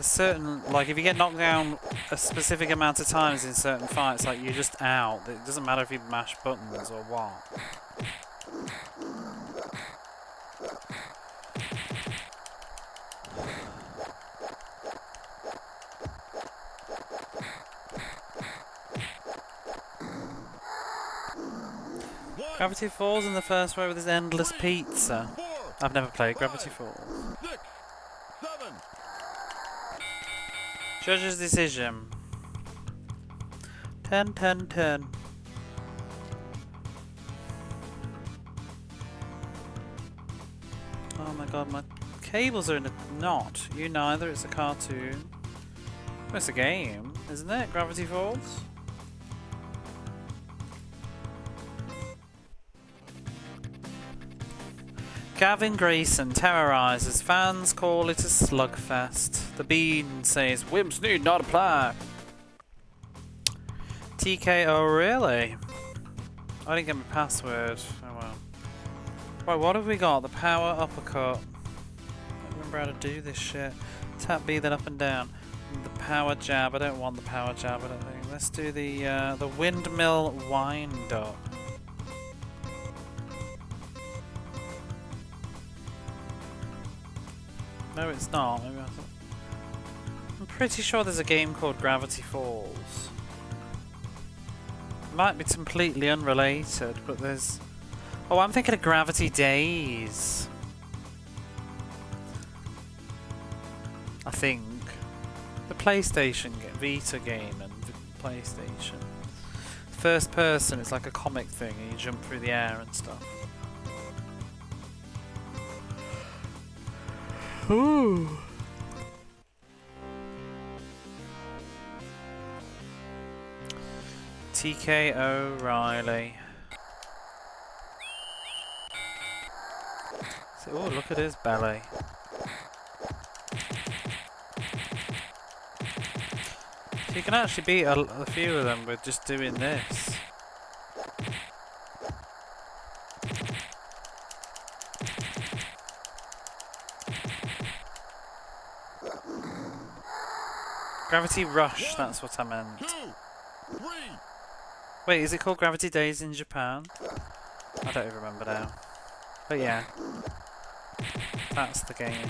certain, like if you get knocked down a specific amount of times in certain fights, like you're just out. It doesn't matter if you mash buttons or what. Gravity Falls in the first row with this endless pizza. Four, I've never played Gravity Falls. 6, 7. Judge's decision. 10, 10, 10. Oh my god, my cables are in a knot. You neither, it's a cartoon. Well, it's a game, isn't it? Gravity Falls? Gavin Grayson terrorizes. Fans call it a slugfest. The Bean says, "Wimps need not apply." TKO, really? I didn't get my password. Oh well. Right, what have we got? The power uppercut. I don't remember how to do this shit. Tap B, then up and down. The power jab. I don't want the power jab, I don't think. Let's do the windmill wind up. No, it's not. Maybe I'm pretty sure there's a game called Gravity Falls. Might be completely unrelated, but there's... Oh, I'm thinking of Gravity Days. I think. The PlayStation Vita game and the PlayStation. First person, it's like a comic thing and you jump through the air and stuff. Ooh. TKO Riley. So, oh, look at his belly. So you can actually beat a few of them with just doing this. Gravity Rush, that's what I meant. 2, 3. Wait, is it called Gravity Days in Japan? I don't even remember now. But yeah. That's the game.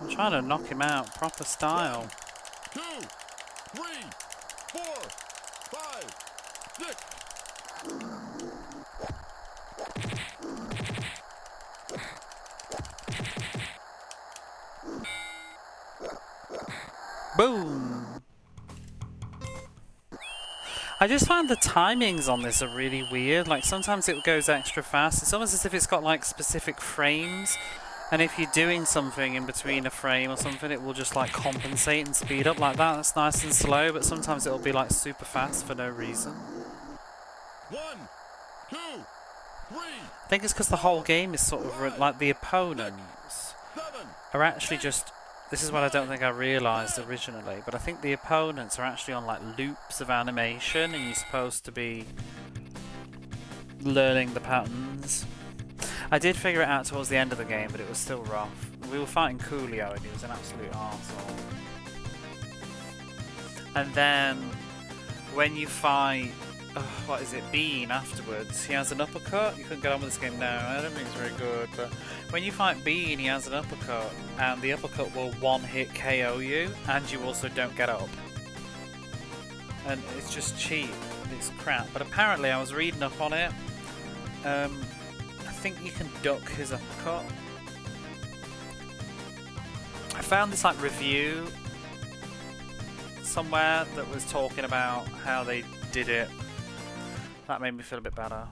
I'm trying to knock him out, proper style. 2, 3, 4, 5, 6. Boom! I just find the timings on this are really weird. Like sometimes it goes extra fast. It's almost as if it's got like specific frames. And if you're doing something in between a frame or something, it will just like compensate and speed up like that. That's nice and slow, but sometimes it'll be like super fast for no reason. 1, 2, 3. I think it's because the whole game is sort of like the opponents 7. are actually just... This is what I don't think I realised originally, but I think the opponents are actually on like loops of animation and you're supposed to be learning the patterns. I did figure it out towards the end of the game, but it was still rough. We were fighting Coolio and he was an absolute arsehole. And then when you fight, what is it, Bean afterwards, he has an uppercut. You couldn't get on with this game now, I don't think it's very good, but when you fight Bean, he has an uppercut, and the uppercut will one-hit KO you, and you also don't get up. and it's just cheap. It's crap. But apparently, I was reading up on it. I think you can duck his uppercut. I found this like review somewhere that was talking about how they did it. That made me feel a bit better.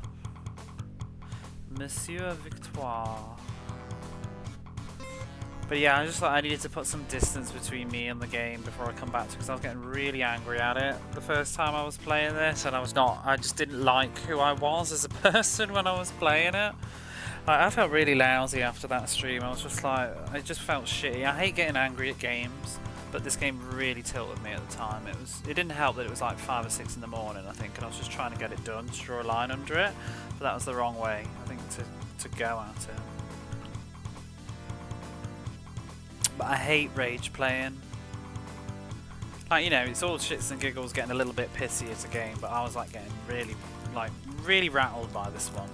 Monsieur Victoire. But yeah, I just thought I needed to put some distance between me and the game before I come back to it, because I was getting really angry at it the first time I was playing this, and I just didn't like who I was as a person when I was playing it. Like, I felt really lousy after that stream. I was just like, I just felt shitty. I hate getting angry at games, but this game really tilted me at the time. It didn't help that it was like 5 or 6 in the morning, I think, and I was just trying to get it done, to draw a line under it, but that was the wrong way, I think, to go at it. But I hate rage playing. Like, you know, it's all shits and giggles, getting a little bit pissy as a game, but I was like getting really rattled by this one.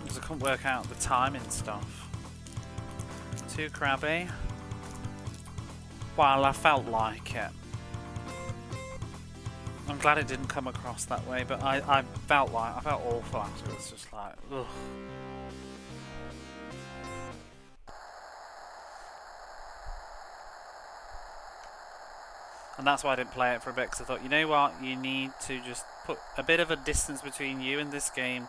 Because I couldn't work out the timing stuff. Too crabby. Well, I felt like it. I'm glad it didn't come across that way, but I felt awful afterwards, just like, ugh. And that's why I didn't play it for a bit, because I thought, you know what, you need to just put a bit of a distance between you and this game,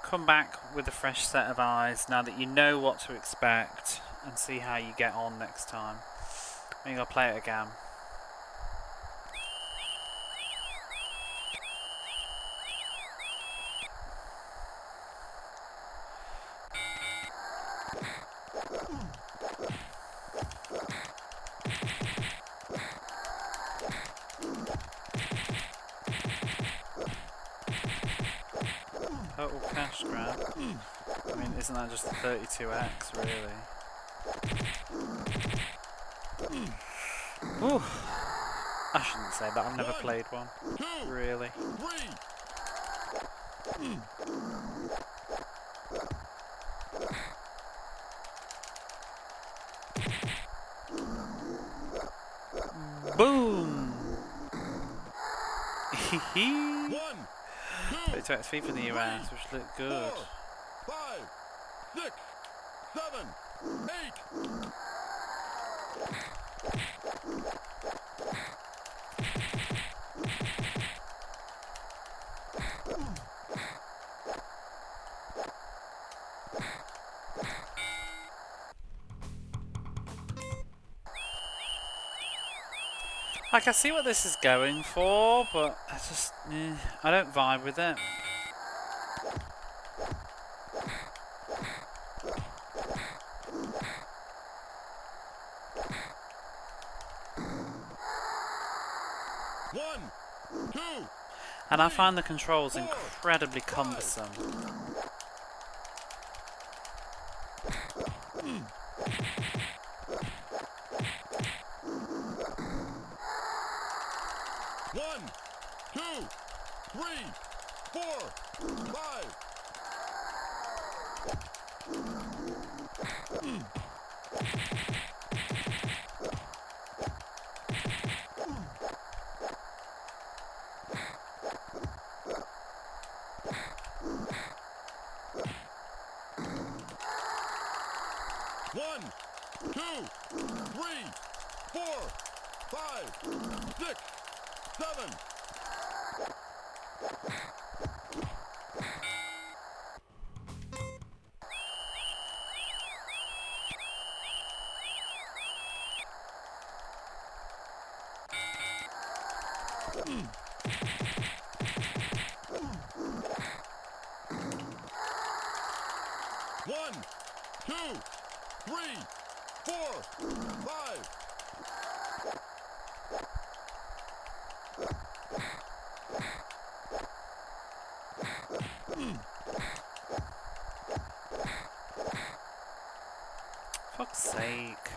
come back with a fresh set of eyes now that you know what to expect, and see how you get on next time. Maybe I'll play it again. Total cash grab. I mean, isn't that just the 32x, really? Ooh. I shouldn't say that, I've never played one. Really. Boom! Hehe! 32x fee from the US, which looked good. 4, 5, 6, 7, 8. Like, I see what this is going for, but I just, I don't vibe with it. And I find the controls incredibly cumbersome. One, two, three, 4, 5. One, two, three, 4, 5, 6, 7. One, two, three, 4, 5. Fuck's sake.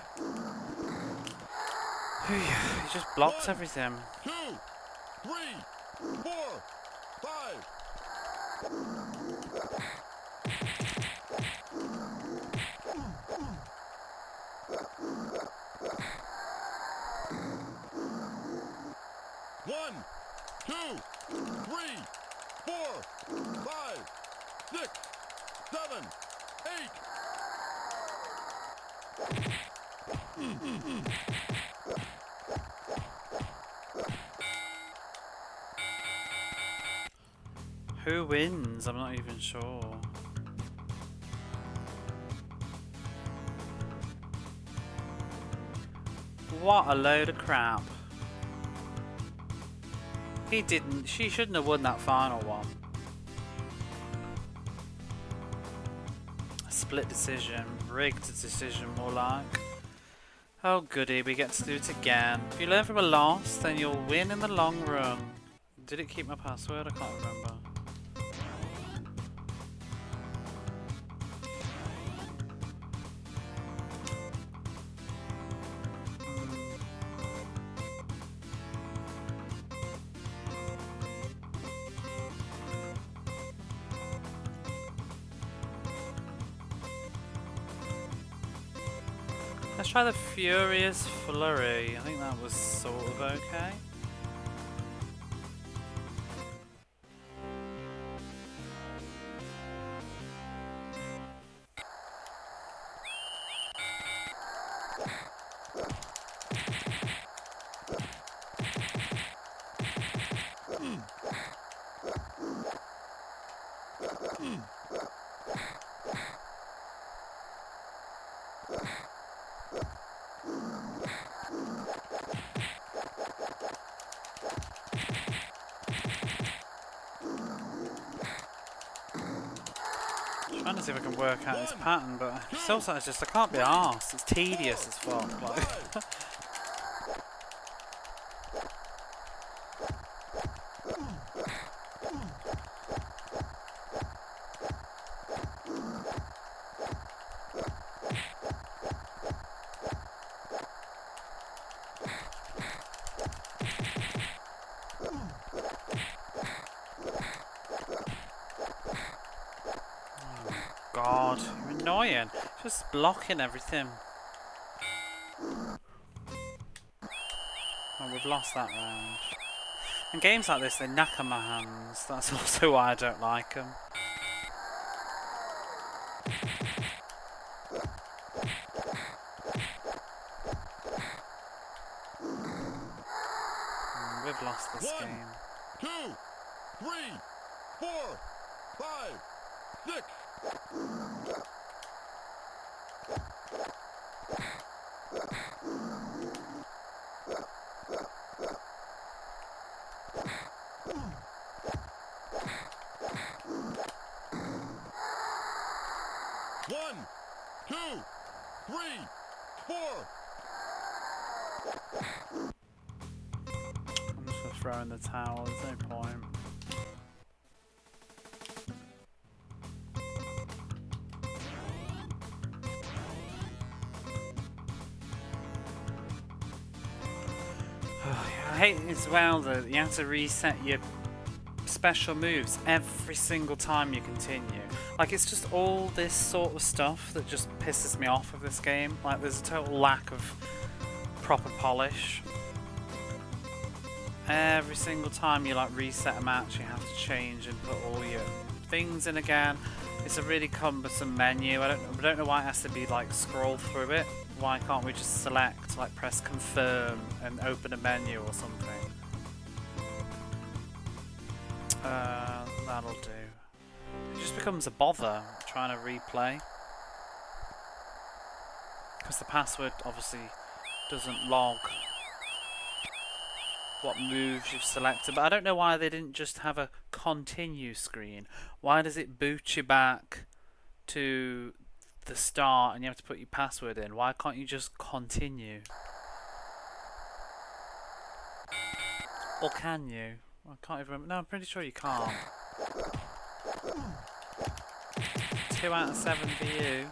He just blocks everything. 2, 3, 4, 5. One, 4, 5, 6, 7, 8. Who wins? I'm not even sure. What a load of crap. He didn't. She shouldn't have won that final one. A split decision. Rigged decision, more like. Oh goody, we get to do it again. If you learn from a loss, then you'll win in the long run. Did it keep my password? I can't remember. Let's try the Furious Flurry. I think that was sort of okay. Trying to see if I can work out this pattern, but sometimes just I can't be arsed. It's tedious as fuck. Like. God, you're annoying. Just blocking everything. Oh, we've lost that round. In games like this, they knacker my hands. That's also why I don't like them. We've lost this game. 2, 3, 4, 5, 6. One, 2, 3, 4. I'm just gonna throw in the towel. There's no point. I hate as well that you have to reset your special moves every single time you continue. Like, it's just all this sort of stuff that just pisses me off of this game. Like, there's a total lack of proper polish. Every single time you like reset a match, you have to change and put all your things in again. It's a really cumbersome menu. I don't know why it has to be like scroll through it. Why can't we just select, like press confirm and open a menu or something? That'll do. It just becomes a bother trying to replay. Because the password obviously doesn't log what moves you've selected. But I don't know why they didn't just have a continue screen. Why does it boot you back to the start and you have to put your password in? Why can't you just continue? Or can you? I can't even remember. No, I'm pretty sure you can't. 2 out of 7 for you.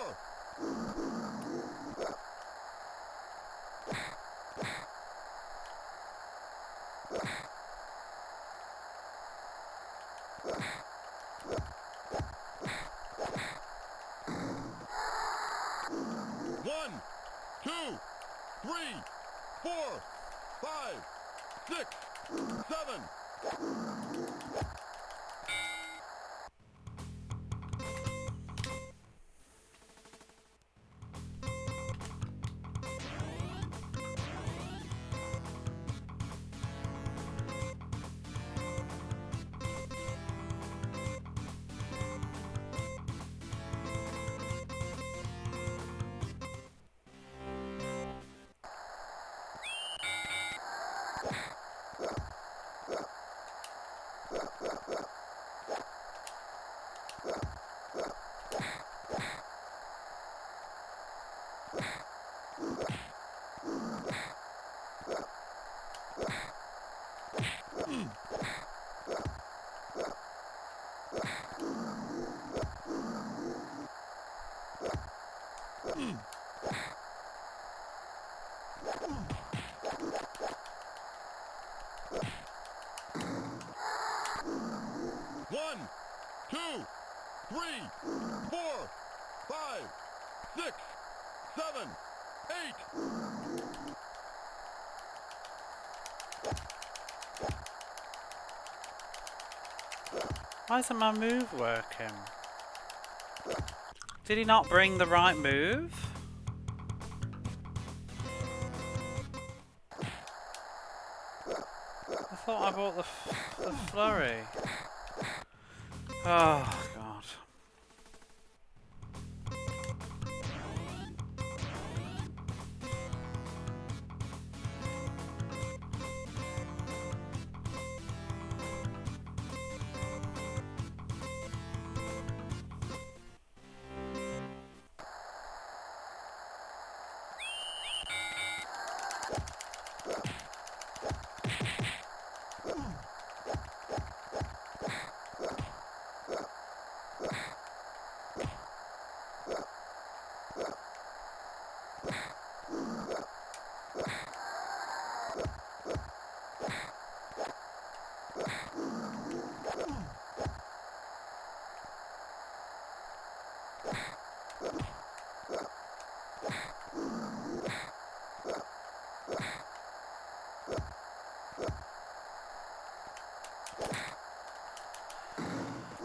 4. 1, 2, 3, 4, 5, 6, 7. One, two, three, 4, 5, 6, 7, 8. Why isn't my move working? Did he not bring the right move? I thought I bought the flurry. Oh god.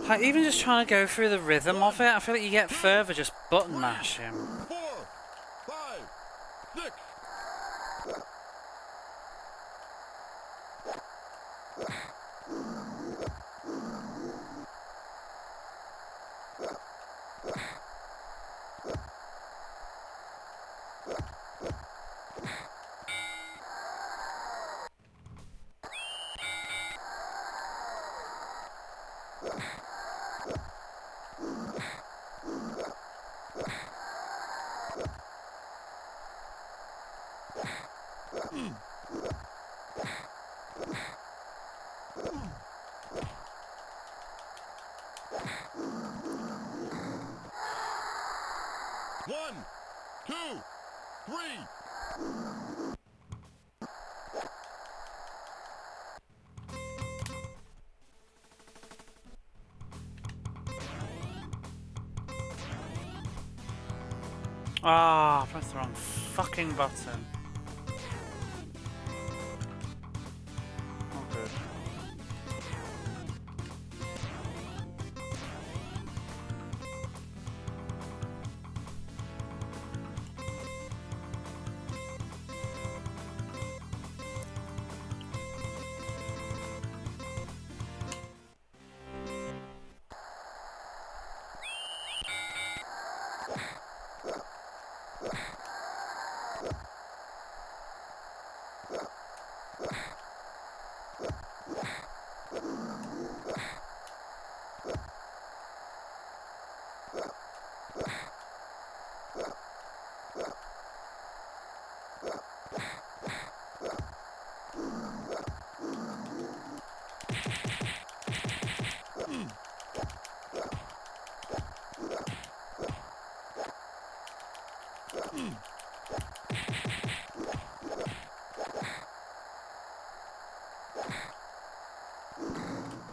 Like, even just trying to go through the rhythm of it, I feel like you get further just button mashing. 4, 5, 6. One, two, three. Ah, I pressed the wrong fucking button. Oh, good.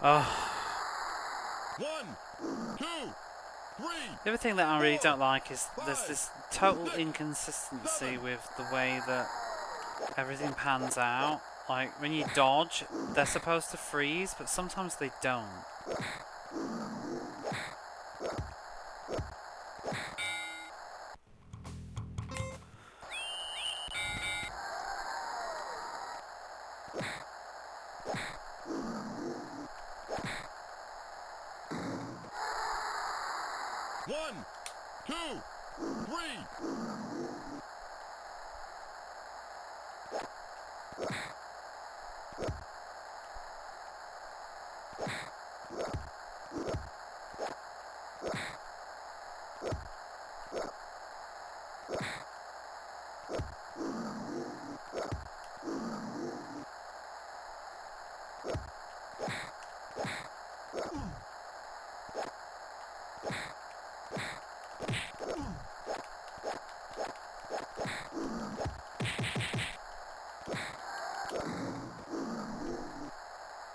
Oh. 1, 2, 3. The other thing that I really don't like is there's Five, this total six, inconsistency seven. with the way that everything pans out. Like, when you dodge, they're supposed to freeze, but sometimes they don't. One, two, three.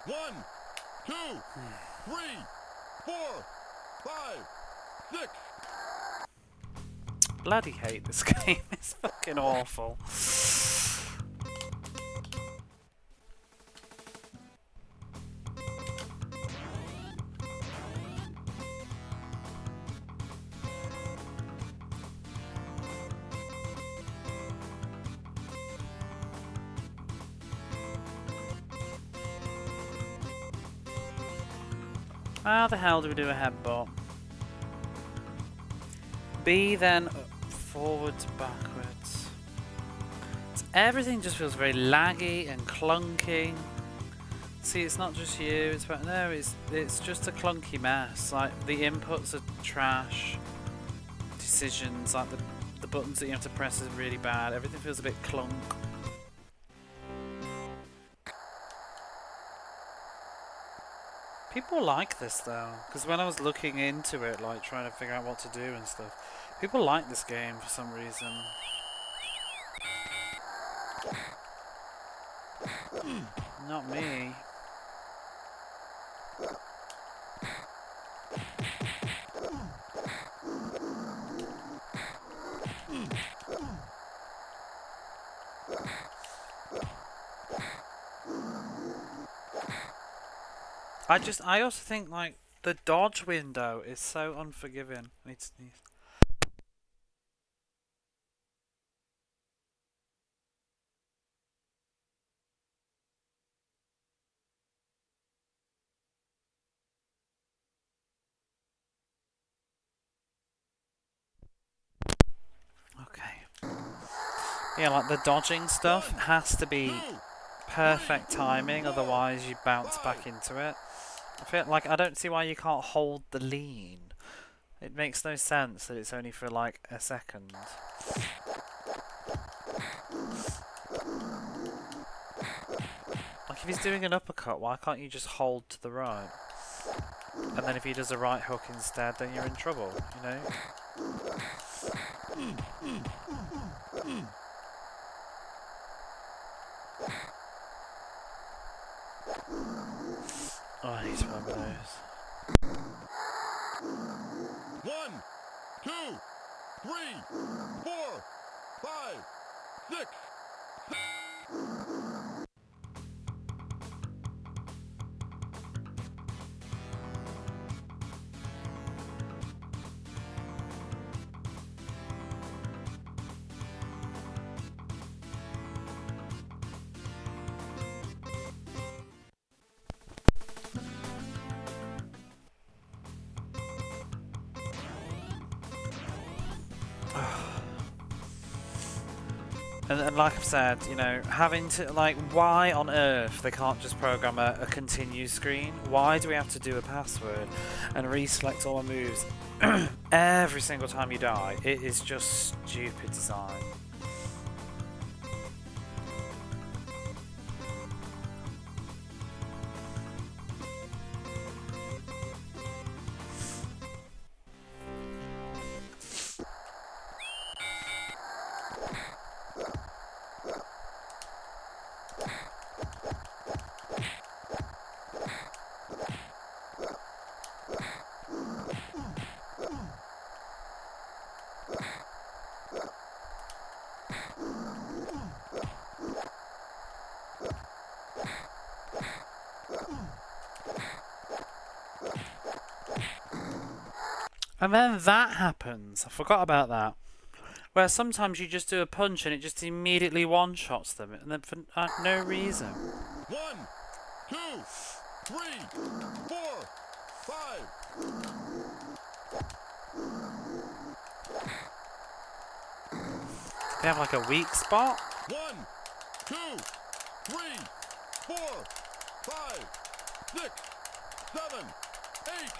One, two, three, 4, 5, 6. Bloody hate this game. It's fucking awful. How the hell do we do a headbutt? B, then forwards, backwards. Everything just feels very laggy and clunky. See, it's not just you. It's no, it's just a clunky mess. Like, the inputs are trash. Decisions, like the buttons that you have to press, are really bad. Everything feels a bit clunk. People like this though, because when I was looking into it, like trying to figure out what to do and stuff, people like this game for some reason. Not me. I also think like the dodge window is so unforgiving. I need to sneeze. Okay. Yeah, like the dodging stuff has to be perfect timing, otherwise you bounce back into it. I feel like I don't see why you can't hold the lean. It makes no sense that it's only for like a second. Like if he's doing an uppercut, why can't you just hold to the right? And then if he does a right hook instead, then you're in trouble, you know? Oh, I need to rub my nose. 1, 2, 3, 4, 5, 6. And like I've said, you know, having to, like, why on earth they can't just program a continue screen? Why do we have to do a password and reselect all our moves every single time you die? It is just stupid design. And then that happens. I forgot about that. Where sometimes you just do a punch and it just immediately one-shots them, and then for no reason. 1, 2, 3, 4, 5. They have like a weak spot. 1, 2, 3, 4, 5, 6, 7, 8.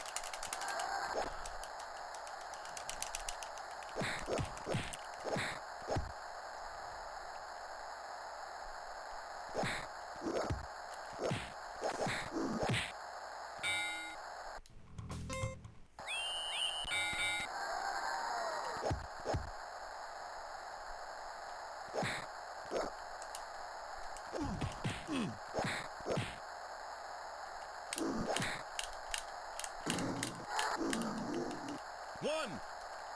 One,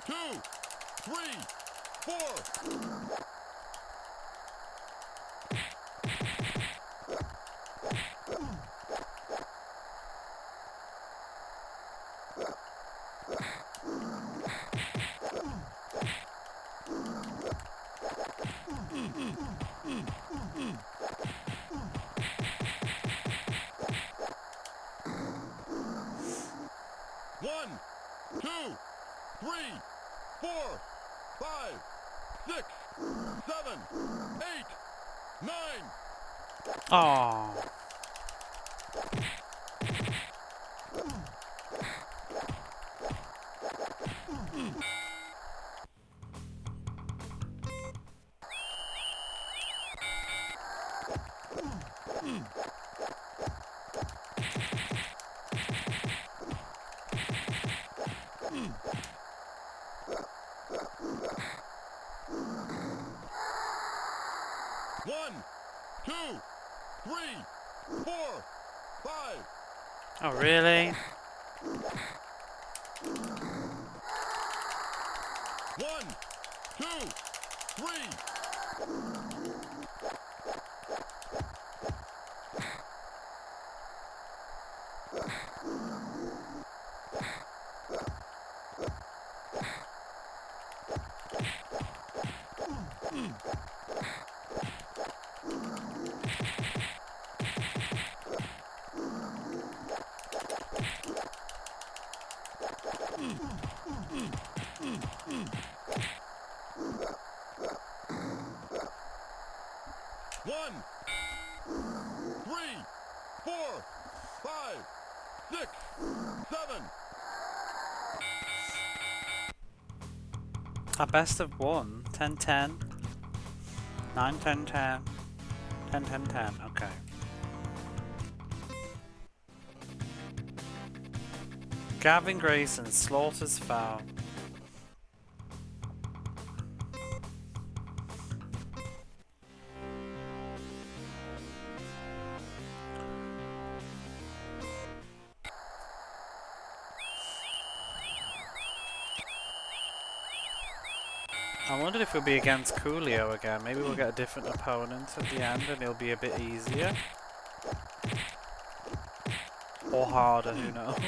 two, three, four. One, two, three, four, five, six, 7, 8, 9. Oh. One, two, three, four, 5. Oh, really? 1, 2, 3. One, 3, 4, 5, 6, 7. A best of 1. 10, 10. 9, 10, 10. 10, 10, 10. Okay. Gavin Grayson slaughters foul. I wondered if we'll be against Coolio again. Maybe we'll get a different opponent at the end and it'll be a bit easier. Or harder, who knows.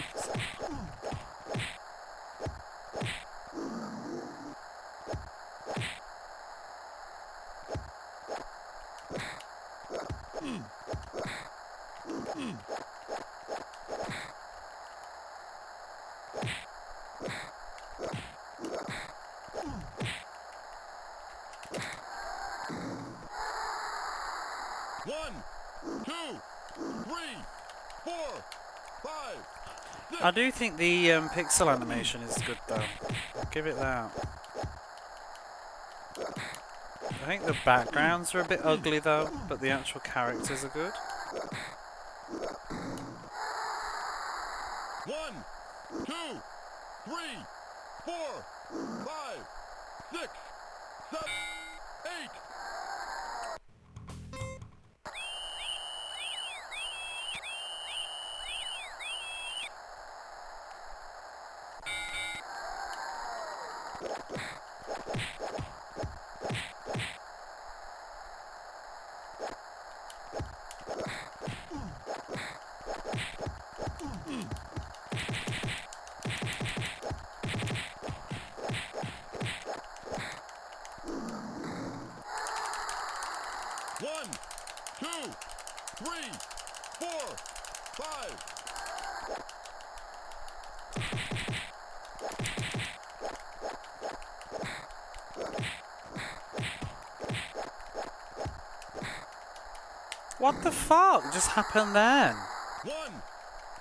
One, 2, 3, 4, 5, 6. I do think the pixel animation is good though. I'll give it that. I think the backgrounds are a bit ugly though, but the actual characters are good. 1, 2, 3, 4, 5, 6, 7, 8. 3, 4, 5. What the fuck just happened then? 1,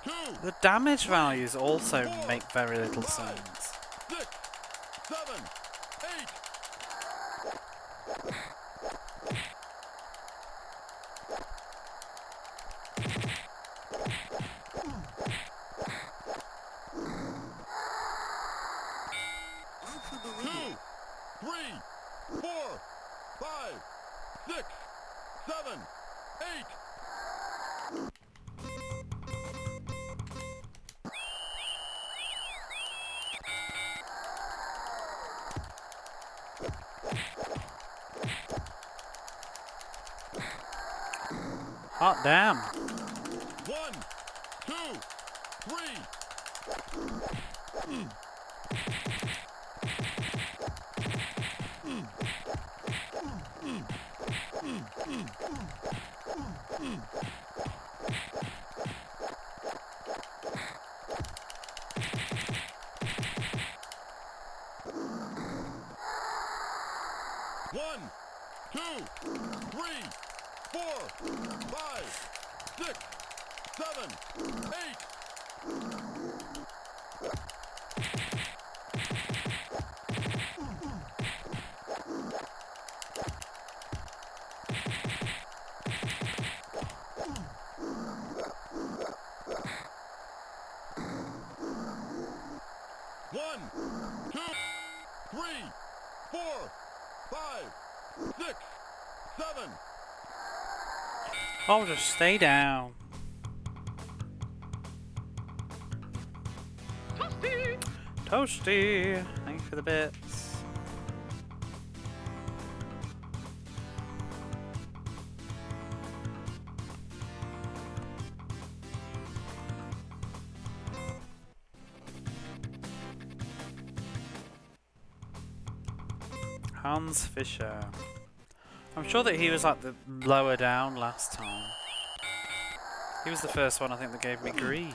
2, The damage values also four, make very little five. sense. 6, 7, 8. Alpha 2, Believer. 3, 4, 5, 6, 7, 8. Hot damn. 1, 2, 3. One, two, three, 4, 5, 6, 7, 8. One, two, 3, 4, 5, 6, 7. I'll just stay down. Toasty! Toasty! Thank you for the bits. Hans Fischer. I'm sure that he was like the lower down last time. He was the first one I think that gave me grief.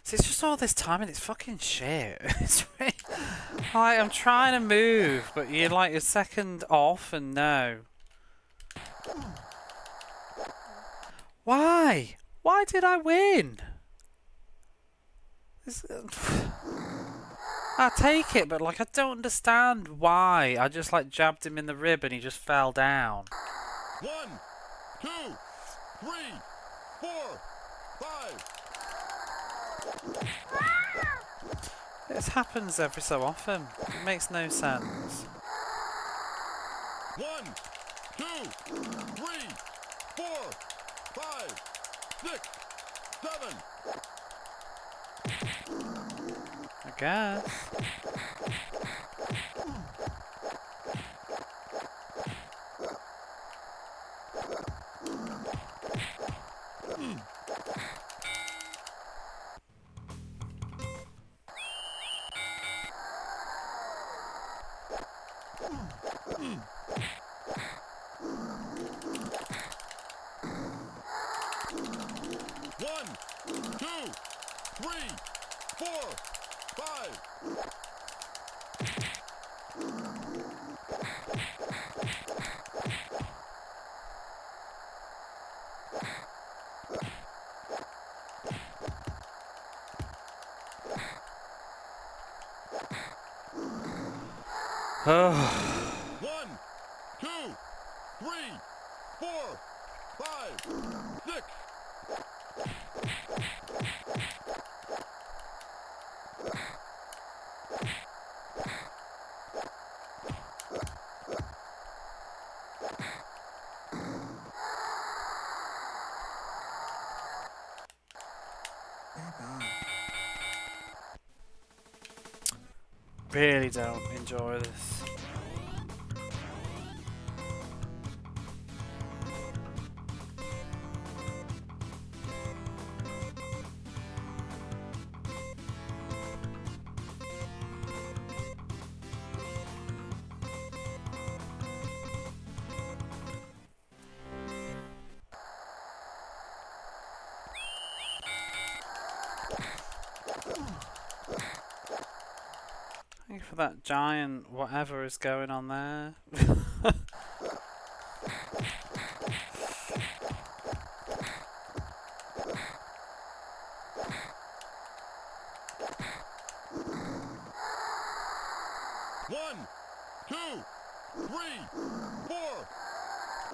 See, it's just all this time and it's fucking shit. It's really, like, I'm trying to move, but you're like a second off and no. Why? Why did I win? I take it, but like I don't understand why. I just like jabbed him in the rib and he just fell down. 1, 2, 3, 4, 5. This happens every so often. It makes no sense. 1, 2, 3, 4, 5, 6, 7. I guess. One, two, 3, 4, 5. Oh. 1, 2, 3, 4, 5, 6. Back off. Really don't enjoy this. for that giant whatever is going on there. One, two, three, four,